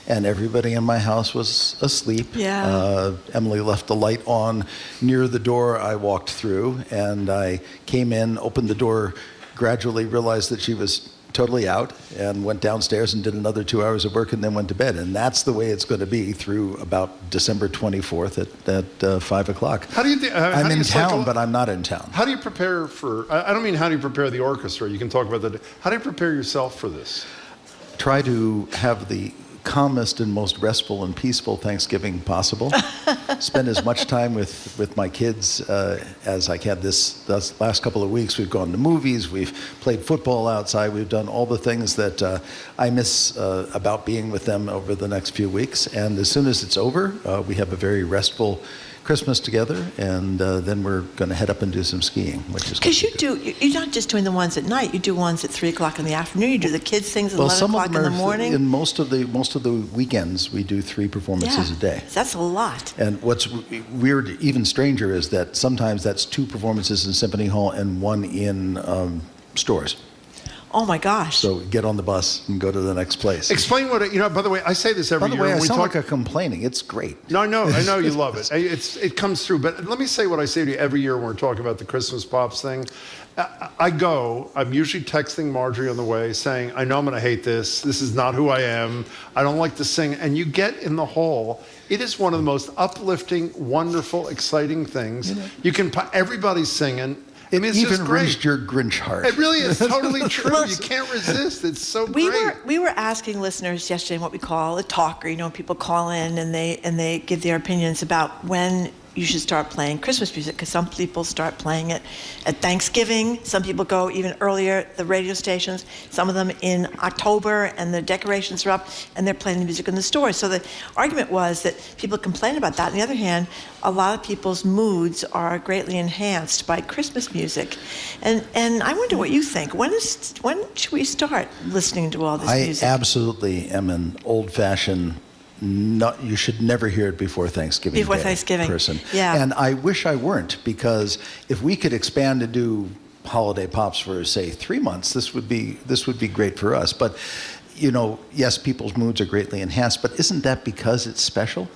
and everybody in my house was asleep. Yeah. Emily left the light on near the door I walked through, and I came in, opened the door, gradually realized that she was totally out, and went downstairs and did another 2 hours of work and then went to bed. And that's the way it's going to be through about December 24th at 5 o'clock. How do you I'm in town, but I'm not in town. How do you prepare for, I don't mean how do you prepare the orchestra, you can talk about that. How do you prepare yourself for this? Try to have the calmest and most restful and peaceful Thanksgiving possible. Spend as much time with my kids as I can. This last couple of weeks, we've gone to movies, we've played football outside, we've done all the things that I miss about being with them over the next few weeks. And as soon as it's over, we have a very restful Christmas together, and then we're going to head up and do some skiing, which is because you're not just doing the ones at night. You do ones at 3 o'clock in the afternoon. You do the kids things at 11 o'clock in the morning. In most of the weekends, we do 3 performances a day. That's a lot. And what's weird, even stranger, is that sometimes that's 2 performances in Symphony Hall and 1 in Storrs. Oh my gosh. So get on the bus and go to the next place. Explain what, by the way, I say this every year. By the way, I sound like a complaining. It's great. No, I know you love it. It comes through. But let me say what I say to you every year when we're talking about the Christmas Pops thing. I'm usually texting Marjorie on the way saying, I know I'm going to hate this. This is not who I am. I don't like to sing. And you get in the hall. It is one of the most uplifting, wonderful, exciting things. Everybody's singing. I mean, it's even just great. wrenched your Grinch heart. It really is totally true. You can't resist. It's so great. We were asking listeners yesterday what we call a talker. You know, people call in and they give their opinions about when you should start playing Christmas music, because some people start playing it at Thanksgiving. Some people go even earlier, the radio stations, some of them in October, and the decorations are up, and they're playing the music in the stores. So the argument was that people complain about that. On the other hand, a lot of people's moods are greatly enhanced by Christmas music. And I wonder what you think. When should we start listening to all this music? I absolutely am an old-fashioned, you should never hear it before Thanksgiving Day person. Yeah. And I wish I weren't, because if we could expand to do holiday pops for, say, 3 months, this would be great for us. But, you know, yes, people's moods are greatly enhanced, but isn't that because it's special?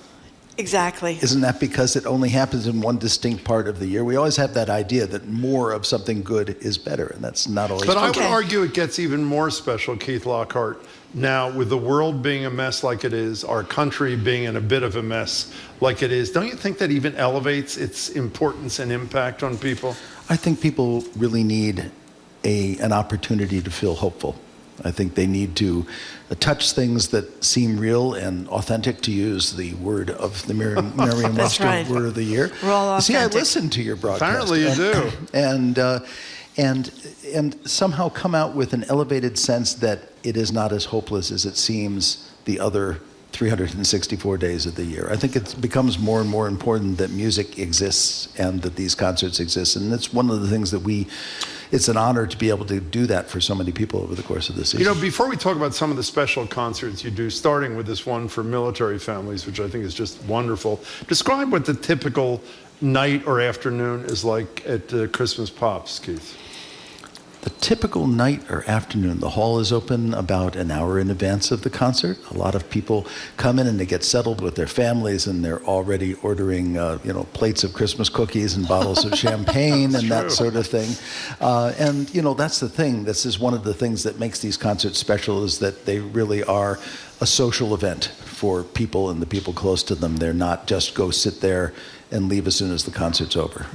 Exactly. Isn't that because it only happens in one distinct part of the year? We always have that idea that more of something good is better, and that's not always true. But I would argue it gets even more special, Keith Lockhart, now with the world being a mess like it is, our country being in a bit of a mess like it is. Don't you think that even elevates its importance and impact on people? I think people really need an opportunity to feel hopeful. I think they need to touch things that seem real and authentic, to use the word of the Merriam-Webster right. word of the year. We're all See, I authentic. listen to your broadcast. Apparently you do. And somehow come out with an elevated sense that it is not as hopeless as it seems the other 364 days of the year. I think it becomes more and more important that music exists and that these concerts exist. And it's one of the things that it's an honor to be able to do that for so many people over the course of the season. You know, before we talk about some of the special concerts you do, starting with this one for military families, which I think is just wonderful, describe what the typical night or afternoon is like at Christmas Pops, Keith. The typical night or afternoon, the hall is open about an hour in advance of the concert. A lot of people come in and they get settled with their families, and they're already ordering, plates of Christmas cookies and bottles of champagne and that sort of thing. And that's the thing. This is one of the things that makes these concerts special, is that they really are a social event for people and the people close to them. They're not just go sit there and leave as soon as the concert's over.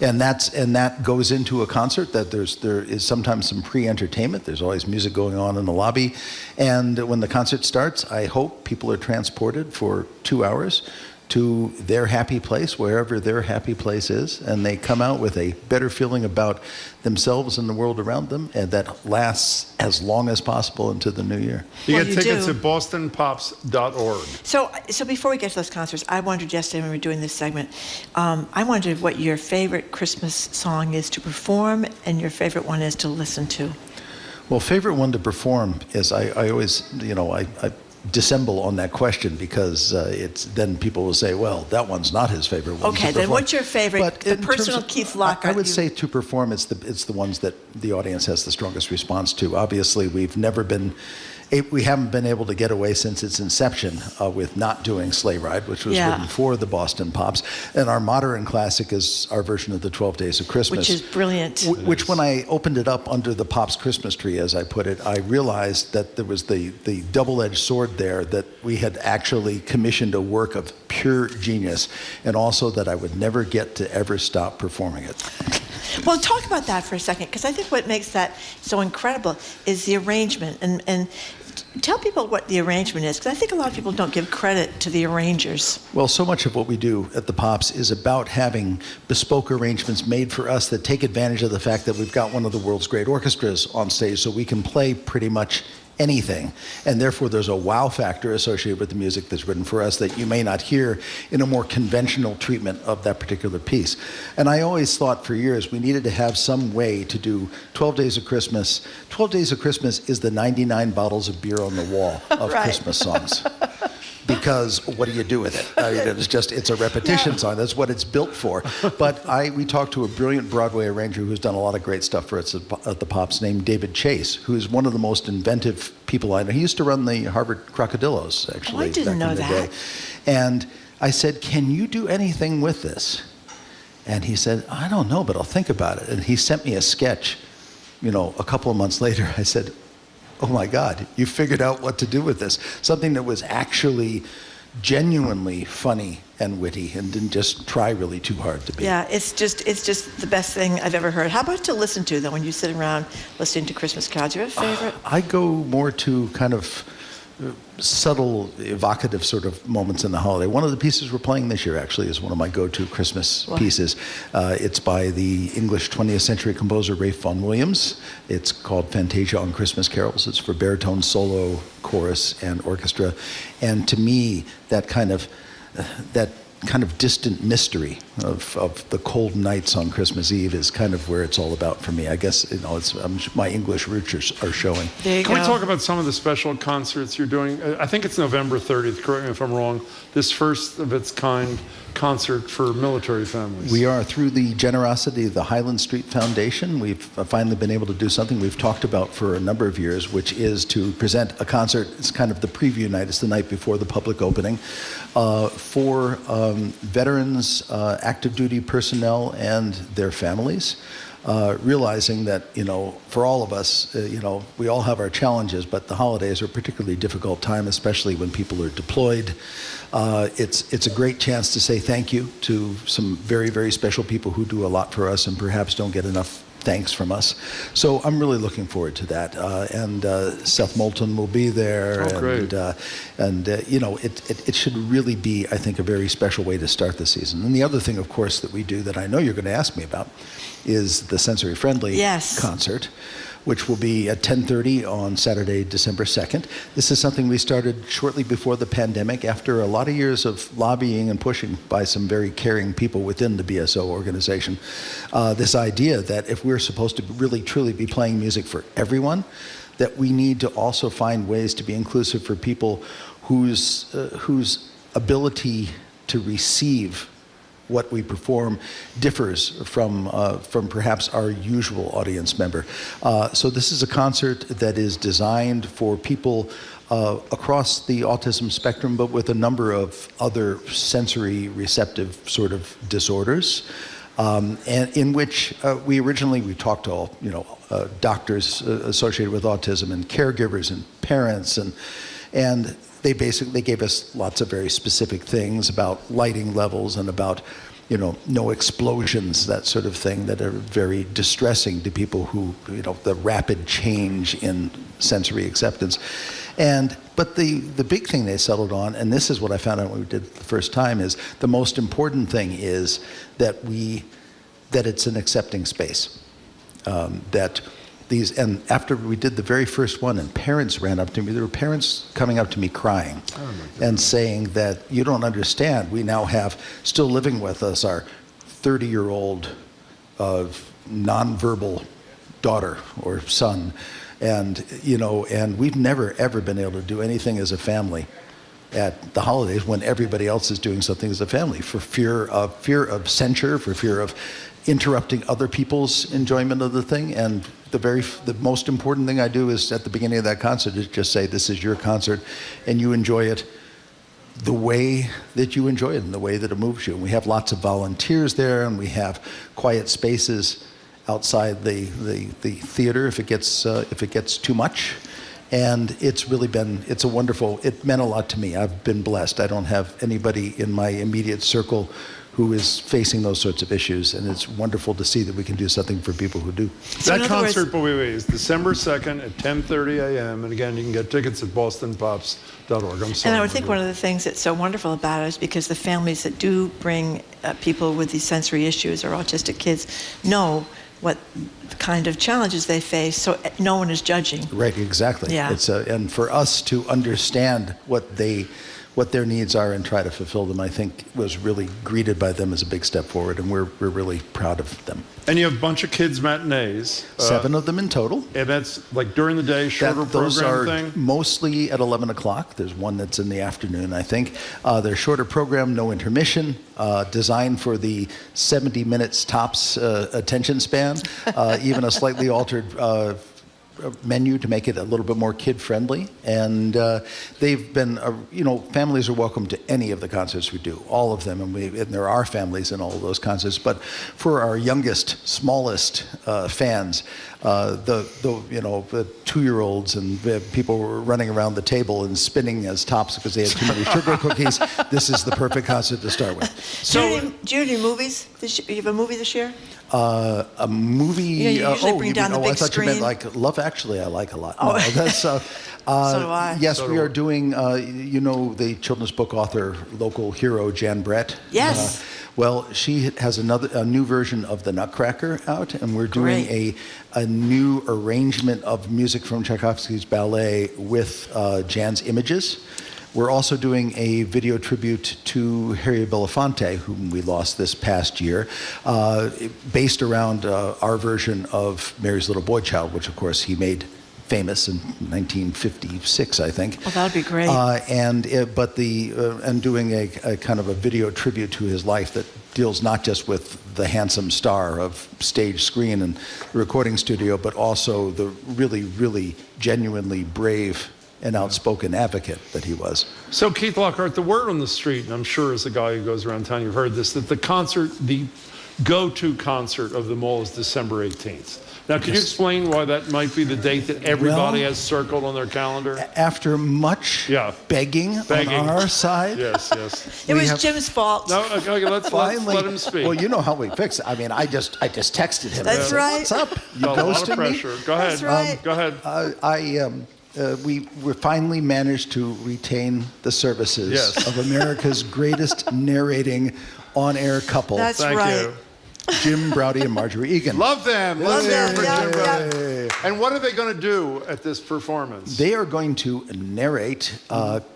And that goes into a concert, that there is sometimes some pre-entertainment. There's always music going on in the lobby. And when the concert starts, I hope people are transported for 2 hours to their happy place, wherever their happy place is, and they come out with a better feeling about themselves and the world around them, and that lasts as long as possible into the new year. You get tickets at bostonpops.org. So before we get to those concerts, I wondered yesterday when we were doing this segment, I wondered what your favorite Christmas song is to perform and your favorite one is to listen to. Well, favorite one to perform is, I always, I dissemble on that question, because then people will say, well, that one's not his favorite one. Okay, then what's your favorite, But the in personal terms of- Keith Lockhart? I would say to perform, it's the ones that the audience has the strongest response to. Obviously, we haven't been able to get away since its inception with not doing Sleigh Ride, which was written for the Boston Pops. And our modern classic is our version of the 12 Days of Christmas. Which is brilliant. Which, when I opened it up under the Pops Christmas tree, as I put it, I realized that there was the double-edged sword there, that we had actually commissioned a work of pure genius, and also that I would never get to ever stop performing it. Well, talk about that for a second, because I think what makes that so incredible is the arrangement. And tell people what the arrangement is, because I think a lot of people don't give credit to the arrangers. Well, so much of what we do at the Pops is about having bespoke arrangements made for us that take advantage of the fact that we've got one of the world's great orchestras on stage, so we can play pretty much anything. And therefore, there's a wow factor associated with the music that's written for us that you may not hear in a more conventional treatment of that particular piece. And I always thought for years we needed to have some way to do 12 Days of Christmas. 12 Days of Christmas is the 99 bottles of beer on the wall of Christmas songs. Because what do you do with it? I mean, it's a repetition song. That's what it's built for. But we talked to a brilliant Broadway arranger who's done a lot of great stuff for us at the Pops, named David Chase, who is one of the most inventive people I know. He used to run the Harvard Crocodillos, actually. I didn't know that. Day. And I said, can you do anything with this? And he said, I don't know, but I'll think about it. And he sent me a sketch, a couple of months later. I said, oh my God, you figured out what to do with this. Something that was actually genuinely funny and witty and didn't just try really too hard to be. Yeah, it's just the best thing I've ever heard. How about to listen to, though, when you sit around listening to Christmas carols? Do you have a favorite? I go more to kind of subtle, evocative sort of moments in the holiday. One of the pieces we're playing this year actually is one of my go-to Christmas pieces. It's by the English 20th century composer Ralph Vaughan Williams. It's called Fantasia on Christmas Carols. It's for baritone solo, chorus, and orchestra. And to me, that kind of distant mystery of the cold nights on Christmas Eve is kind of where it's all about for me. I guess it's my English roots are showing. There you Can go. we talk about some of the special concerts you're doing? I think it's November 30th, correct me if I'm wrong, this first of its kind concert for military families. We are, through the generosity of the Highland Street Foundation, we've finally been able to do something we've talked about for a number of years, which is to present a concert. It's kind of the preview night. It's the night before the public opening for veterans, active duty personnel, and their families. Realizing that, for all of us, we all have our challenges, but the holidays are a particularly difficult time, especially when people are deployed. It's a great chance to say thank you to some very, very special people who do a lot for us and perhaps don't get enough thanks from us. So I'm really looking forward to that. And Seth Moulton will be there. Oh, great. It should really be, I think, a very special way to start the season. And the other thing, of course, that we do that I know you're going to ask me about is the Sensory Friendly concert, which will be at 10:30 on Saturday, December 2nd. This is something we started shortly before the pandemic after a lot of years of lobbying and pushing by some very caring people within the BSO organization. This idea that if we're supposed to really, truly be playing music for everyone, that we need to also find ways to be inclusive for people whose ability to receive what we perform differs from perhaps our usual audience member. So this is a concert that is designed for people across the autism spectrum, but with a number of other sensory receptive sort of disorders, and in which we talked to all doctors associated with autism and caregivers and parents and they basically gave us lots of very specific things about lighting levels and about, no explosions, that sort of thing, that are very distressing to people who, the rapid change in sensory acceptance. But the big thing they settled on, and this is what I found out when we did it the first time, is the most important thing is that it's an accepting space. And after we did the very first one and parents ran up to me, there were parents coming up to me crying and saying that you don't understand. We now have, still living with us, our 30-year-old nonverbal daughter or son. And we've never, ever been able to do anything as a family at the holidays when everybody else is doing something as a family for fear of censure, for fear of interrupting other people's enjoyment of the thing. And the most important thing I do is at the beginning of that concert is just say, this is your concert and you enjoy it the way that you enjoy it and the way that it moves you. And we have lots of volunteers there and we have quiet spaces outside the theater if it gets too much. And it meant a lot to me. I've been blessed. I don't have anybody in my immediate circle who is facing those sorts of issues, and it's wonderful to see that we can do something for people who do. That concert, is December 2nd at 10:30 a.m. And again, you can get tickets at bostonpops.org. And I would think one of the things that's so wonderful about it is because the families that do bring people with these sensory issues or autistic kids know what kind of challenges they face, so no one is judging. Right, exactly. Yeah. And for us to understand what their needs are and try to fulfill them, I think was really greeted by them as a big step forward, and we're really proud of them. And you have a bunch of kids matinees. 7 of them in total. And that's like during the day, shorter those program are thing? Mostly at 11 o'clock. There's one that's in the afternoon, I think. They're shorter program, no intermission, designed for the 70 minutes tops attention span, even a slightly altered menu to make it a little bit more kid-friendly. And they've been, families are welcome to any of the concerts we do, all of them. And there are families in all of those concerts. But for our youngest, smallest fans, the 2-year-olds and people were running around the table and spinning as tops because they had too many sugar cookies, this is the perfect concert to start with. So, do you do movies? You have a movie this year? A movie. You usually bring down the big I thought screen. you meant like Love Actually. I like a lot. Oh. No, that's, So do I. Yes, we are doing. The children's book author, local hero Jan Brett. Yes. Well, she has a new version of The Nutcracker out, and we're doing a new arrangement of music from Tchaikovsky's ballet with Jan's images. We're also doing a video tribute to Harry Belafonte, whom we lost this past year, based around our version of Mary's Little Boy Child, which of course he made famous in 1956, I think. Well, that would be great. And doing a kind of a video tribute to his life that deals not just with the handsome star of stage, screen, and recording studio, but also the really, really genuinely brave and outspoken advocate that he was. So Keith Lockhart, the word on the street, and I'm sure as a guy who goes around town, you've heard this, that the go-to concert of them all is December 18th. Now, can you explain why that might be the date that everybody has circled on their calendar? After much begging on our side. Yes. It was Jim's fault. No, okay, let's let him speak. Well, you know how we fix it. I mean, I just texted him. That's right. What's up? You ghosting me? A lot of pressure. Go ahead. That's right. Go ahead. We finally managed to retain the services of America's greatest narrating on-air couple. That's Thank right. you. Jim Braude and Marjorie Egan. Love them. Let's hear it for Jim Yeah. Braude. And what are they going to do at this performance? They are going to narrate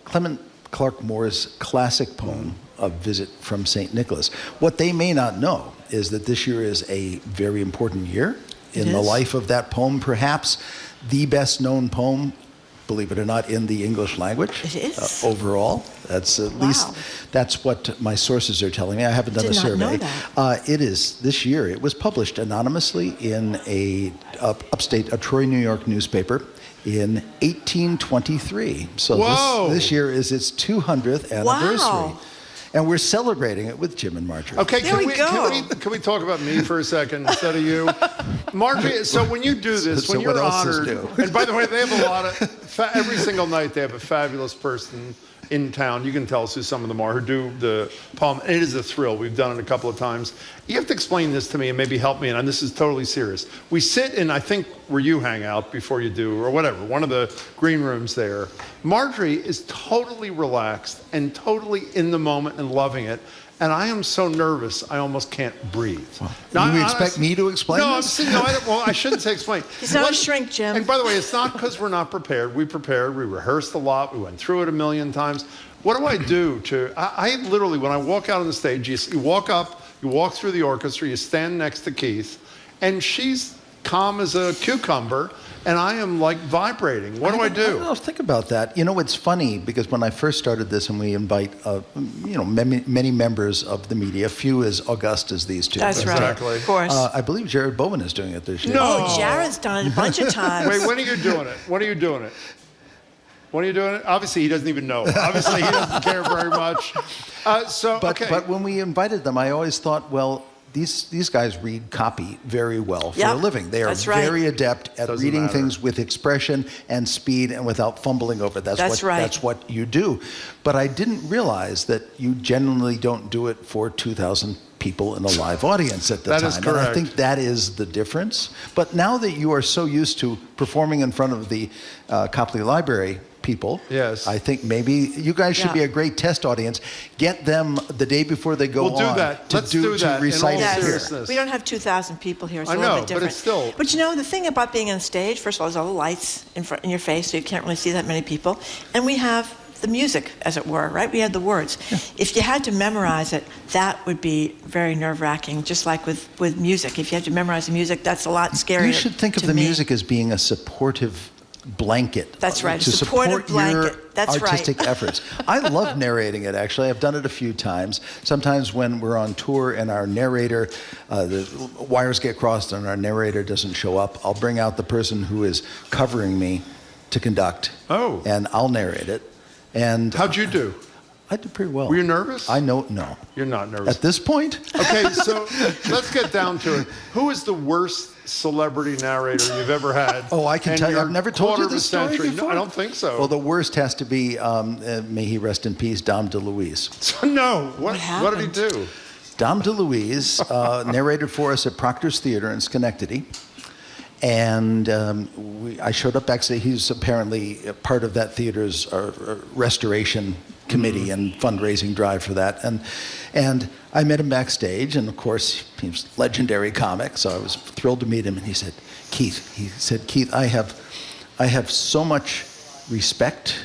Clement Clark Moore's classic poem, A Visit from St. Nicholas. What they may not know is that this year is a very important year in the life of that poem, perhaps the best known poem, believe it or not, in the English language. It is? Overall. That's at least, that's what my sources are telling me. I haven't done a survey. Know that. It is, this year, it was published anonymously in a Troy, New York newspaper in 1823. So this year is its 200th anniversary. Wow. And we're celebrating it with Jim and Marjorie. Okay, There we go. can we talk about me for a second instead of you? Marjorie, so when you do this, So when what you're else is honored, new? and by the way, they have a lot of, every single night they have a fabulous person in town. You can tell us who some of them are who do the poem. It is a thrill. We've done it a couple of times. You have to explain this to me and maybe help me, and this is totally serious. We sit in, I think, where you hang out before you do, or whatever, one of the green rooms there. Marjorie is totally relaxed and totally in the moment and loving it. And I am so nervous, I almost can't breathe. Now, you expect me to explain this? I shouldn't say explain. He's not a shrink, Jim. And by the way, it's not because we're not prepared. We prepared, we rehearsed a lot, we went through it a million times. What do I do I literally, when I walk out on the stage, you walk up, you walk through the orchestra, you stand next to Keith, and she's calm as a cucumber, and I am like vibrating. What do I do? I don't know, think about that. You know, it's funny because when I first started this, and we invite, many members of the media, few as august as these two. That's right. Exactly. Of course. I believe Jared Bowen is doing it this year. No. Oh, Jared's done it a bunch of times. Wait, when are you doing it? When are you doing it? When are you doing it? Obviously, he doesn't even know. Obviously, he doesn't care very much. But when we invited them, I always thought, well, these guys read copy very well for a living. They are very adept at reading things with expression and speed and without fumbling over it. That's what you do. But I didn't realize that you genuinely don't do it for 2,000 people in a live audience at the time. That is correct. And I think that is the difference. But now that you are so used to performing in front of the Copley Library people, I think maybe you guys should be a great test audience. Get them the day before they go on to recite it here. We don't have 2,000 people here, so I it's a little know, bit different. but it's still. But you know, the thing about being on stage, first of all, is all the lights in your face, so you can't really see that many people. And we have the music, as it were, right? We have the words. Yeah. If you had to memorize it, that would be very nerve-wracking, just like with music. If you had to memorize the music, that's a lot scarier. You should think of the music as being a supportive blanket. That's right, a To supportive support your blanket. That's right. artistic efforts. I love narrating it, actually. I've done it a few times. Sometimes when we're on tour and our narrator, the wires get crossed and our narrator doesn't show up, I'll bring out the person who is covering me to conduct. Oh. And I'll narrate it. And How'd you do? I did pretty well. Were you nervous? No. You're not nervous. At this point? Okay, so let's get down to it. Who is the worst celebrity narrator you've ever had? Oh, I can in tell you. your I've never told quarter you of a this story century? before. No, I don't think so. Well, the worst has to be, may he rest in peace, Dom DeLuise. No. What did he do? Dom DeLuise narrated for us at Proctor's Theater in Schenectady. And I showed up backstage. He's apparently a part of that theater's restoration committee and fundraising drive for that. And I met him backstage, and of course, he was a legendary comic, so I was thrilled to meet him. And he said, Keith, I have so much respect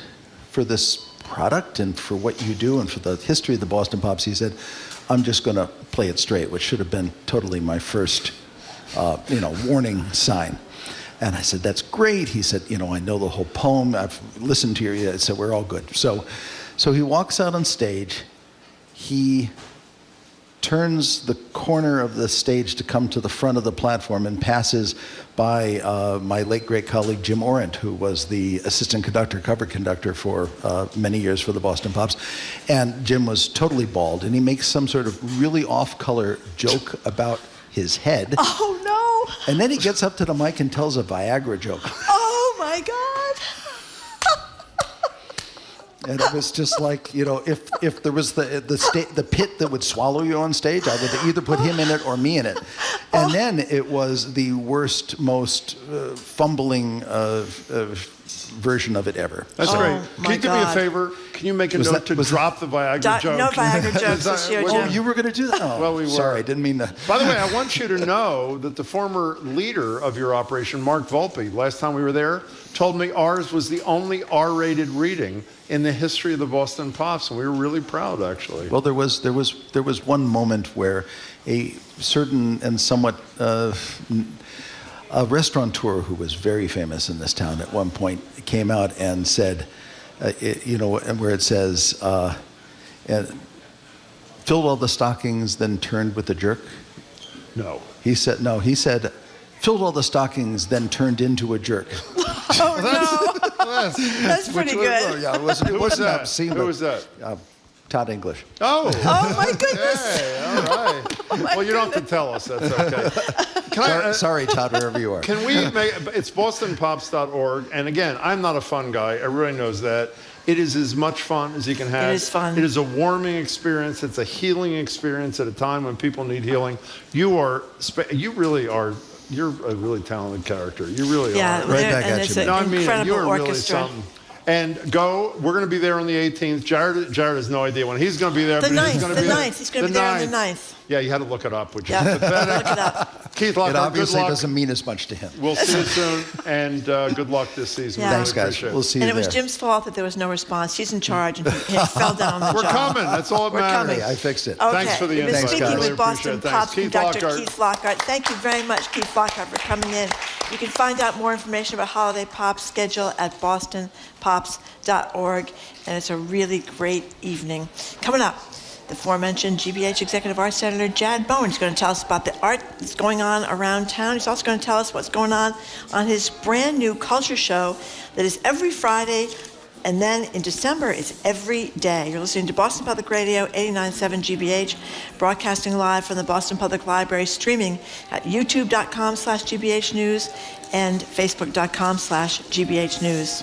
for this product and for what you do and for the history of the Boston Pops. He said, I'm just going to play it straight, which should have been totally my first warning sign. And I said, that's great. He said, I know the whole poem. I've listened to your, I said, we're all good. So he walks out on stage. He turns the corner of the stage to come to the front of the platform and passes by my late great colleague Jim Orant, who was the assistant conductor, cover conductor for many years for the Boston Pops. And Jim was totally bald, and he makes some sort of really off-color joke about his head. Oh, no. And then he gets up to the mic and tells a Viagra joke. Oh, my God. And it was just like, if there was the pit that would swallow you on stage, I would either put him in it or me in it. And then it was the worst, most fumbling version of it ever. That's great. Can you do me a favor? Can you make a note to drop the Viagra joke? No Viagra jokes this year, Jim. Oh, you were going to do that? Oh, well, we were. Sorry, I didn't mean to. By the way, I want you to know that the former leader of your operation, Mark Volpe, last time we were there, told me ours was the only R-rated reading in the history of the Boston Pops, and we were really proud, actually. Well, there was one moment where a certain and somewhat a restaurateur who was very famous in this town at one point came out and said, and where it says, filled all the stockings, then turned with a jerk. No. He said, filled all the stockings, then turned into a jerk. Oh, no. That's pretty good. Yeah, it wasn't obscene. Who was that? Todd English. Oh. Oh, my goodness. Hey, all right. Well, you don't have to tell us. That's okay. Sorry, Todd, wherever you are. Can we make it's bostonpops.org. And again, I'm not a fun guy. Everybody knows that. It is as much fun as you can have. It is fun. It is a warming experience. It's a healing experience at a time when people need healing. You're a really talented character. You really are. Right back and at it's you, an No, I mean, incredible you're really orchestra. something. And we're going to be there on the 18th. Jared has no idea when he's going to be there. The but 9th, he's going to the be 9th. He's going to be there on the 9th. Yeah, you had to look it up, which is Yeah, pathetic. look it up. Keith It Lockhart, good obviously luck. doesn't mean as much to him. We'll see you soon, and good luck this season. Yeah. We Thanks, really guys. appreciate it. We'll see you And it there. was Jim's fault that there was no response. He's in charge, and he fell down on the We're job. coming. That's all that We're matters. coming. Hey, I fixed it. Okay. Thanks for the We've been insight. speaking Really with Boston appreciate it. Pops Thanks. Keith conductor Lockhart. Keith Lockhart. Thank you very much, Keith Lockhart, for coming in. You can find out more information about Holiday Pops schedule at bostonpops.org, and it's a really great evening. Coming up, the aforementioned GBH Executive Arts Editor Jad Bowen is going to tell us about the art that's going on around town. He's also going to tell us what's going on his brand new culture show that is every Friday, and then in December it's every day. You're listening to Boston Public Radio 89.7 GBH, broadcasting live from the Boston Public Library, streaming at youtube.com/GBH News and facebook.com/GBH News.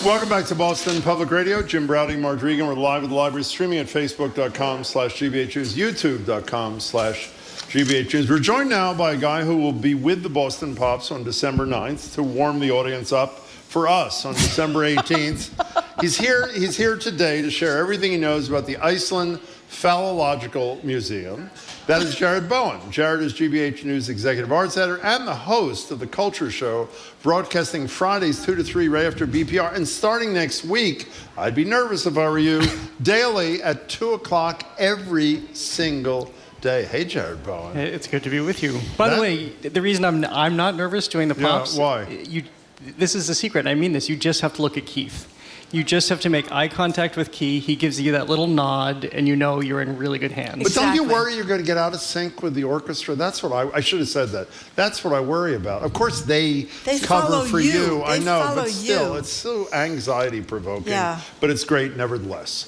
Welcome back to Boston Public Radio. Jim Browding, Marge Regan. We're live at the library, streaming at facebook.com/GBHnews, youtube.com/GBHnews. We're joined now by a guy who will be with the Boston Pops on December 9th to warm the audience up for us on December 18th. He's here today to share everything he knows about the Iceland Phallological Museum. That is Jared Bowen. Jared is GBH News Executive Arts Editor and the host of the Culture Show, broadcasting Fridays 2 to 3 right after BPR. And starting next week, I'd be nervous if I were you, daily at 2 o'clock every single day. Hey, Jared Bowen. It's good to be with you. By the way, the reason I'm not nervous doing the Pops. Yeah, why? This is the secret. I mean this. You just have to look at Keith. You just have to make eye contact with Keith. He gives you that little nod, and you know you're in really good hands. But don't you worry you're going to get out of sync with the orchestra? That's what I should have said that. That's what I worry about. Of course, they cover for you. I know, but still, it's so anxiety provoking. Yeah. But it's great nevertheless.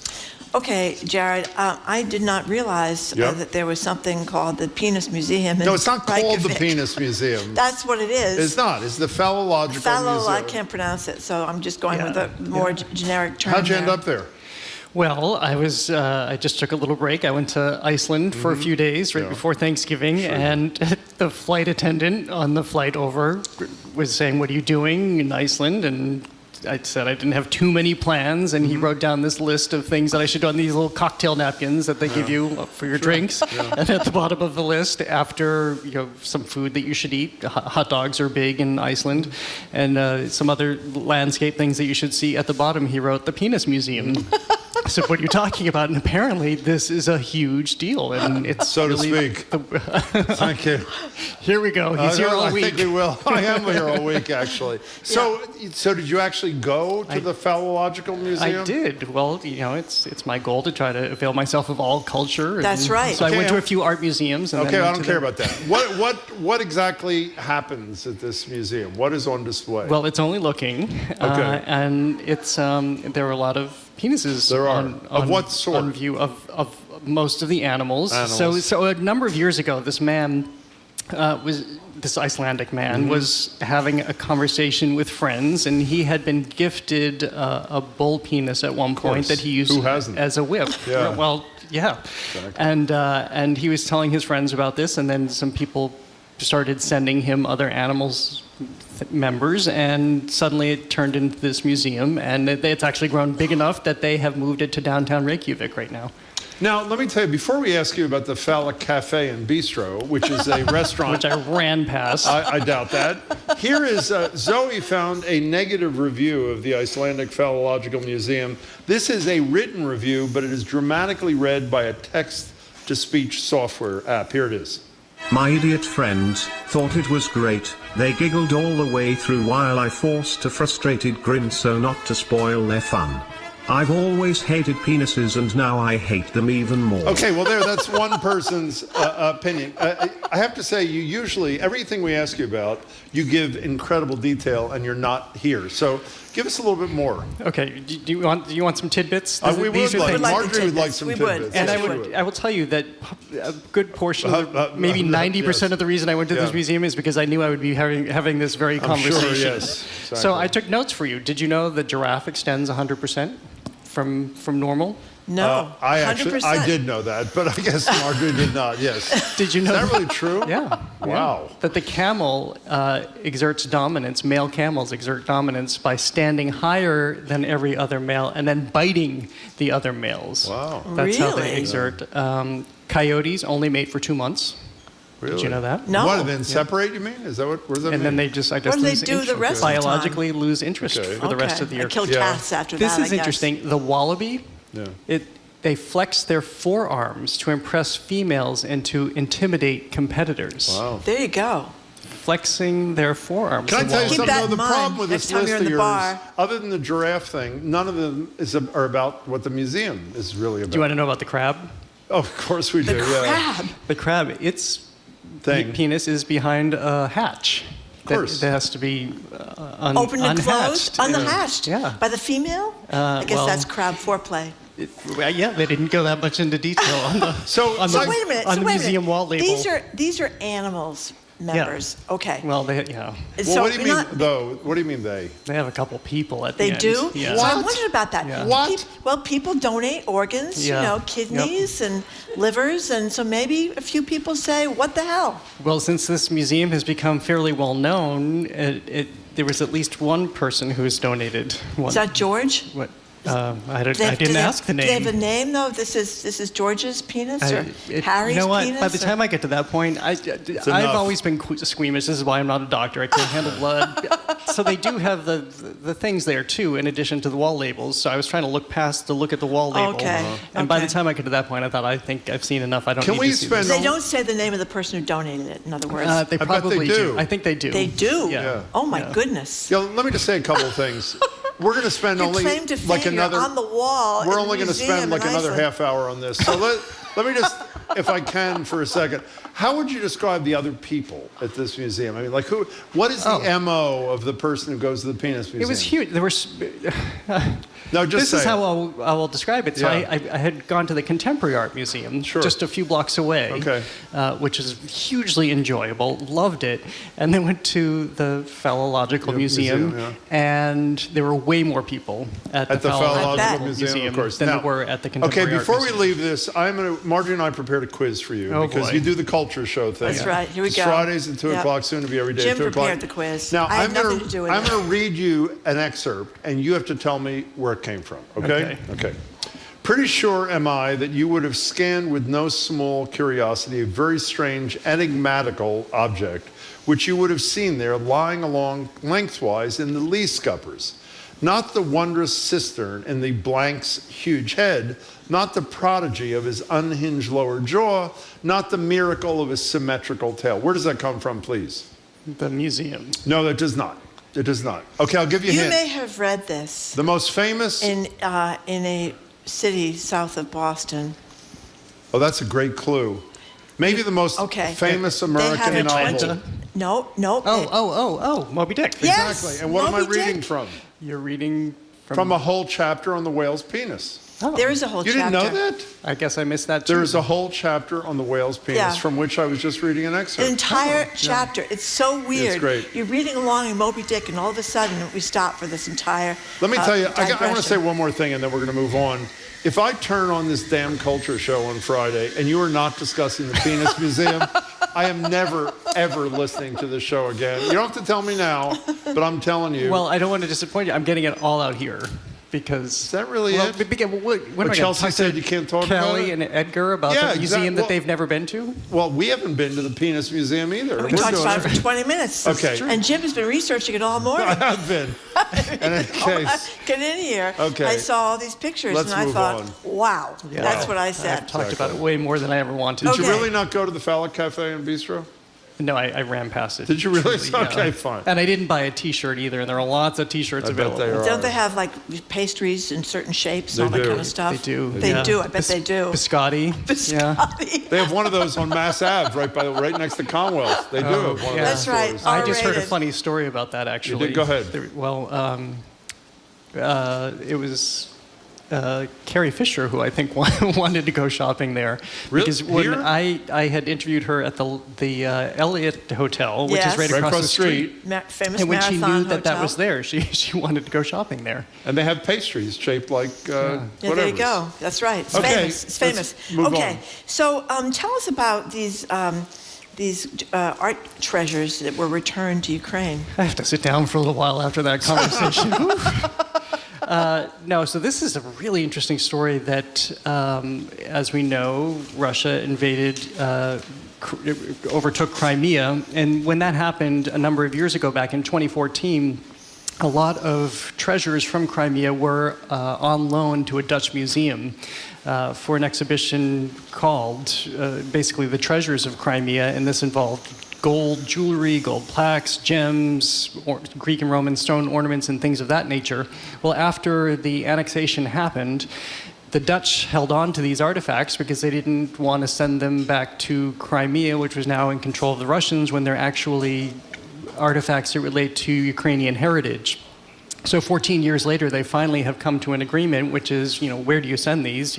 Okay, Jared, I did not realize that there was something called the Penis Museum. No, it's not called the Penis Museum. That's what it is. It's not. It's the Phallological Museum. I can't pronounce it, so I'm just going with a more generic term. How'd you end up there? Well, I just took a little break. I went to Iceland for a few days right before Thanksgiving, and the flight attendant on the flight over was saying, "What are you doing in Iceland?" And I said I didn't have too many plans, and he wrote down this list of things that I should do on these little cocktail napkins that they give you for your drinks. And at the bottom of the list, after some food that you should eat, hot dogs are big in Iceland, and some other landscape things that you should see. At the bottom, he wrote the Penis Museum. I said, "What are you talking about?" And apparently, this is a huge deal, and it's so to speak. Thank you. Here we go. He's here all week. I think we will. I am here all week, actually. So did you actually go to the Phallological Museum? I did. Well, it's my goal to try to avail myself of all culture. That's right. So I went to a few art museums. And I don't care about that. What exactly happens at this museum? What is on display? Well, it's only looking, and it's there are a lot of penises. There are. Of what sort? On view of most of the animals. So a number of years ago, this man this Icelandic man was having a conversation with friends, and he had been gifted a bull penis at one point that he used as a whip. Yeah. Well, yeah. Exactly. And he was telling his friends about this, and then some people started sending him other animals members, and suddenly it turned into this museum, and it's actually grown big enough that they have moved it to downtown Reykjavik right now. Now, let me tell you, before we ask you about the Phallic Cafe and Bistro, which is a restaurant... which I ran past. I doubt that. Here is, Zoe found a negative review of the Icelandic Phallological Museum. This is a written review, but it is dramatically read by a text-to-speech software app. Here it is. My idiot friends thought it was great. They giggled all the way through while I forced a frustrated grin so not to spoil their fun. I've always hated penises, and now I hate them even more. Okay, well, that's one person's opinion. I have to say, you usually, everything we ask you about, you give incredible detail, and you're not here. So give us a little bit more. Okay, do you want some tidbits? We would like, Marjorie would like some tidbits. And I will tell you that a good portion, maybe 90% of the reason I went to this museum is because I knew I would be having this very conversation. Sure, yes. Exactly. So I took notes for you. Did you know the giraffe extends 100% from normal? No, 100%. I did know that, but I guess Marjorie did not, yes. Did you know Is that really true? Yeah. Wow. Yeah. That the camel exerts dominance, male camels exert dominance by standing higher than every other male and then biting the other males. Wow. That's how they Really? exert. Coyotes only mate for 2 months. Really? Did you know that? No. What, and then separate, you mean? Is that what does that mean? And then they just, What do they do the rest of the time? biologically lose interest for the rest of the year. I kill cats after This that, is I guess. interesting. The wallaby, they flex their forearms to impress females and to intimidate competitors. Wow. There you go. Flexing their forearms. Can I tell you Keep something? that No, the in mind problem with next this time list you're in of the yours, bar. other than the giraffe thing, none of them are about what the museum is really about. Do you want to know about the crab? Oh, of course we do. Crab. The crab, its Thing. penis is behind a hatch. Of course. That has to be Open and closed? unhatched. Unhatched? Yeah. By the female? I guess that's crab foreplay. Yeah, they didn't go that much into detail on the So wait a minute. on the museum wall label. These are animals. members. Okay. Well, Well, So what do you we're mean, though? What do you mean they? They have a couple people at They the end. do? Yeah. So I wondered about that. Yeah. What? Well, people donate organs, Yeah. kidneys and livers, and so maybe a few people say, what the hell? Well, since this museum has become fairly well known, there was at least one person who has donated. Is that George? What? I didn't ask the name. Do they have a name, though? This is George's penis or Harry's you know what? penis? By the time I get to that point, I've enough. always been squeamish. This is why I'm not a doctor. I can't handle blood. So they do have the things there, too, in addition to the wall labels. So I was trying to look past the look at the wall label. Okay. And by the time I get to that point, I think I've seen enough. I don't Can need we to see spend- this. They don't say the name of the person who donated it, in other words. They probably do. I think they do. They do? Yeah. Oh, my goodness. Yeah, let me just say a couple of things. We're going to spend Your only claim to fame, like you're another. on the wall. We're in only the going to museum spend like in another Iceland. half hour on this. So let me just, if I can, for a second. How would you describe the other people at this museum? I mean, like who? What is the MO of the person who goes to the penis museum? It was huge. There were. No, just this say is it. how I will describe it. So Yeah. I had gone to the Contemporary Art Museum just a few blocks away, which is hugely enjoyable. Loved it, and then went to the Phallological Museum, and there were way more people at the Phallological Museum of course, than now, there were at the Contemporary Okay, Art before we Museum. leave this, Marjorie and I prepared a quiz for you Oh, because boy. you do the culture show thing. That's right. Here we It's go. Fridays at 2 Yep. o'clock, soon to be every day Jim at 2 o'clock. prepared the quiz. Now, I had I'm nothing gonna, to do with I'm it. going to read you an excerpt, and you have to tell me where it came from, okay? Okay. Pretty sure am I that you would have scanned with no small curiosity a very strange, enigmatical object, which you would have seen there lying along lengthwise in the lee scuppers. Not the wondrous cistern in the blank's huge head, not the prodigy of his unhinged lower jaw, not the miracle of his symmetrical tail. Where does that come from, please? The museum. No, that does not. It does not. Okay, I'll give you a You hint. may have read this The most famous... in a city south of Boston. Oh, that's a great clue. Maybe the most famous They American have a novel. No. Moby Dick. Yes, Exactly. And what am I Moby reading Dick. from? You're reading from a whole chapter on the whale's penis. Oh. There is a whole You chapter. didn't know that? I guess I missed that too. There is a whole chapter on the whale's penis Yeah. from which I was just reading an excerpt. An entire chapter. It's so weird. It's great. You're reading along in Moby Dick, and all of a sudden we stop for this entire. Let me tell you, I want to digression. say one more thing and then we're going to move on. If I turn on this damn culture show on Friday and you are not discussing the Penis Museum, I am never, ever listening to this show again. You don't have to tell me now, but I'm telling you. Well, I don't want to disappoint you. I'm getting it all out here. Because is that really it? When am I Chelsea gonna said you can't talk Kelly about it? and Edgar about the museum that they've never been to? Well, we haven't been to the Penis Museum either. We We're talked doing about it for 20 minutes. Okay. And Jim has been researching it all morning. I have been. In any case. Get in here. Okay. I saw all these pictures Let's and I move thought, on. wow. Yeah. That's what I said. I've talked about it way more than I ever wanted. Did you really not go to the Phallic Cafe and Bistro? No, I ran past it. Did you really? Truly, Okay, fine. And I didn't buy a T-shirt either, and there are lots of T-shirts I bet available. they are. Don't they have like pastries in certain shapes and all They that do. kind of stuff? They do. They yeah. do. I bet they do. Biscotti. Biscotti. They have one of those on Mass Ave, right next to Commonwealth. They do have one of those. That's right. stores. I just heard a R-rated. funny story about that, actually. did? Go ahead. It was Carrie Fisher, who I think wanted to go shopping there. Really? Because when Here? I had interviewed her at the Elliott Hotel, which Yes. is right across the street. Famous And when she Marathon knew that Hotel. was there, she wanted to go shopping there. And they have pastries shaped like Yeah, whatever. there you go. That's right. It's Okay, famous. It's famous. let's move Okay, on. so tell us about these art treasures that were returned to Ukraine. I have to sit down for a little while after that conversation. No, so this is a really interesting story that, as we know, Russia invaded, overtook Crimea. And when that happened a number of years ago, back in 2014, a lot of treasures from Crimea were on loan to a Dutch museum for an exhibition called basically The Treasures of Crimea, and this involved gold jewelry, gold plaques, gems, Greek and Roman stone ornaments, and things of that nature. Well, after the annexation happened, the Dutch held on to these artifacts because they didn't want to send them back to Crimea, which was now in control of the Russians, when they're actually artifacts that relate to Ukrainian heritage. So 14 years later, they finally have come to an agreement, which is, where do you send these?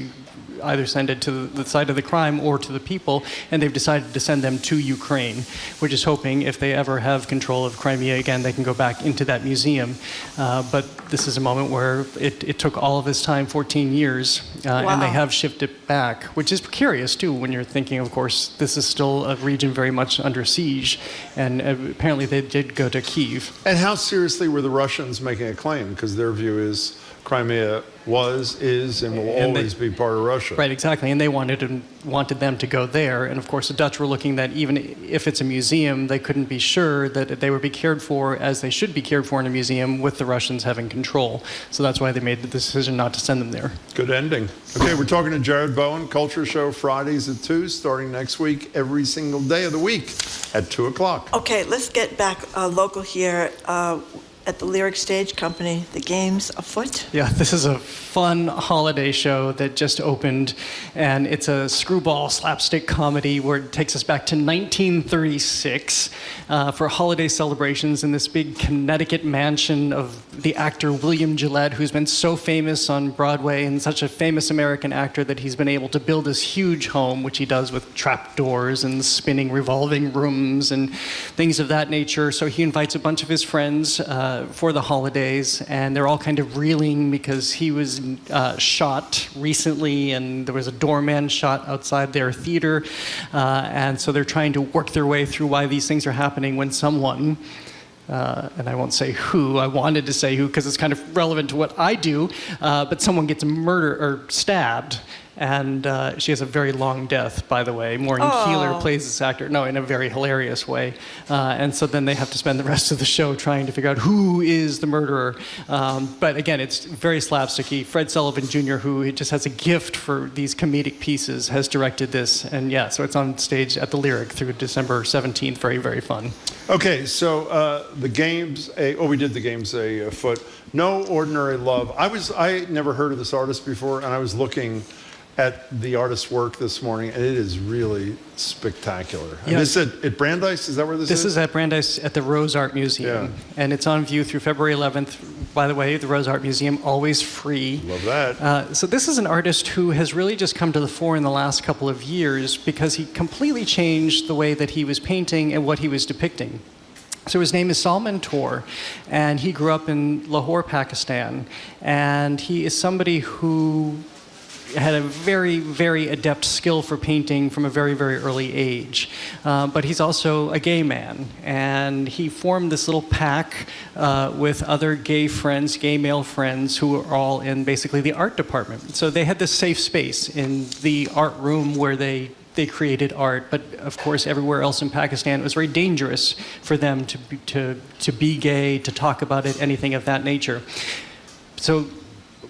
either send it to the site of the crime or to the people, and they've decided to send them to Ukraine. We're just hoping if they ever have control of Crimea again, they can go back into that museum. But this is a moment where it took all of this time, 14 years, and they have shipped it back, which is curious too when you're thinking, of course, this is still a region very much under siege, and apparently they did go to Kyiv. And how seriously were the Russians making a claim? Because their view is Crimea was, is, and will always be part of Russia. Right, exactly. And they wanted them to go there. And of course, the Dutch were looking that even if it's a museum, they couldn't be sure that they would be cared for as they should be cared for in a museum with the Russians having control. So that's why they made the decision not to send them there. Good ending. Okay, we're talking to Jared Bowen, Culture Show Fridays at 2, starting next week, every single day of the week at 2 o'clock. Okay, let's get back local here. At the Lyric Stage Company, the game's afoot. Yeah, this is a fun holiday show that just opened, and it's a screwball slapstick comedy where it takes us back to 1936 for holiday celebrations in this big Connecticut mansion of the actor William Gillette, who's been so famous on Broadway and such a famous American actor that he's been able to build this huge home, which he does with trapdoors and spinning revolving rooms and things of that nature. So he invites a bunch of his friends for the holidays, and they're all kind of reeling because he was shot recently, and there was a doorman shot outside their theater, and so they're trying to work their way through why these things are happening when someone, and I won't say who, I wanted to say who because it's kind of relevant to what I do, but someone gets murdered or stabbed. And she has a very long death, by the way. Maureen Keeler plays this actor, in a very hilarious way. And so then they have to spend the rest of the show trying to figure out who is the murderer. But again, it's very slapsticky. Fred Sullivan Jr., who just has a gift for these comedic pieces, has directed this. And yeah, so it's on stage at the Lyric through December 17th. Very, very fun. Okay, so the games, we did the games afoot. No Ordinary Love. I never heard of this artist before, and I was looking at the artist's work this morning, and it is really spectacular. And this is at Brandeis? Is that where this is? This is at Brandeis at the Rose Art Museum. Yeah. And it's on view through February 11th. By the way, the Rose Art Museum, always free. Love that. So this is an artist who has really just come to the fore in the last couple of years because he completely changed the way that he was painting and what he was depicting. So his name is Salman Toor, and he grew up in Lahore, Pakistan. And he is somebody who had a very, very adept skill for painting from a very, very early age. But he's also a gay man. And he formed this little pack with other gay friends, gay male friends, who were all in basically the art department. So they had this safe space in the art room where they created art, but of course everywhere else in Pakistan it was very dangerous for them to be gay, to talk about it, anything of that nature. So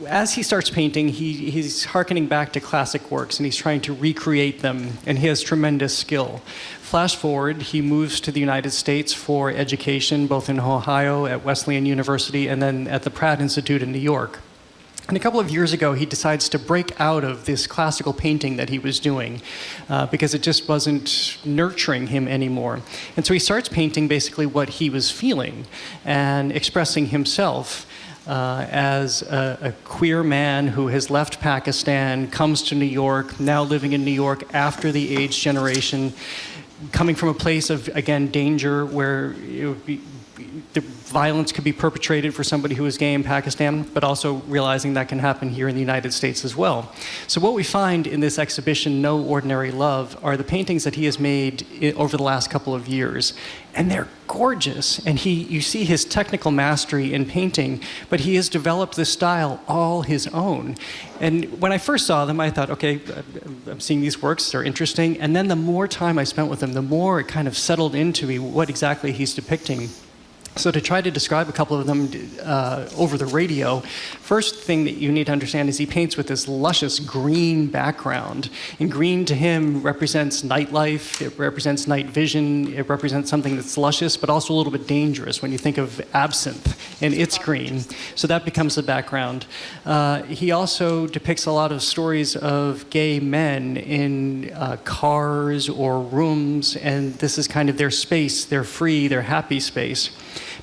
as he starts painting, he's hearkening back to classic works, and he's trying to recreate them, and he has tremendous skill. Flash forward, he moves to the United States for education, both in Ohio at Wesleyan University and then at the Pratt Institute in New York. And a couple of years ago, he decides to break out of this classical painting that he was doing because it just wasn't nurturing him anymore. And so he starts painting basically what he was feeling and expressing himself as a queer man who has left Pakistan, comes to New York, now living in New York after the AIDS generation, coming from a place of, again, danger where it would be the violence could be perpetrated for somebody who is gay in Pakistan, but also realizing that can happen here in the United States as well. So what we find in this exhibition, No Ordinary Love, are the paintings that he has made over the last couple of years. And they're gorgeous. And you see his technical mastery in painting, but he has developed this style all his own. And when I first saw them, I thought, okay, I'm seeing these works, they're interesting. And then the more time I spent with them, the more it kind of settled into me what exactly he's depicting. So to try to describe a couple of them over the radio, first thing that you need to understand is he paints with this luscious green background. And green to him represents nightlife, it represents night vision, it represents something that's luscious, but also a little bit dangerous when you think of absinthe and its green. So that becomes the background. He also depicts a lot of stories of gay men in cars or rooms, and this is kind of their space, their free, their happy space.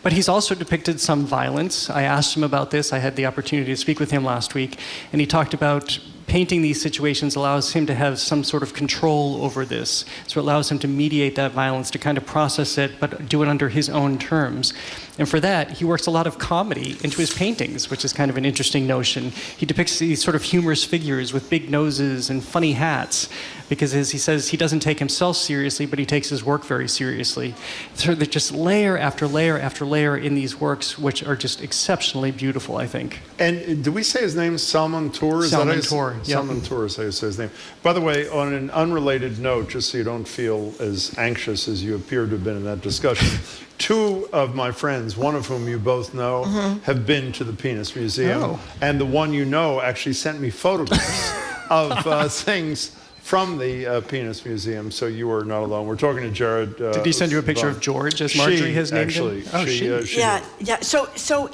But he's also depicted some violence. I asked him about this. I had the opportunity to speak with him last week, and he talked about painting these situations allows him to have some sort of control over this. So it allows him to mediate that violence, to kind of process it, but do it under his own terms. And for that, he works a lot of comedy into his paintings, which is kind of an interesting notion. He depicts these sort of humorous figures with big noses and funny hats, because as he says, he doesn't take himself seriously, but he takes his work very seriously. So there's just layer after layer after layer in these works, which are just exceptionally beautiful, I think. And did we say his name? Salman Toor? Salman Toor. Salman Toor is how you say his name. By the way, on an unrelated note, just so you don't feel as anxious as you appear to have been in that discussion, two of my friends, one of whom you both know, have been to the Penis Museum. Oh. And the one you know actually sent me photographs of things from the Penis Museum, so you are not alone. We're talking to Jared. Did he send you a picture of George, as Marjorie has named him? Oh, she. Yeah. So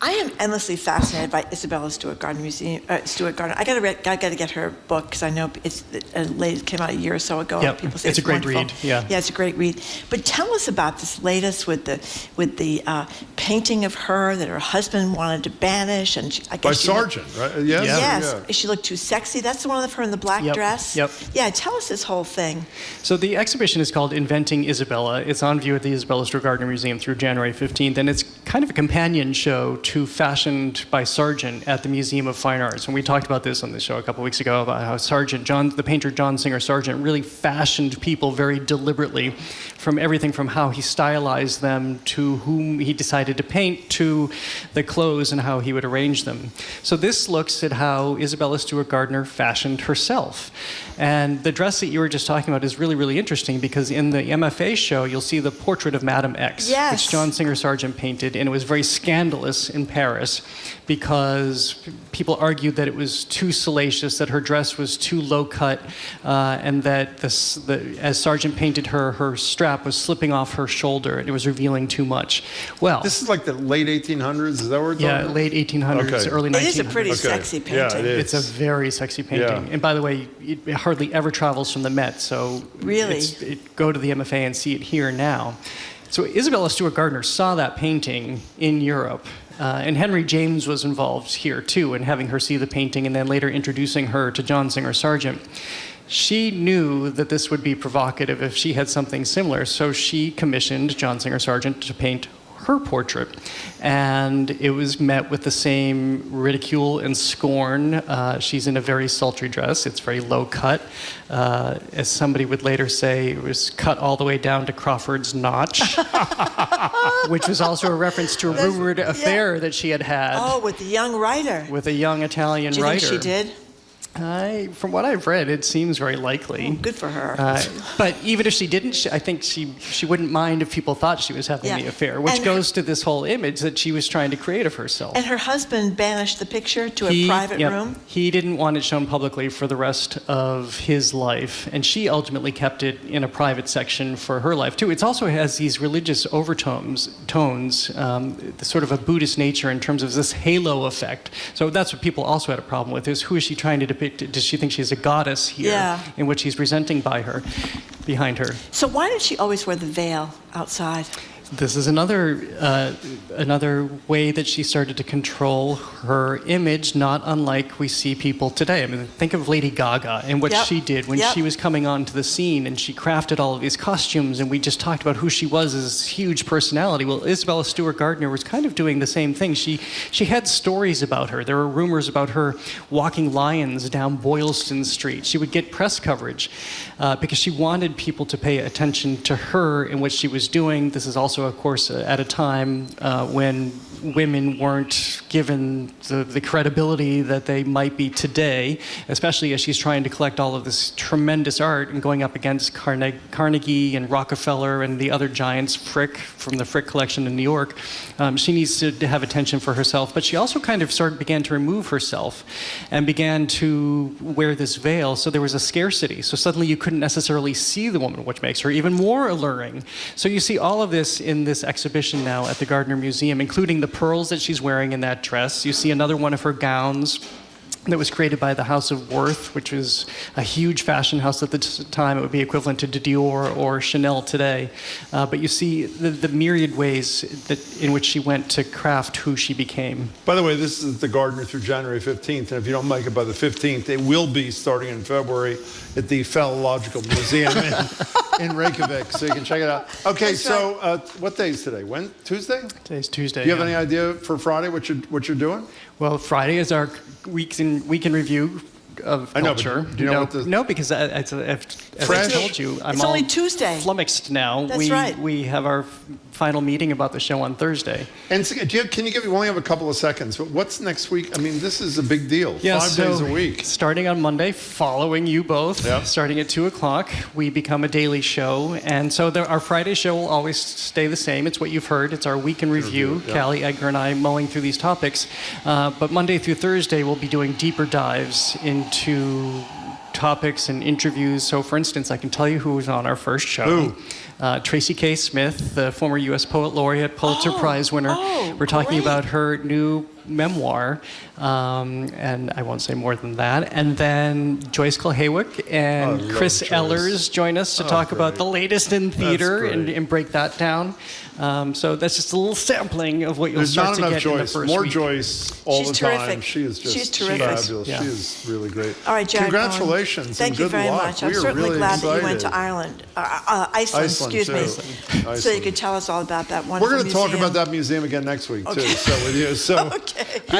I am endlessly fascinated by Isabella Stewart Gardner Stewart Gardner. I gotta get her book, because I know it's it came out a year or so ago. Yep. People say It's a great wonderful. read. Yeah. Yeah, it's a great read. But tell us about this latest with the painting of her that her husband wanted to banish, and I guess by Sargent, right? Yes. Yes. Yeah. She looked too sexy. That's the one of her in the black dress. Yep. Yeah. Tell us this whole thing. So the exhibition is called Inventing Isabella. It's on view at the Isabella Stewart Gardner Museum through January 15th, and it's kind of a companion show to Fashioned by Sargent at the Museum of Fine Arts. And we talked about this on the show a couple weeks ago about how the painter John Singer Sargent really fashioned people very deliberately, from everything from how he stylized them to whom he decided to paint to the clothes and how he would arrange them. So this looks at how Isabella Stewart Gardner fashioned herself. And the dress that you were just talking about is really, really interesting, because in the MFA show, you'll see the portrait of Madame X, which John Singer Sargent painted, and it was very scandalous in Paris because people argued that it was too salacious, that her dress was too low cut, and that as Sargent painted her, her strap was slipping off her shoulder and it was revealing too much. Well, this is like the late 1800s. Is that what we're talking about? late 1800s, early 1900s. It is a pretty sexy painting. Yeah, it is. It's a very sexy painting. Yeah. And by the way, it hardly ever travels from the Met, so really, go to the MFA and see it here now. So Isabella Stewart Gardner saw that painting in Europe. And Henry James was involved here too, in having her see the painting and then later introducing her to John Singer Sargent. She knew that this would be provocative if she had something similar, so she commissioned John Singer Sargent to paint her portrait. And it was met with the same ridicule and scorn. She's in a very sultry dress. It's very low cut. As somebody would later say, it was cut all the way down to Crawford's notch, which was also a reference to a rumored affair that she had had. Oh, with the young writer. With a young Italian writer. Do you think she did? From what I've read, it seems very likely. Oh, good for her. But even if she didn't, I think she wouldn't mind if people thought she was having the affair, which goes to this whole image that she was trying to create of herself. And her husband banished the picture to a private room? He didn't want it shown publicly for the rest of his life, and she ultimately kept it in a private section for her life, too. It also has these religious overtones, sort of a Buddhist nature in terms of this halo effect. So that's what people also had a problem with, is who is she trying to depict? Does she think she's a goddess here in which he's presenting behind her? So why did she always wear the veil outside? This is another way that she started to control her image, not unlike we see people today. I mean, think of Lady Gaga and what she did when she was coming onto the scene, and she crafted all of these costumes, and we just talked about who she was as this huge personality. Well, Isabella Stewart Gardner was kind of doing the same thing. She had stories about her. There were rumors about her walking lions down Boylston Street. She would get press coverage because she wanted people to pay attention to her and what she was doing. This is also, of course, at a time when women weren't given the credibility that they might be today, especially as she's trying to collect all of this tremendous art and going up against Carnegie and Rockefeller and the other giants, Frick, from the Frick collection in New York. She needs to have attention for herself, but she also kind of began to remove herself and began to wear this veil, so there was a scarcity. So suddenly you couldn't necessarily see the woman, which makes her even more alluring. So you see all of this in this exhibition now at the Gardner Museum, including the pearls that she's wearing in that dress. You see another one of her gowns that was created by the House of Worth, which was a huge fashion house at the time. It would be equivalent to Dior or Chanel today. But you see the myriad ways in which she went to craft who she became. By the way, this is the Gardner through January 15th, and if you don't make it by the 15th, it will be starting in February at the Phallological Museum in Reykjavik, so you can check it out. Okay, That's so what day is today? When? Tuesday? Today's Tuesday. Do you have any idea for Friday what you're doing? Well, Friday is our week in review of culture. Do you know what the... No, because as I told you, I'm it's all only Tuesday. Flummoxed now. That's right. We have our final meeting about the show on Thursday. And so, can you give me, we only have a couple of seconds, but what's next week? I mean, this is a big deal. Yeah, 5 days a week. Starting on Monday, following you both, starting at 2 o'clock, we become a daily show. And so our Friday show will always stay the same. It's what you've heard. It's our week in review. Callie, Edgar, and I mowing through these topics. But Monday through Thursday, we'll be doing deeper dives into topics and interviews. So, for instance, I can tell you who was on our first show. Tracy K. Smith, the former U.S. Poet Laureate, Pulitzer Prize winner. We're talking about her new memoir, and I won't say more than that. And then Joyce Kulhawick and Chris Ellers join us to talk about the latest in theater and break that down. So that's just a little sampling of what you'll start to get in the first More week. Joyce all the time. Terrific. She is just She's terrific. fabulous. Yeah. She is really great. All right, Jared Congratulations. Bowen. Thank and you good very luck. much. I'm We are certainly really glad excited. that you went to Iceland, excuse me, so you could tell us all about that wonderful We're going to talk museum. about that museum again next week, too, so with you. So be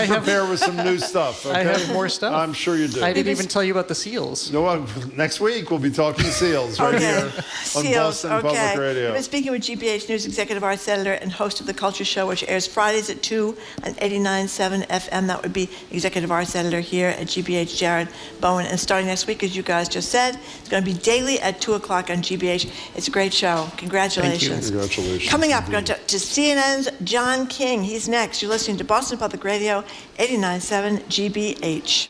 prepared with some new stuff, okay? I have more stuff. I'm sure you do. I didn't even tell you about the seals. No, next week we'll be talking seals right here on Boston Public Radio. We've been speaking with GBH News Executive Arts Editor and host of The Culture Show, which airs Fridays at 2 on 89.7 FM. That would be Executive Arts Editor here at GBH, Jared Bowen. And starting next week, as you guys just said, it's going to be daily at 2 o'clock on GBH. It's a great show. Congratulations. Congratulations. Coming up, we're going to CNN's John King. He's next. You're listening to Boston Public Radio, 89.7 GBH.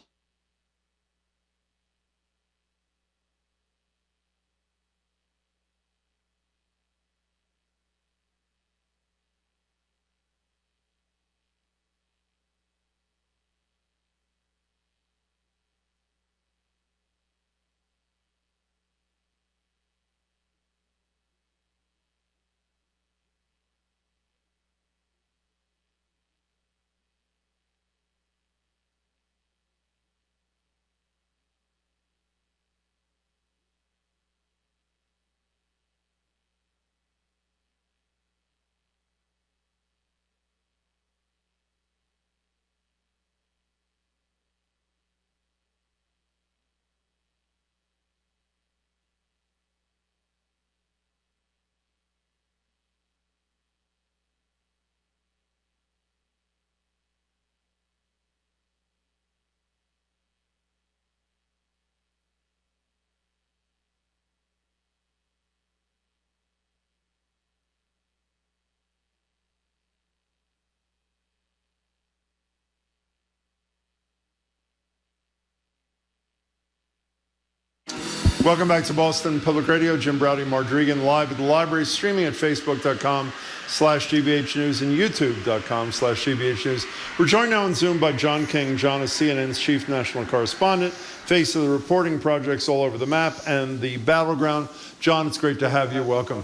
Welcome back to Boston Public Radio. Jim Browdy, Marge Regan, live at the library, streaming at facebook.com/GBH News and youtube.com/GBH News. We're joined now on Zoom by John King. John is CNN's chief national correspondent, face of the reporting projects all over the map and the battleground. John, it's great to have you. Welcome.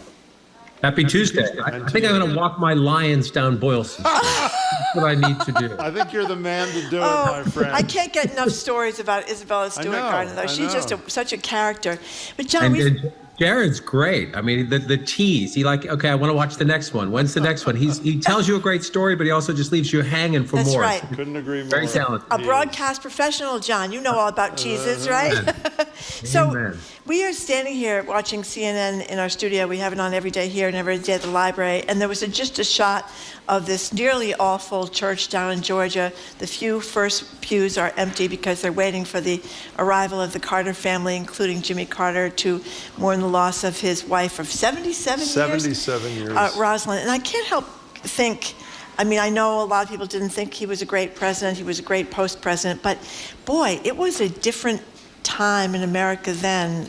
Happy Tuesday. I think I'm going to walk my lions down Boylston Street. That's what I need to do. I think you're the man to do it, my friend. I can't get enough stories about Isabella Stewart Gardner, though. She's just such a character. But John, Jared's great. I mean, the tease. He okay, I want to watch the next one. When's the next one? He tells you a great story, but he also just leaves you hanging for more. That's right. Couldn't agree more. Very talented. A broadcast professional, John. You know all about teases, right? So we are standing here watching CNN in our studio. We have it on every day here and every day at the library. And there was just a shot of this nearly all-full church down in Georgia. The few first pews are empty because they're waiting for the arrival of the Carter family, including Jimmy Carter, to mourn the loss of his wife of 77 years. 77 years. Rosalynn. And I can't help think, I mean, I know a lot of people didn't think he was a great president. He was a great post-president. But, boy, it was a different time in America then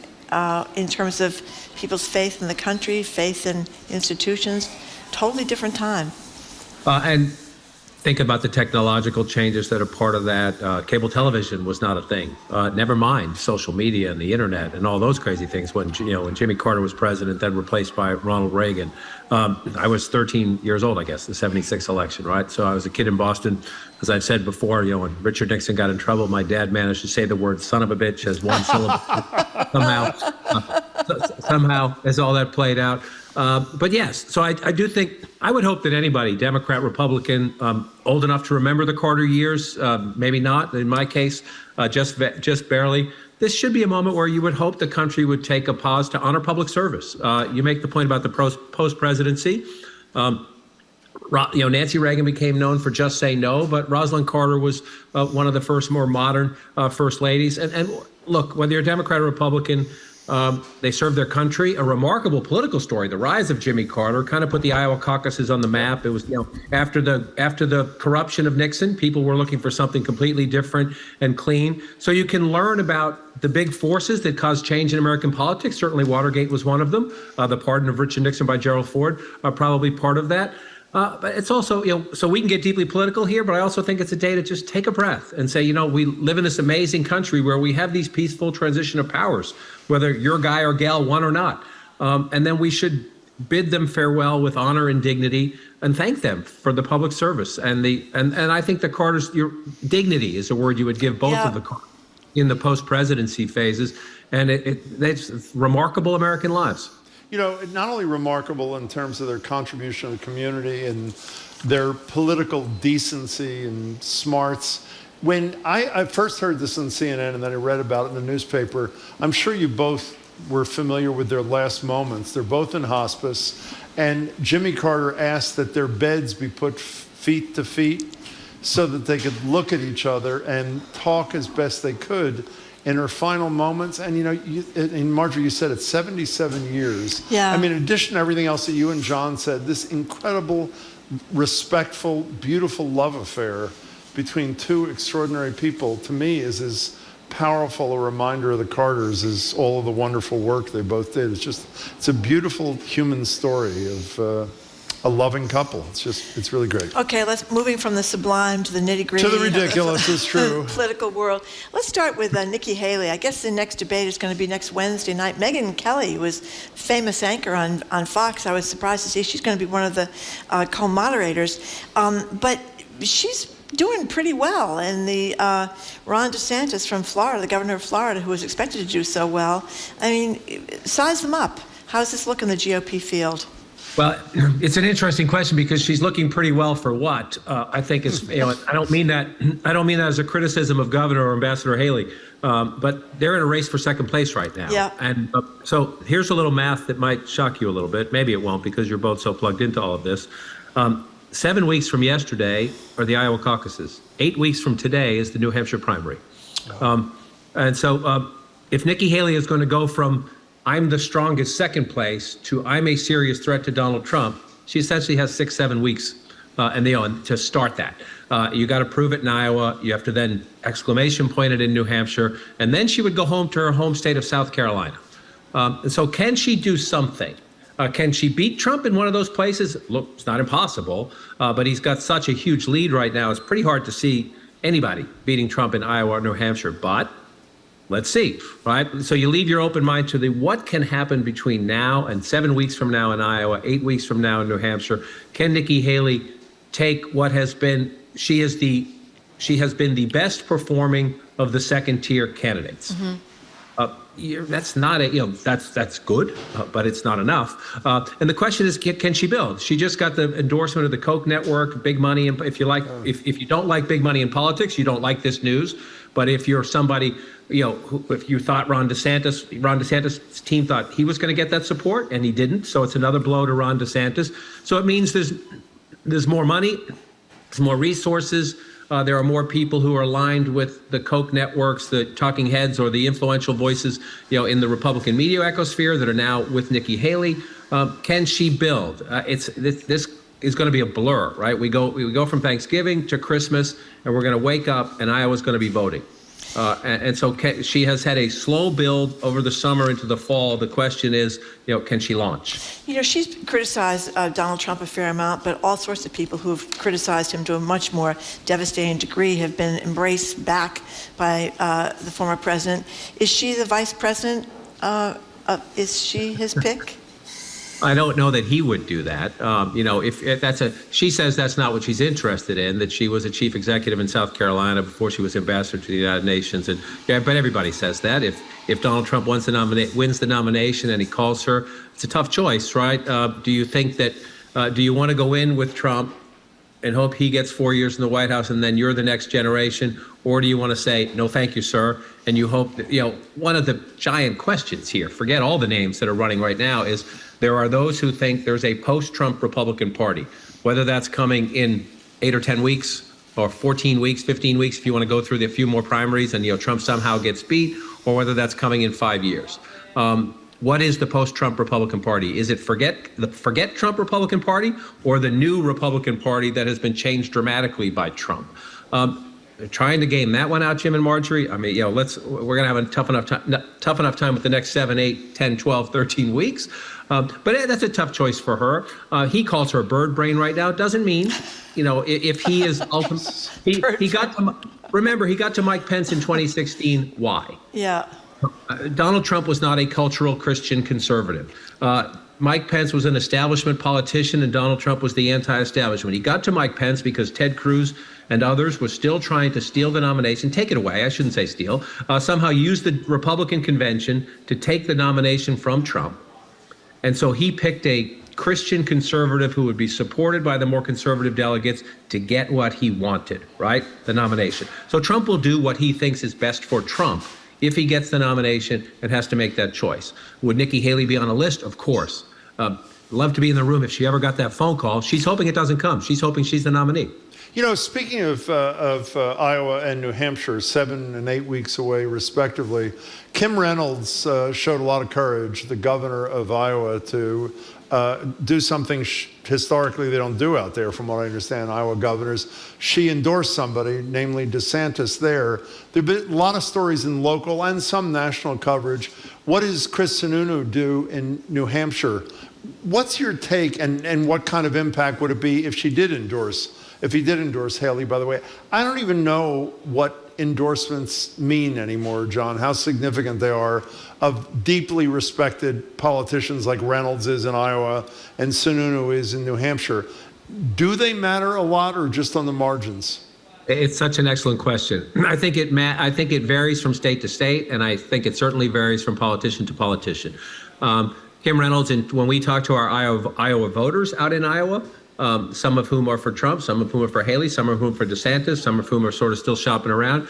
in terms of people's faith in the country, faith in institutions. Totally different time. And think about the technological changes that are part of that. Cable television was not a thing. Never mind social media and the internet and all those crazy things. When Jimmy Carter was president, then replaced by Ronald Reagan. I was 13 years old, I guess, the '76 election, right? So I was a kid in Boston. As I've said before, when Richard Nixon got in trouble, my dad managed to say the word "son of a bitch" as one syllable. Somehow, as all that played out. But yes, so I do think, I would hope that anybody, Democrat, Republican, old enough to remember the Carter years, maybe not, in my case, just barely. This should be a moment where you would hope the country would take a pause to honor public service. You make the point about the post-presidency. Nancy Reagan became known for just saying no, but Rosalynn Carter was one of the first more modern first ladies. And look, whether you're a Democrat or Republican, they served their country. A remarkable political story. The rise of Jimmy Carter kind of put the Iowa caucuses on the map. It was, after the corruption of Nixon, people were looking for something completely different and clean. So you can learn about the big forces that caused change in American politics. Certainly Watergate was one of them. The pardon of Richard Nixon by Gerald Ford, probably part of that. But it's also, so we can get deeply political here, but I also think it's a day to just take a breath and say, we live in this amazing country where we have these peaceful transition of powers, whether your guy or gal won or not. And then we should bid them farewell with honor and dignity and thank them for the public service. And I think the Carter's, dignity is a word you would give both of the Carters in the post-presidency phases. And it's remarkable American lives. Not only remarkable in terms of their contribution to the community and their political decency and smarts. When I first heard this on CNN and then I read about it in the newspaper, I'm sure you both were familiar with their last moments. They're both in hospice, and Jimmy Carter asked that their beds be put feet to feet so that they could look at each other and talk as best they could in her final moments. And Marjorie, you said it's 77 years. Yeah. In addition to everything else that you and John said, this incredible, respectful, beautiful love affair between two extraordinary people, to me, is as powerful a reminder of the Carters as all of the wonderful work they both did. It's a beautiful human story of a loving couple. It's really great. Okay, moving from the sublime to the nitty-gritty. To the ridiculous, is true. Political world. Let's start with Nikki Haley. I guess the next debate is going to be next Wednesday night. Megyn Kelly was famous anchor on Fox. I was surprised to see she's going to be one of the co-moderators. But she's doing pretty well. And the Ron DeSantis from Florida, the governor of Florida, who was expected to do so well, size them up. How's this look in the GOP field? Well, it's an interesting question because she's looking pretty well for what? I think it's, I don't mean that as a criticism of Governor or Ambassador Haley, but they're in a race for second place right now. Yeah. And so here's a little math that might shock you a little bit. Maybe it won't because you're both so plugged into all of this. 7 weeks from yesterday are the Iowa caucuses. 8 weeks from today is the New Hampshire primary. And so if Nikki Haley is going to go from I'm the strongest second place to I'm a serious threat to Donald Trump, she essentially has 6-7 weeks to start that. You got to prove it in Iowa. You have to then exclamation point it in New Hampshire. And then she would go home to her home state of South Carolina. And so can she do something? Can she beat Trump in one of those places? Look, it's not impossible, but he's got such a huge lead right now. It's pretty hard to see anybody beating Trump in Iowa or New Hampshire. But let's see, right? So you leave your open mind to what can happen between now and 7 weeks from now in Iowa, 8 weeks from now in New Hampshire. Can Nikki Haley take what has been, she has been the best performing of the second tier candidates. Mm-hmm. That's not that's good, but it's not enough. And the question is, can she build? She just got the endorsement of the Koch network, big money. And if you don't like big money in politics, you don't like this news. But if you're somebody, if you thought Ron DeSantis' team thought he was going to get that support and he didn't, so it's another blow to Ron DeSantis. So it means there's more money, there's more resources. There are more people who are aligned with the Koch networks, the talking heads, or the influential voices, in the Republican media ecosphere that are now with Nikki Haley. Can she build? This is going to be a blur, right? We go from Thanksgiving to Christmas, and we're going to wake up, and Iowa's going to be voting. And so she has had a slow build over the summer into the fall. The question is, can she launch? She's criticized Donald Trump a fair amount, but all sorts of people who've criticized him to a much more devastating degree have been embraced back by the former president. Is she the vice president? Is she his pick? I don't know that he would do that. If that's she says that's not what she's interested in, that she was a chief executive in South Carolina before she was ambassador to the United Nations. And but everybody says that. If Donald Trump wins the nomination and he calls her, it's a tough choice, right? Do you think that, do you want to go in with Trump and hope he gets 4 years in the White House and then you're the next generation? Or do you want to say, no, thank you, sir? And you hope that, one of the giant questions here, forget all the names that are running right now, is there are those who think there's a post-Trump Republican Party, whether that's coming in 8 or 10 weeks or 14 weeks, 15 weeks, if you want to go through a few more primaries and, Trump somehow gets beat, or whether that's coming in 5 years. What is the post-Trump Republican Party? Is it forget Trump Republican Party, or the new Republican Party that has been changed dramatically by Trump? Trying to game that one out, Jim and Marjorie. I mean, we're going to have a tough enough time with the next 7, 8, 10, 12, 13 weeks. But that's a tough choice for her. He calls her bird brain right now. Doesn't mean, if he is he got to Mike Pence in 2016. Why? Yeah. Donald Trump was not a cultural Christian conservative. Mike Pence was an establishment politician, and Donald Trump was the anti-establishment. He got to Mike Pence because Ted Cruz and others were still trying to steal the nomination, take it away, I shouldn't say steal, somehow use the Republican convention to take the nomination from Trump. And so he picked a Christian conservative who would be supported by the more conservative delegates to get what he wanted, right? The nomination. So Trump will do what he thinks is best for Trump if he gets the nomination and has to make that choice. Would Nikki Haley be on a list? Of course. Love to be in the room if she ever got that phone call. She's hoping it doesn't come. She's hoping she's the nominee. Speaking of Iowa and New Hampshire, 7 and 8 weeks away, respectively, Kim Reynolds showed a lot of courage, the governor of Iowa, to do something historically they don't do out there, from what I understand, Iowa governors. She endorsed somebody, namely DeSantis there. There have been a lot of stories in local and some national coverage. What does Chris Sununu do in New Hampshire? What's your take, and what kind of impact would it be if he did endorse Haley, by the way? I don't even know what endorsements mean anymore, John, how significant they are, of deeply respected politicians like Reynolds is in Iowa and Sununu is in New Hampshire. Do they matter a lot, or just on the margins? It's such an excellent question. I think it varies from state to state, and I think it certainly varies from politician to politician. Kim Reynolds, and when we talk to our Iowa voters out in Iowa, some of whom are for Trump, some of whom are for Haley, some of whom are for DeSantis, some of whom are sort of still shopping around.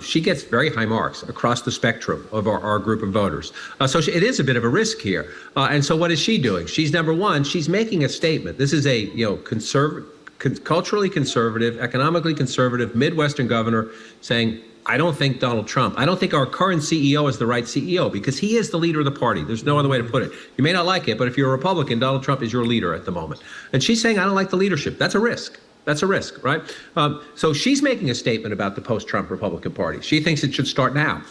She gets very high marks across the spectrum of our group of voters. So it is a bit of a risk here. And so what is she doing? She's, number one, she's making a statement. This is a culturally conservative, economically conservative Midwestern governor saying, I don't think Donald Trump, I don't think our current CEO is the right CEO, because he is the leader of the party. There's no other way to put it. You may not like it, but if you're a Republican, Donald Trump is your leader at the moment. And she's saying, I don't like the leadership. That's a risk. That's a risk, right? So she's making a statement about the post-Trump Republican Party. She thinks it should start now.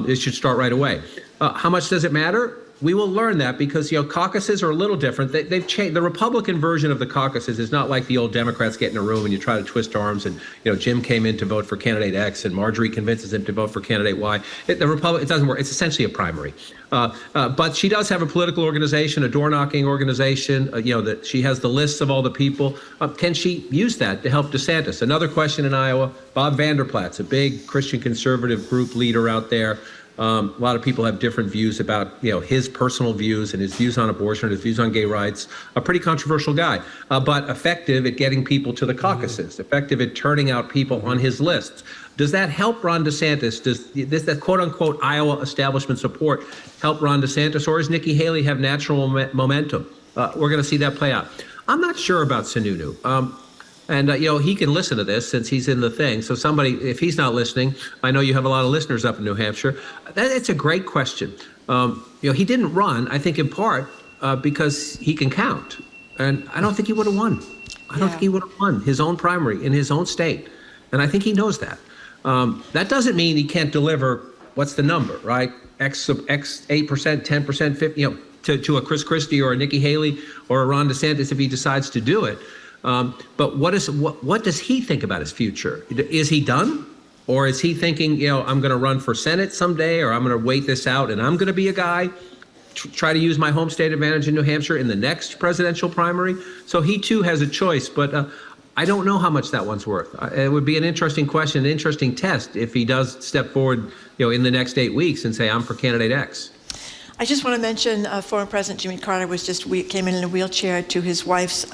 It should start right away. How much does it matter? We will learn that, because caucuses are a little different. They've changed. The Republican version of the caucuses is not like the old Democrats get in a room and you try to twist arms and Jim came in to vote for candidate X and Marjorie convinces him to vote for candidate Y. It doesn't work. It's essentially a primary. But she does have a political organization, a door-knocking organization. That she has the lists of all the people. Can she use that to help DeSantis? Another question in Iowa. Bob Vanderplaat's a big Christian conservative group leader out there. A lot of people have different views about, his personal views and his views on abortion, his views on gay rights. A pretty controversial guy, but effective at getting people to the caucuses, effective at turning out people on his lists. Does that help Ron DeSantis? Does that quote-unquote Iowa establishment support help Ron DeSantis, or does Nikki Haley have natural momentum? We're going to see that play out. I'm not sure about Sununu. And, he can listen to this since he's in the thing. So somebody, if he's not listening, I know you have a lot of listeners up in New Hampshire. It's a great question. He didn't run, I think, in part because he can count. And I don't think he would have won. I don't think he would have won his own primary in his own state. And I think he knows that. That doesn't mean he can't deliver. What's the number, right? X 8%, 10%, 50, to a Chris Christie or a Nikki Haley or a Ron DeSantis if he decides to do it. But what does he think about his future? Is he done? Or is he thinking, I'm going to run for Senate someday, or I'm going to wait this out and I'm going to be a guy, try to use my home state advantage in New Hampshire in the next presidential primary? So he too has a choice, but I don't know how much that one's worth. It would be an interesting question, an interesting test if he does step forward, in the next 8 weeks and say, I'm for candidate X. I just want to mention former President Jimmy Carter came in a wheelchair to his wife's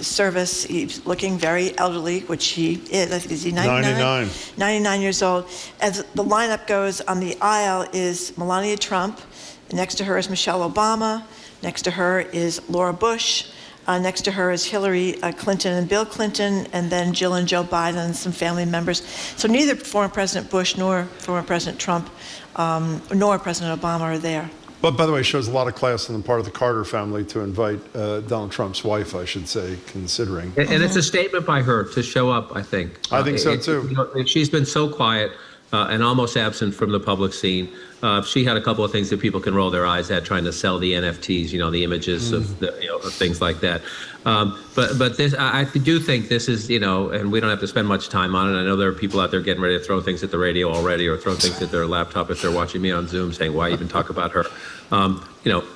service. He's looking very elderly, which he is. I think is he 99? 99 years old. As the lineup goes, on the aisle is Melania Trump. Next to her is Michelle Obama. Next to her is Laura Bush. Next to her is Hillary Clinton and Bill Clinton, and then Jill and Joe Biden and some family members. So neither former President Bush nor former President Trump nor President Obama are there. But by the way, it shows a lot of class on the part of the Carter family to invite Donald Trump's wife, I should say, considering. And it's a statement by her to show up, I think. I think so, too. She's been so quiet and almost absent from the public scene. She had a couple of things that people can roll their eyes at, trying to sell the NFTs, the images of things like that. But this, I do think this is, and we don't have to spend much time on it. I know there are people out there getting ready to throw things at the radio already, or throw things at their laptop if they're watching me on Zoom, saying, why even talk about her?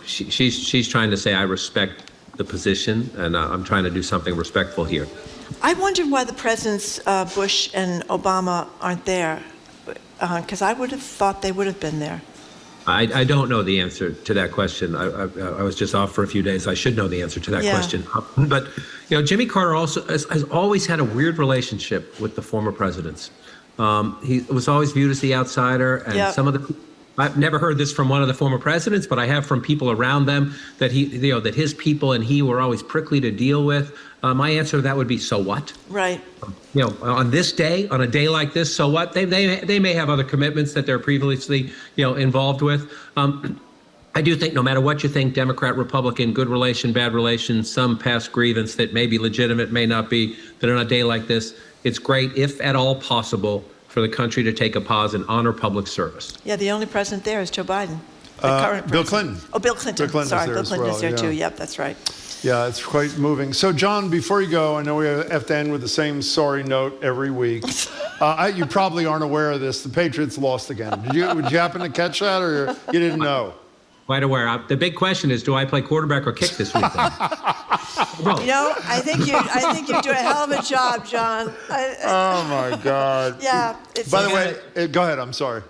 She's trying to say, I respect the position, and I'm trying to do something respectful here. I wondered why the presidents Bush and Obama aren't there, because I would have thought they would have been there. I don't know the answer to that question. I was just off for a few days. I should know the answer to that question. But Jimmy Carter also has always had a weird relationship with the former presidents. He was always viewed as the outsider, and some of the. I've never heard this from one of the former presidents, but I have from people around them that that his people and he were always prickly to deal with. My answer to that would be, so what? Right. On this day, on a day like this, so what? They may have other commitments that they're previously, involved with. I do think no matter what you think, Democrat, Republican, good relation, bad relation, some past grievance that may be legitimate, may not be, that on a day like this, it's great, if at all possible, for the country to take a pause and honor public service. Yeah, the only president there is Joe Biden. The current Bill president. Clinton. Oh, Bill Clinton. Sorry, Bill Clinton is there too. Yeah. Yep, that's right. Yeah, it's quite moving. So, John, before you go, I know we have to end with the same sorry note every week. You probably aren't aware of this. The Patriots lost again. Would you happen to catch that, or you didn't know? Quite aware. The big question is, do I play quarterback or kick this weekend? I think you do a hell of a job, John. Oh my God. Yeah. By the way, go ahead. I'm sorry.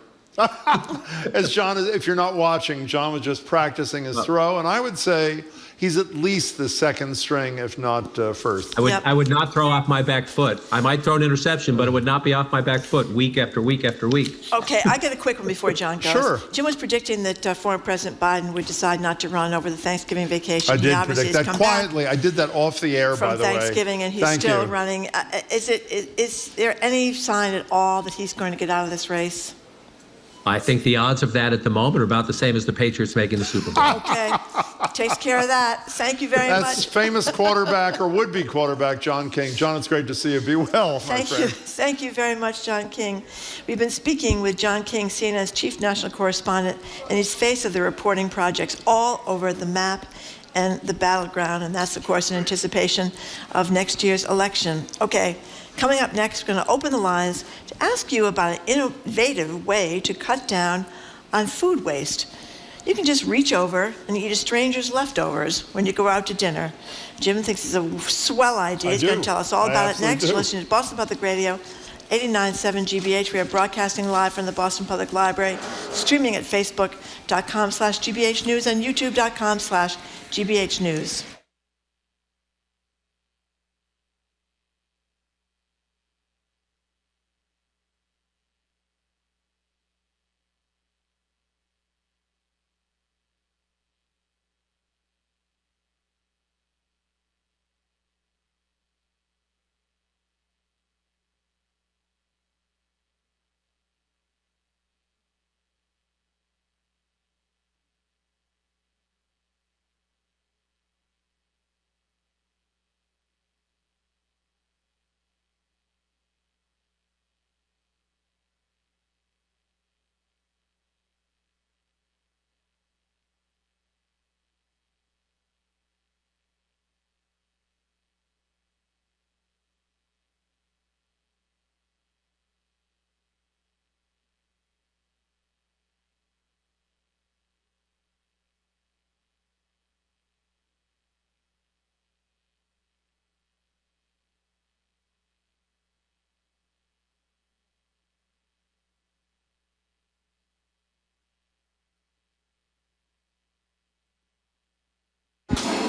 As John, if you're not watching, John was just practicing his throw, and I would say he's at least the second string, if not first. I would not throw off my back foot. I might throw an interception, but it would not be off my back foot week after week after week. Okay, I get a quick one before John goes. Sure. Jim was predicting that former President Biden would decide not to run over the Thanksgiving vacation. I did predict that quietly. I did that off the air, by the way. From Thanksgiving, and he's still running. Is there any sign at all that he's going to get out of this race? I think the odds of that at the moment are about the same as the Patriots making the Super Bowl. Okay, takes care of that. Thank you very much. That's famous quarterback or would-be quarterback John King. John, it's great to see you. Be well, my friend. Thank you very much, John King. We've been speaking with John King, CNN's chief national correspondent, and he's face of the reporting projects all over the map and the battleground, and that's, of course, in anticipation of next year's election. Okay. Coming up next, we're going to open the lines to ask you about an innovative way to cut down on food waste. You can just reach over and eat a stranger's leftovers when you go out to dinner. Jim thinks it's a swell idea. He's going to tell us all about it next. You're listening to Boston Public Radio, 89.7 GBH. We are broadcasting live from the Boston Public Library, streaming at facebook.com/GBH News and youtube.com/GBH News.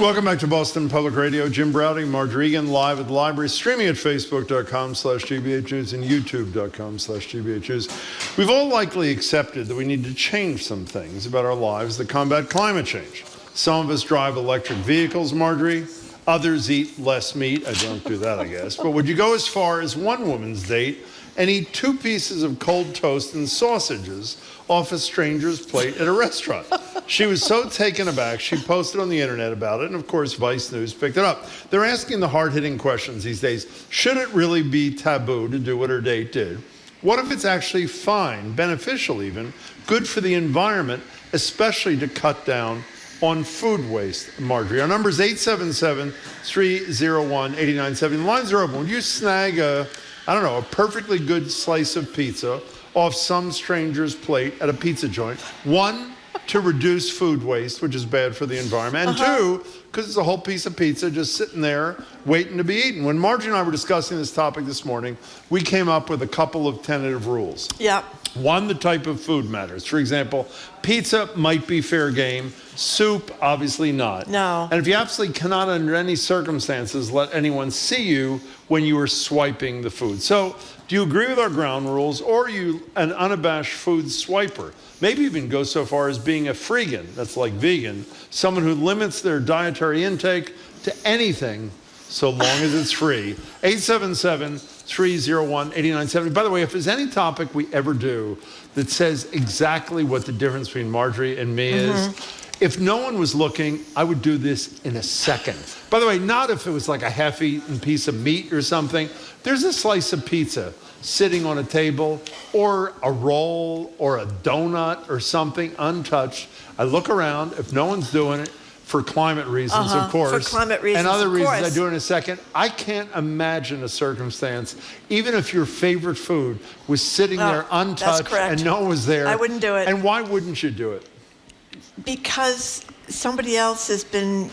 Welcome back to Boston Public Radio. Jim Browding, Marjorie Egan, live at the library, streaming at facebook.com/GBHnews and youtube.com/GBHnews. We've all likely accepted that we need to change some things about our lives that combat climate change. Some of us drive electric vehicles, Marjorie. Others eat less meat. I don't do that, I guess. But would you go as far as one woman's date and eat 2 pieces of cold toast and sausages off a stranger's plate at a restaurant? She was so taken aback, she posted on the internet about it, and of course, Vice News picked it up. They're asking the hard-hitting questions these days. Should it really be taboo to do what her date did? What if it's actually fine, beneficial even, good for the environment, especially to cut down on food waste, Marjorie? Our number is 877-301-8970. The lines are open. Would you snag a perfectly good slice of pizza off some stranger's plate at a pizza joint? 1, to reduce food waste, which is bad for the environment. And 2, because it's a whole piece of pizza just sitting there waiting to be eaten. When Marjorie and I were discussing this topic this morning, we came up with a couple of tentative rules. Yeah. 1, the type of food matters. For example, pizza might be fair game. Soup, obviously not. No. And if you absolutely cannot, under any circumstances, let anyone see you when you are swiping the food. So, do you agree with our ground rules, or are you an unabashed food swiper? Maybe even go so far as being a freegan, that's like vegan, someone who limits their dietary intake to anything so long as it's free. 877-301-8970. By the way, if there's any topic we ever do that says exactly what the difference between Marjorie and me is, if no one was looking, I would do this in a second. By the way, not if it was like a half-eaten piece of meat or something. There's a slice of pizza sitting on a table, or a roll, or a donut, or something untouched. I look around. If no one's doing it, for climate reasons, of course. For climate reasons, and other of reasons course. I do in a second. I can't imagine a circumstance, even if your favorite food was sitting there untouched and no one was there. I wouldn't do it. And why wouldn't you do it? Because somebody else has been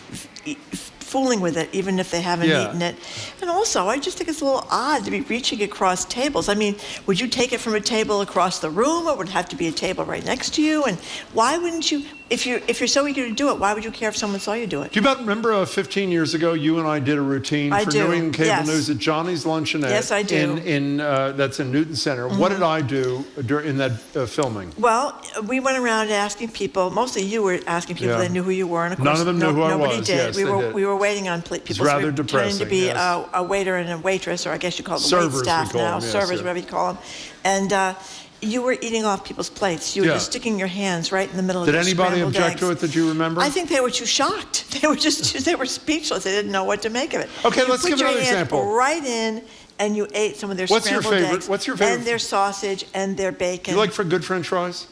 fooling with it, even if they haven't eaten it. And also, I just think it's a little odd to be reaching across tables. I mean, would you take it from a table across the room, or would it have to be a table right next to you? And why wouldn't you, if you're so eager to do it, why would you care if someone saw you do it? Do you remember 15 years ago, you and I did a routine for New England Cable News at Johnny's Luncheonette? Yes, I do. That's in Newton Center. What did I do in that filming? Well, we went around asking people, mostly you were asking people that knew who you were, and of course, none of them knew who I was. Nobody did. Yes, they did. We were waiting on people. It's rather pretending to be depressing, a waiter and a waitress, or I guess you call it the Servers, wait staff we call now, them, yes, servers, yeah. whatever you call them. And you were eating off people's plates. You were just sticking your hands right in the middle of Did their anybody scrambled object eggs. to it that you remember? I think they were too shocked. They were speechless. They didn't know what to make of it. Okay, you let's give another example. Put your hand right in, and you ate some of their What's your scrambled favorite? eggs. What's your favorite? And their sausage and their bacon. You like for good French fries?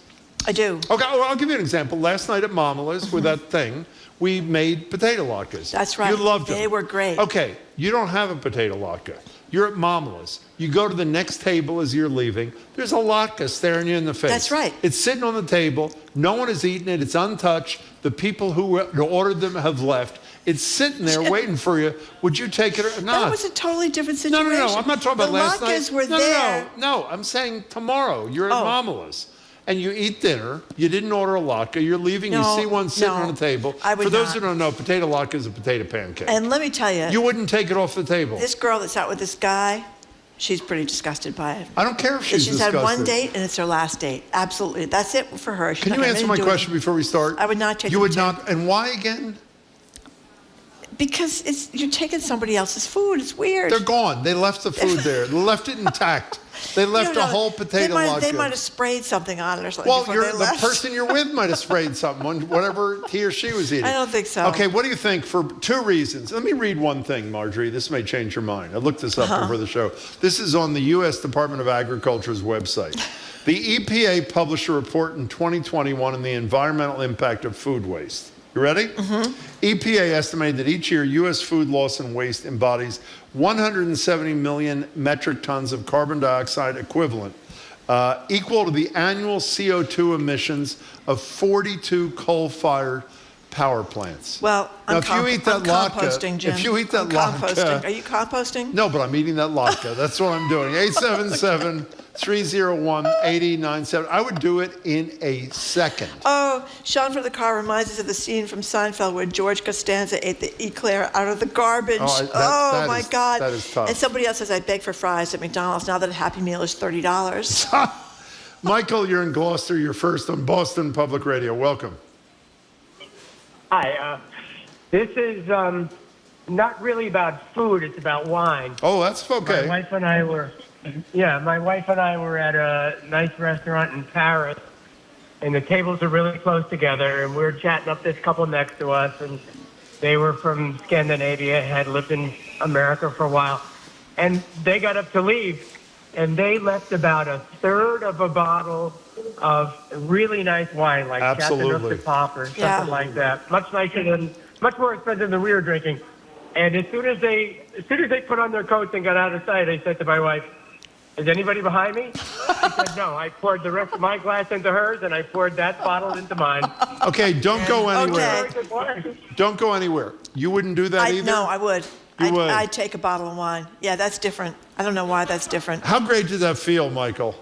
I do. Okay, well, I'll give you an example. Last night at Mamala's with that thing, we made potato latkes. That's right. You loved them. They were great. Okay, you don't have a potato latke. You're at Mamala's. You go to the next table as you're leaving. There's a latke staring you in the face. That's right. It's sitting on the table. No one has eaten it. It's untouched. The people who ordered them have left. It's sitting there waiting for you. Would you take it or not? That was a totally different situation. No. I'm not talking about last night. The latkes were there. No. I'm saying tomorrow. You're at Mamala's. And you eat dinner, you didn't order a latke, you're leaving, you see one sitting on the table. For those who don't know, potato latke is a potato pancake. And let me tell you. You wouldn't take it off the table. This girl that's out with this guy, she's pretty disgusted by it. I don't care if she's disgusted. Had one date and it's her last date. Absolutely. That's it for her. She's Can you answer my question before we start? I would not take it. You would not. And why again? Because you're taking somebody else's food. It's weird. They're gone. They left the food there. They left it intact. They left a whole potato latke. They might have sprayed something on it or something. Well, before they left. the person you're with might have sprayed something on whatever he or she was eating. I don't think so. Okay, what do you think for 2 reasons? Let me read one thing, Marjorie. This may change your mind. I looked this up before the show. This is on the U.S. Department of Agriculture's website. The EPA published a report in 2021 on the environmental impact of food waste. You ready? EPA estimated that each year U.S. food loss and waste embodies 170 million metric tons of carbon dioxide equivalent, equal to the annual CO2 emissions of 42 coal-fired power plants. Well, now, I'm, if you eat that composting, latke, Jim. if you eat that composting. latke, Are you composting? no, but I'm eating that latke. That's what I'm doing. 877-301-8097. I would do it in a second. Oh, Sean from the car reminds us of the scene from Seinfeld where George Costanza ate the eclair out of the garbage. That my is- God. that is tough. And somebody else says, I beg for fries at McDonald's now that a Happy Meal is $30. Michael, you're in Gloucester. You're first on Boston Public Radio. Welcome. Hi, this is not really about food, it's about wine. Oh, that's okay. My wife and I were at a nice restaurant in Paris, and the tables are really close together, and we were chatting up this couple next to us, and they were from Scandinavia, had lived in America for a while, and they got up to leave, and they left about a third of a bottle of really nice wine, like Absolutely. Chateauneuf de Pape or something like that. Much more expensive than we were drinking. And as soon as they put on their coats and got out of sight, I said to my wife, "Is anybody behind me?" She said, "No." I poured the rest of my glass into hers, and I poured that bottle into mine. Okay, don't go anywhere. Okay. Don't go anywhere. You wouldn't do that either? No, I would. You would. I'd take a bottle of wine. Yeah, that's different. I don't know why that's different. How great did that feel, Michael?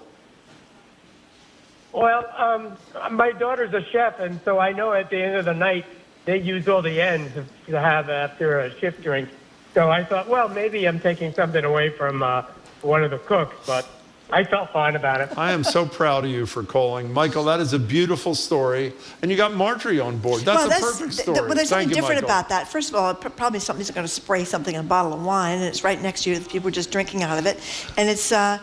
Well, my daughter's a chef, and so I know at the end of the night they use all the ends to have after a shift drink. So I thought, well, maybe I'm taking something away from one of the cooks, but I felt fine about it. I am so proud of you for calling. Michael, that is a beautiful story. And you got Marjorie on board. That's a perfect story. Well, there's something Thank you, different Michael. about that. First of all, probably somebody's going to spray something in a bottle of wine, and it's right next to you. People are just drinking out of it. And it's not...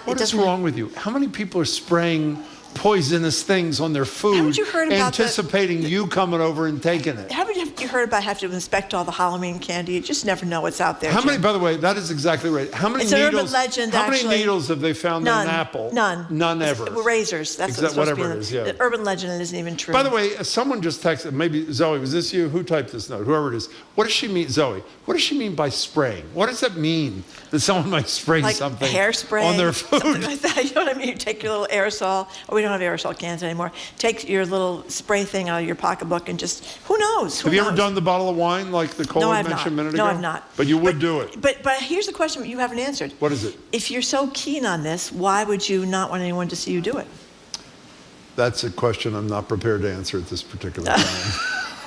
What is wrong with you? How many people are spraying poisonous things on their food, Haven't you heard about anticipating you coming over and taking it? Haven't you heard about having to inspect all the Halloween candy? You just never know what's out there. How many, Jim. by the way, that is exactly right. How many It's an needles? urban legend, how many actually. needles have they found None. in an apple? None. None ever. Razors. That's what's supposed to be whatever in it is, yeah. The urban legend isn't even true. By the way, someone just texted, maybe Zoe, was this you? Who typed this note? Whoever it is. What does she mean, Zoe? What does she mean by spraying? What does that mean that someone might spray like something hairspray on their food? something like that. You know what I mean? You take your little aerosol. Oh, we don't have aerosol cans anymore. Take your little spray thing out of your pocketbook and just, who knows? Have you ever done the bottle of wine like the caller I've mentioned not. a minute ago? No, I've not. But you would do it. But here's the question you haven't answered. What is it? If you're so keen on this, why would you not want anyone to see you do it? That's a question I'm not prepared to answer at this particular time.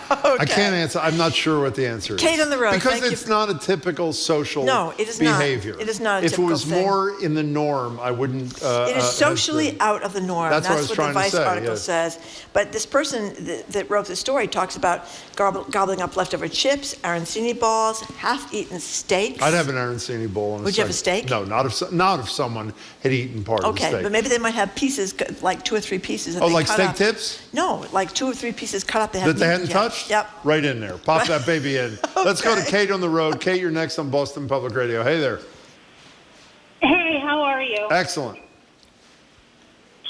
I can't answer. I'm not sure what the answer is. Kate on the road. Because Thank it's not a typical social No, it is not. behavior. It is not a If it typical was thing. more in the norm, I wouldn't. It is socially out of the norm. That's what I was the trying to Vice say, article yes. says. But this person that wrote the story talks about gobbling up leftover chips, arancini balls, half-eaten steaks. I'd have an arancini bowl. Would you have a steak? No, not if someone had eaten part of the steak. Okay, but maybe they might have pieces, like 2 or 3 pieces. That Oh, they like cut steak up. tips? No, like 2 or 3 pieces cut up. They That they hadn't hadn't eaten yet. touched? Yep. Right in there. Pop that baby in. Let's go to Kate on the road. Kate, you're next on Boston Public Radio. Hey there. Hey, how are you? Excellent.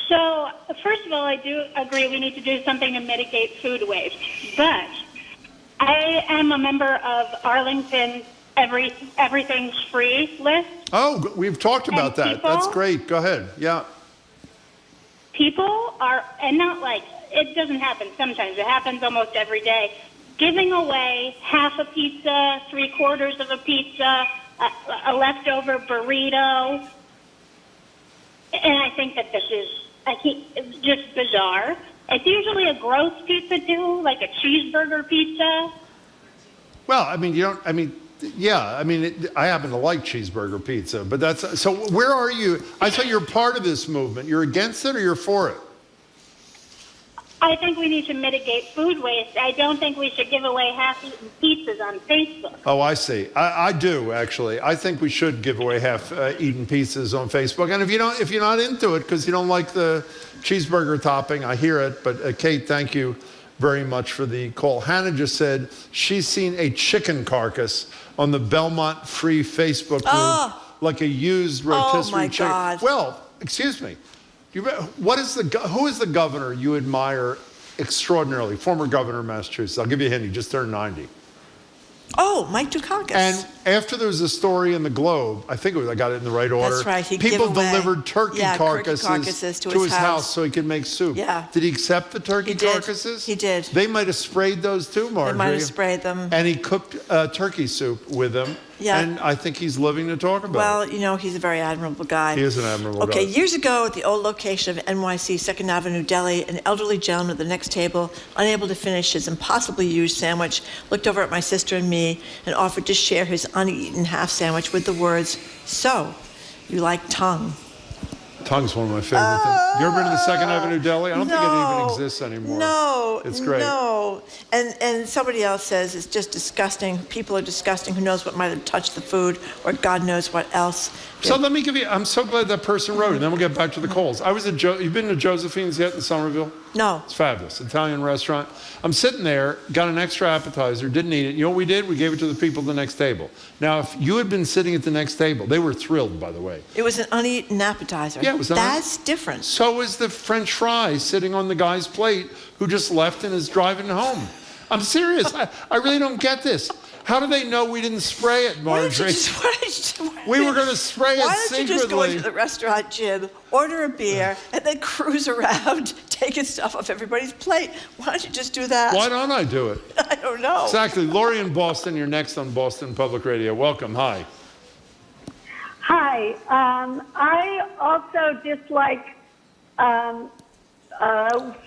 So, first of all, I do agree we need to do something to mitigate food waste. But I am a member of Arlington's Everything's Free list. Oh, we've talked about that. people- That's great. Go ahead. Yeah. People are, and not like, it doesn't happen sometimes, it happens almost every day, giving away half a pizza, 3/4 of a pizza, a leftover burrito. And I think that this is it's just bizarre. It's usually a gross pizza too, like a cheeseburger pizza. Well, I mean, I happen to like cheeseburger pizza, but that's, so where are you? I thought you're part of this movement. You're against it or you're for it? I think we need to mitigate food waste. I don't think we should give away half-eaten pizzas on Facebook. Oh, I see. I do, actually. I think we should give away half-eaten pizzas on Facebook. And if you're not into it because you don't like the cheeseburger topping, I hear it. But Kate, thank you very much for the call. Hannah just said she's seen a chicken carcass on the Belmont Free Facebook group, like a used rotisserie chicken. God. Well, excuse me. Who is the governor you admire extraordinarily? Former governor of Massachusetts. I'll give you a hint. He just turned 90. Oh, Mike Dukakis. And After there was a story in the Globe, I think I got it in the right order. That's right. He'd People give away- delivered turkey Yeah, carcasses to his house so he could make soup. Yeah. Did he accept the turkey He did. carcasses? He did. They might have sprayed those too, Marjorie. They might have sprayed them. And he cooked turkey soup with them. Yeah. And I think he's living to talk about Well, it. you know, he's a very admirable guy. He is an admirable Okay, guy. years ago at the old location of NYC 2nd Avenue Deli, an elderly gentleman at the next table, unable to finish his impossibly huge sandwich, looked over at my sister and me and offered to share his uneaten half sandwich with the words, "So, you like tongue?" Tongue's one of my favorite things. You ever been to the 2nd Avenue Deli? I don't think it even exists anymore. No, It's great. No, and somebody else says it's just disgusting. People are disgusting. Who knows what might have touched the food, or God knows what else. So let me give you, I'm so glad that person wrote it, and then we'll get back to the calls. I was at, you've been to Josephine's yet in Somerville? No. It's fabulous, Italian restaurant. I'm sitting there, got an extra appetizer, didn't eat it. You know what we did? We gave it to the people at the next table. Now, if you had been sitting at the next table, they were thrilled, by the way. It was an uneaten appetizer. Yeah, it was That's different. So is the French fry sitting on the guy's plate who just left and is driving home. I'm serious. I really don't get this. How do they know we didn't spray it, Marjorie? We were going to spray it Why don't you just go secretly. into the restaurant, Jim, order a beer, and then cruise around taking stuff off everybody's plate? Why don't you just do that? Why don't I do it? I don't know. Exactly. Lori in Boston, you're next on Boston Public Radio. Welcome. Hi. Hi. I also dislike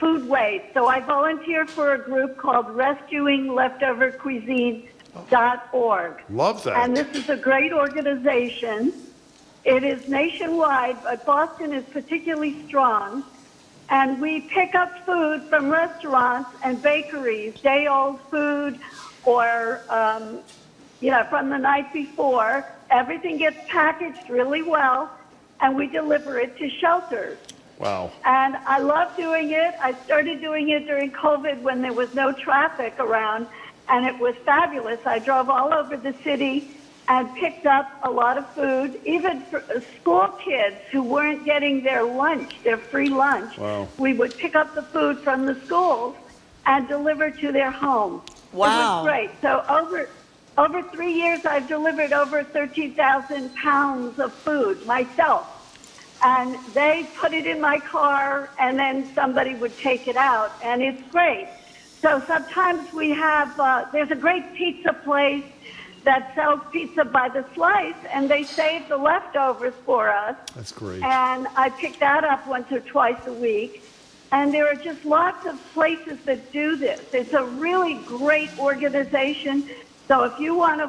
food waste. So I volunteer for a group called RescuingLeftoverCuisine.org. Love that. And this is a great organization. It is nationwide, but Boston is particularly strong. And we pick up food from restaurants and bakeries, day-old food or, from the night before. Everything gets packaged really well, and we deliver it to shelters. Wow. And I love doing it. I started doing it during COVID when there was no traffic around, and it was fabulous. I drove all over the city and picked up a lot of food, even for school kids who weren't getting their lunch, their free lunch. Wow. We would pick up the food from the schools and deliver to their home. Wow. It was great. So over 3 years, I've delivered over 13,000 pounds of food myself. And they put it in my car, and then somebody would take it out, and it's great. So sometimes we have, there's a great pizza place that sells pizza by the slice, and they save the leftovers for us. That's great. And I pick that up once or twice a week. And there are just lots of places that do this. It's a really great organization. So if you want to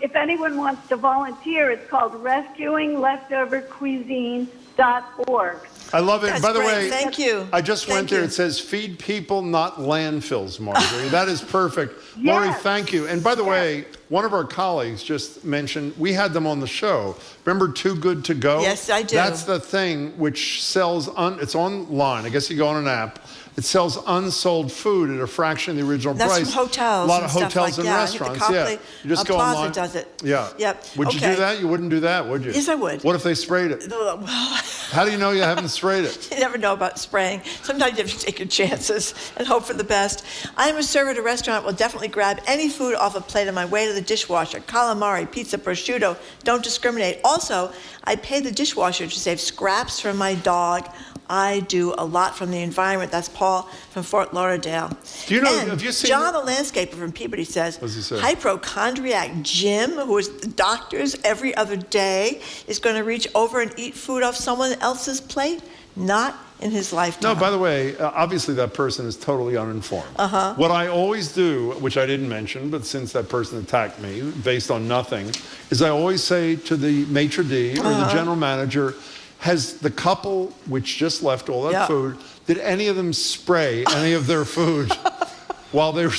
if anyone wants to volunteer, it's called RescuingLeftoverCuisine.org. I love it. That's By the great. way, Thank you. I just went Thank there. you. It says feed people, not landfills, Marjorie. That is perfect. Lori, Yes. thank you. And by the way, one of our colleagues just mentioned, we had them on the show. Remember Too Good To Go? Yes, I do. That's the thing which sells, it's online. I guess you go on an app. It sells unsold food at a fraction of the original That's price. from hotels A lot and of stuff hotels like and that. restaurants. The Copley, Yeah. You just go Plaza online. does it. Yeah. Yep. Would you Okay. do that? You wouldn't do that, would you? Yes, I would. What if they sprayed it? Well, How do you know you haven't sprayed it? you never know about spraying. Sometimes you have to take your chances and hope for the best. I am a server at a restaurant. Will definitely grab any food off a plate on my way to the dishwasher. Calamari, pizza, prosciutto. Don't discriminate. Also, I pay the dishwasher to save scraps from my dog. I do a lot from the environment. That's Paul from Fort Lauderdale. Do you know, And have you seen... John the landscaper from Peabody says, What does he say? hypochondriac Jim, who is the doctor's every other day, is going to reach over and eat food off someone else's plate? Not in his lifetime. No, by the way, obviously that person is totally uninformed. Uh-huh. What I always do, which I didn't mention, but since that person attacked me based on nothing, is I always say to the maitre d' or the general manager, has the couple which just left all that food, did any of them spray any of their food while they were...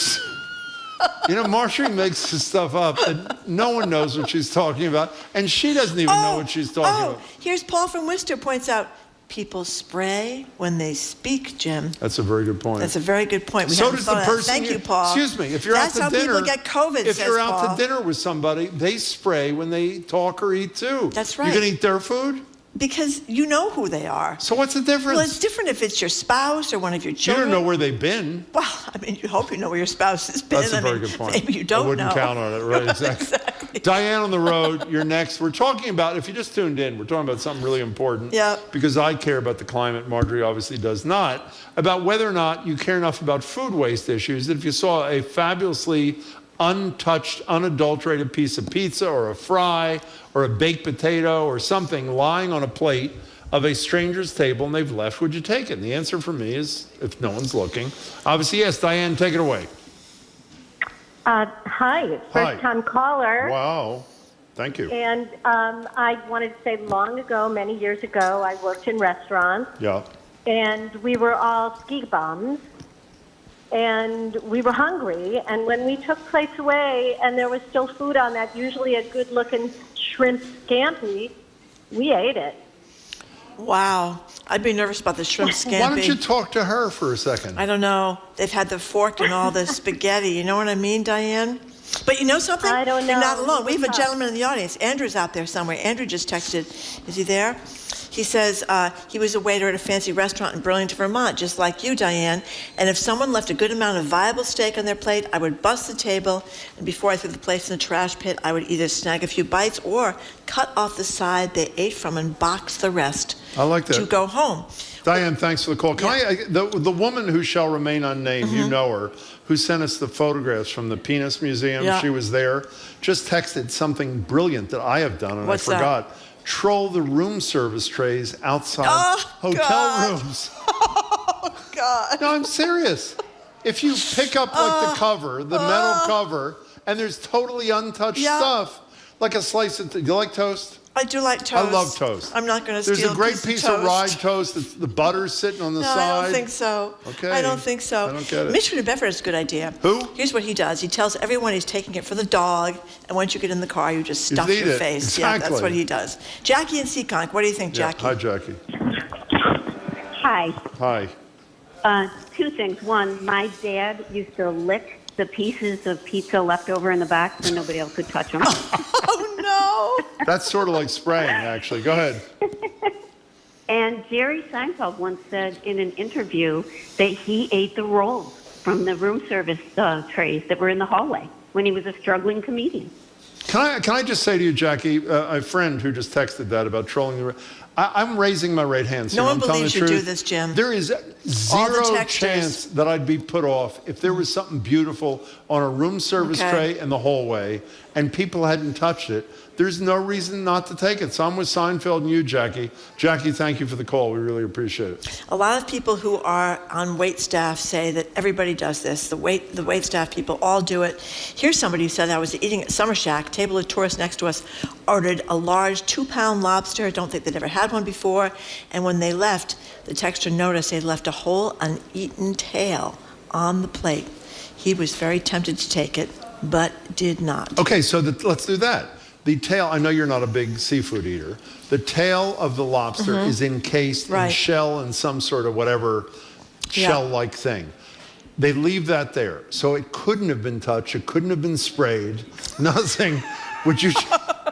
You know, Marjorie makes this stuff up, and no one knows what she's talking about, and she doesn't even know what she's talking about. Here's Paul from Worcester points out, people spray when they speak, Jim. That's a very good point. That's a very good point. We So haven't does the thought of that. person. Thank you, Paul. Excuse me. If you're That's out to dinner, how people get COVID. if says you're out Paul. to dinner with somebody, they spray when they talk or eat too. That's right. You gonna eat their food? Because you know who they are. So what's the difference? Well, it's different if it's your spouse or one of your You children. don't know where they've been. Well, I mean, you hope you know where your spouse has been. That's a very good point. Maybe you don't I wouldn't know. count on it, right? Exactly. Exactly. Diane on the road, you're next. We're talking about, if you just tuned in, we're talking about something really important. Yeah. Because I care about the climate, Marjorie obviously does not, about whether or not you care enough about food waste issues that if you saw a fabulously untouched, unadulterated piece of pizza or a fry or a baked potato or something lying on a plate of a stranger's table and they've left, would you take it? And the answer for me is, if no one's looking, obviously yes. Diane, take it away. Hi, first-time caller. Wow, thank you. And I wanted to say long ago, many years ago, I worked in restaurants. Yeah. And we were all ski bums. And we were hungry. And when we took plates away and there was still food on that, usually a good-looking shrimp scampi, we ate it. Wow. I'd be nervous about the shrimp scampi. Why don't you talk to her for a second? I don't know. They've had the fork and all the spaghetti. You know what I mean, Diane? But you know something? I don't know. You're not alone. We have a gentleman in the audience. Andrew's out there somewhere. Andrew just texted. Is he there? He says he was a waiter at a fancy restaurant in Burlington, Vermont, just like you, Diane. And if someone left a good amount of viable steak on their plate, I would bust the table. And before I threw the plates in the trash pit, I would either snag a few bites or cut off the side they ate from and box the rest. I like that. To go home. Diane, thanks for the call. The woman who shall remain unnamed, you know her, who sent us the photographs from the Penis Museum, she was there, just texted something brilliant that I have done, and I forgot. Troll the room service trays outside hotel rooms. Oh, God. No, I'm serious. If you pick up like the cover, the metal cover, and there's totally untouched stuff, like a slice of, do you like toast? I do like toast. I love toast. I'm not going to steal There's a great piece of rye toast. The butter's sitting on the side. No, I don't think so. Okay. I don't think so. I don't get it. Mitch Bedford has a good idea. Who? Here's what he does. He tells everyone he's taking it for the dog, and once you get in the car, you just stuff your face. Exactly. Yeah, that's what he does. Jackie and Seekonk, what do you think, Jackie? Hi, Jackie. Hi. Hi. Two things. One, my dad used to lick the pieces of pizza left over in the back so nobody else could touch them. Oh, no. That's sort of like spraying, actually. Go ahead. And Jerry Seinfeld once said in an interview that he ate the rolls from the room service trays that were in the hallway when he was a struggling comedian. Can I just say to you, Jackie, a friend who just texted that about trolling the... I'm raising my right hand. No one I'm telling believes the you truth. do this, Jim. There is zero chance that I'd be put off if there was something beautiful on a room service tray in the hallway and people hadn't touched it. There's no reason not to take it. So I'm with Seinfeld and you, Jackie. Jackie, thank you for the call. We really appreciate it. A lot of people who are on wait staff say that everybody does this. The wait staff people all do it. Here's somebody who said, I was eating at Summer Shack. Table of tourists next to us ordered a large 2-pound lobster. I don't think they'd ever had one before. And when they left, the texter noticed they'd left a whole uneaten tail on the plate. He was very tempted to take it, but did not. Okay, so let's do that. The tail, I know you're not a big seafood eater. The tail of the lobster is encased in shell and some sort of whatever shell-like thing. They leave that there. So it couldn't have been touched. It couldn't have been sprayed. Nothing. Would you...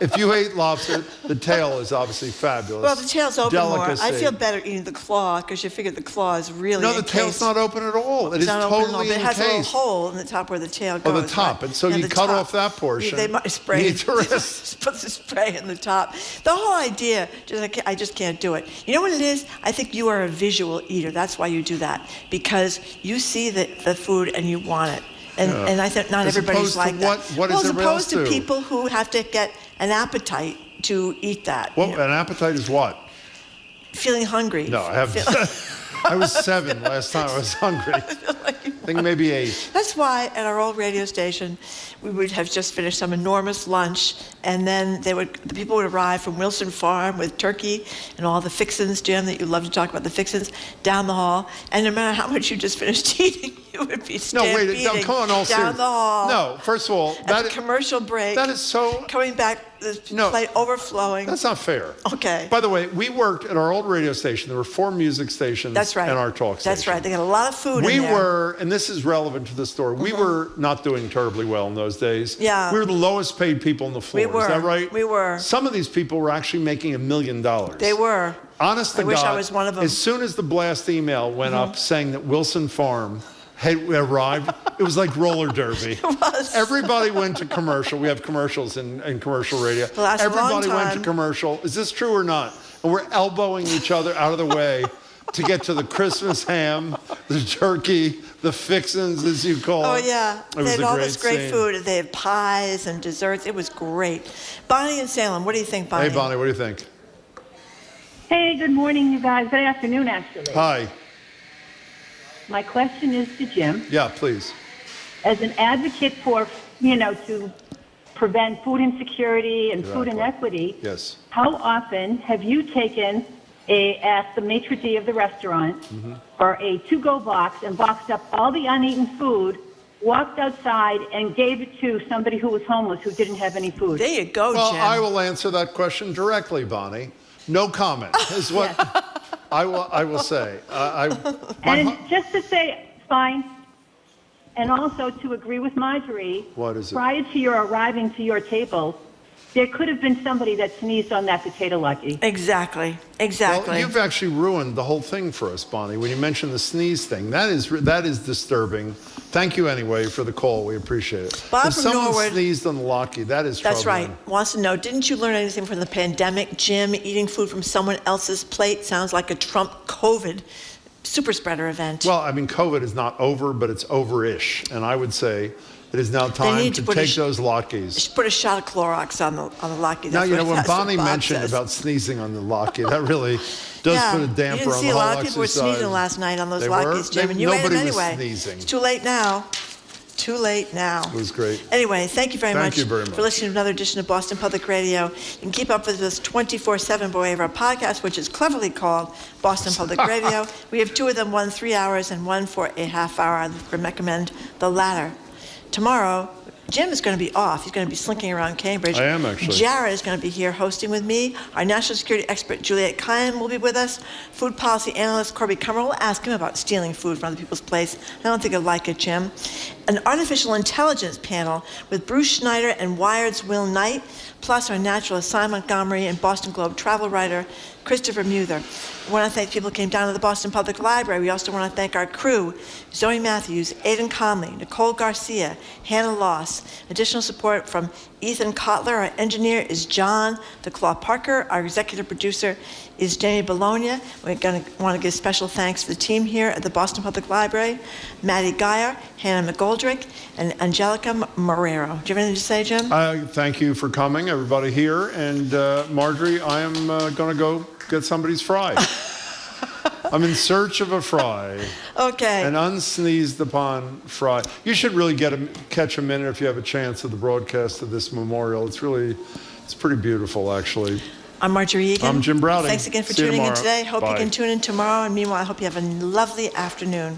If you ate lobster, the tail is obviously fabulous. Well, the tail's open Delicacy. more. I feel better eating the claw because you figure the claw is really No, the tail's not open at all. It is totally It has a little encased. hole in the top where the tail goes. Oh, the top. And so you cut off that portion. They might spray it. Put the spray in the top. The whole idea, I just can't do it. You know what it is? I think you are a visual eater. That's why you do that. Because you see the food and you want it. And I think not everybody's like that. What is as opposed to do? people who have to get an appetite to eat that. Well, an appetite is what? Feeling hungry. No, I have. I was 7 last time I was hungry. I think maybe 8. That's why at our old radio station, we would have just finished some enormous lunch, and then the people would arrive from Wilson Farm with turkey and all the fixins, Jim, that you love to talk about the fixins, down the hall. And no matter how much you just finished eating, you would be stampeding come on, all down the hall. No, first of all, at the commercial break. That is so coming back. The plate overflowing. That's not fair. Okay. By the way, we worked at our old radio station. There were 4 music stations and our talk station. That's right. They got a lot of food in there. We were, and this is relevant to the story, we were not doing terribly well in those days. Yeah. We were the lowest paid people on the floor. We were. Is that right? We were. Some of these people were actually making $1 million. They were. Honest to God, I wish I was one of them. As soon as the blast email went up saying that Wilson Farm Hey, we arrived. It was like roller derby. It was. Everybody went to commercial. We have commercials in commercial radio. Lasts a long Everybody went to time. commercial. Is this true or not? And we're elbowing each other out of the way to get to the Christmas ham, the turkey, the fixins, as you call it. Oh, yeah. It was They had a all great this great scene. food. They had pies and desserts. It was great. Bonnie in Salem, what do you think, Bonnie? Hey, Bonnie, what do you think? Hey, good morning, you guys. Good afternoon, actually. Hi. My question is to Jim. Yeah, please. As an advocate for, to prevent food insecurity and food Exactly. inequity, Yes. how often have you taken asked the maitre d' of the restaurant for a to-go box and boxed up all the uneaten food, walked outside and gave it to somebody who was homeless who didn't have any food? There you go, Well, Jim. I will answer that question directly, Bonnie. No comment is what I will say. And just to say, fine, and also to agree with Marjorie, What is it? prior to your arriving to your table, there could have been somebody that sneezed on that potato lucky. Exactly. Well, you've actually ruined the whole thing for us, Bonnie, when you mentioned the sneeze thing. That is disturbing. Thank you anyway for the call. We appreciate it. Bob if from someone Norwood- sneezed on the Lockheed, that is That's troubling. right. Wants to know, didn't you learn anything from the pandemic, Jim? Eating food from someone else's plate sounds like a Trump COVID super spreader event. Well, I mean, COVID is not over, but it's over-ish. And I would say it is now time need to to put a take those Lockies. Just put a shot of Clorox on the Lockheed. Now, That's you know, what- when that's what Bonnie Bob mentioned says. about sneezing on the Lockheed, that really does Yeah, put a you damper didn't on see the a whole lot of people were exercise. sneezing last night on those They were? Lockies, Jim, and you ate Nobody them was anyway. sneezing. It's too late now. Too late now. It was great. Anyway, thank you very Thank much you very much. for listening to another edition of Boston Public Radio. You can keep up with us 24/7 by way of our podcast, which is cleverly called Boston Public Radio. We have two of them, one 3 hours and one for a half hour. I recommend the latter. Tomorrow, Jim is going to be off. He's going to be slinking around Cambridge. I am, actually. Jared is going to be here hosting with me. Our national security expert, Juliet Kyan, will be with us. Food policy analyst, Corby Kummer, will ask him about stealing food from other people's plates. I don't think he'll like it, Jim. An artificial intelligence panel with Bruce Schneider and Wired's Will Knight, plus our naturalist, Cy Montgomery, and Boston Globe travel writer, Christopher Muther. I want to thank people who came down to the Boston Public Library. We also want to thank our crew, Zoe Matthews, Aidan Conley, Nicole Garcia, Hannah Loss. Additional support from Ethan Kotler. Our engineer is John DeClaw Parker. Our executive producer is Jamie Bologna. We're going to want to give special thanks to the team here at the Boston Public Library, Maddie Geyer, Hannah McGoldrick, and Angelica Marrero. Do you have anything to say, Jim? Thank you for coming, everybody here. And Marjorie, I am going to go get somebody's fry. I'm in search of a fry. Okay. An unsneezed upon fry. You should really catch a minute if you have a chance of the broadcast of this memorial. It's pretty beautiful, actually. I'm Marjorie Egan. I'm Jim Browding. Thanks again for See you tuning in tomorrow. today. Hope you Bye. can tune in tomorrow. And meanwhile, I hope you have a lovely afternoon.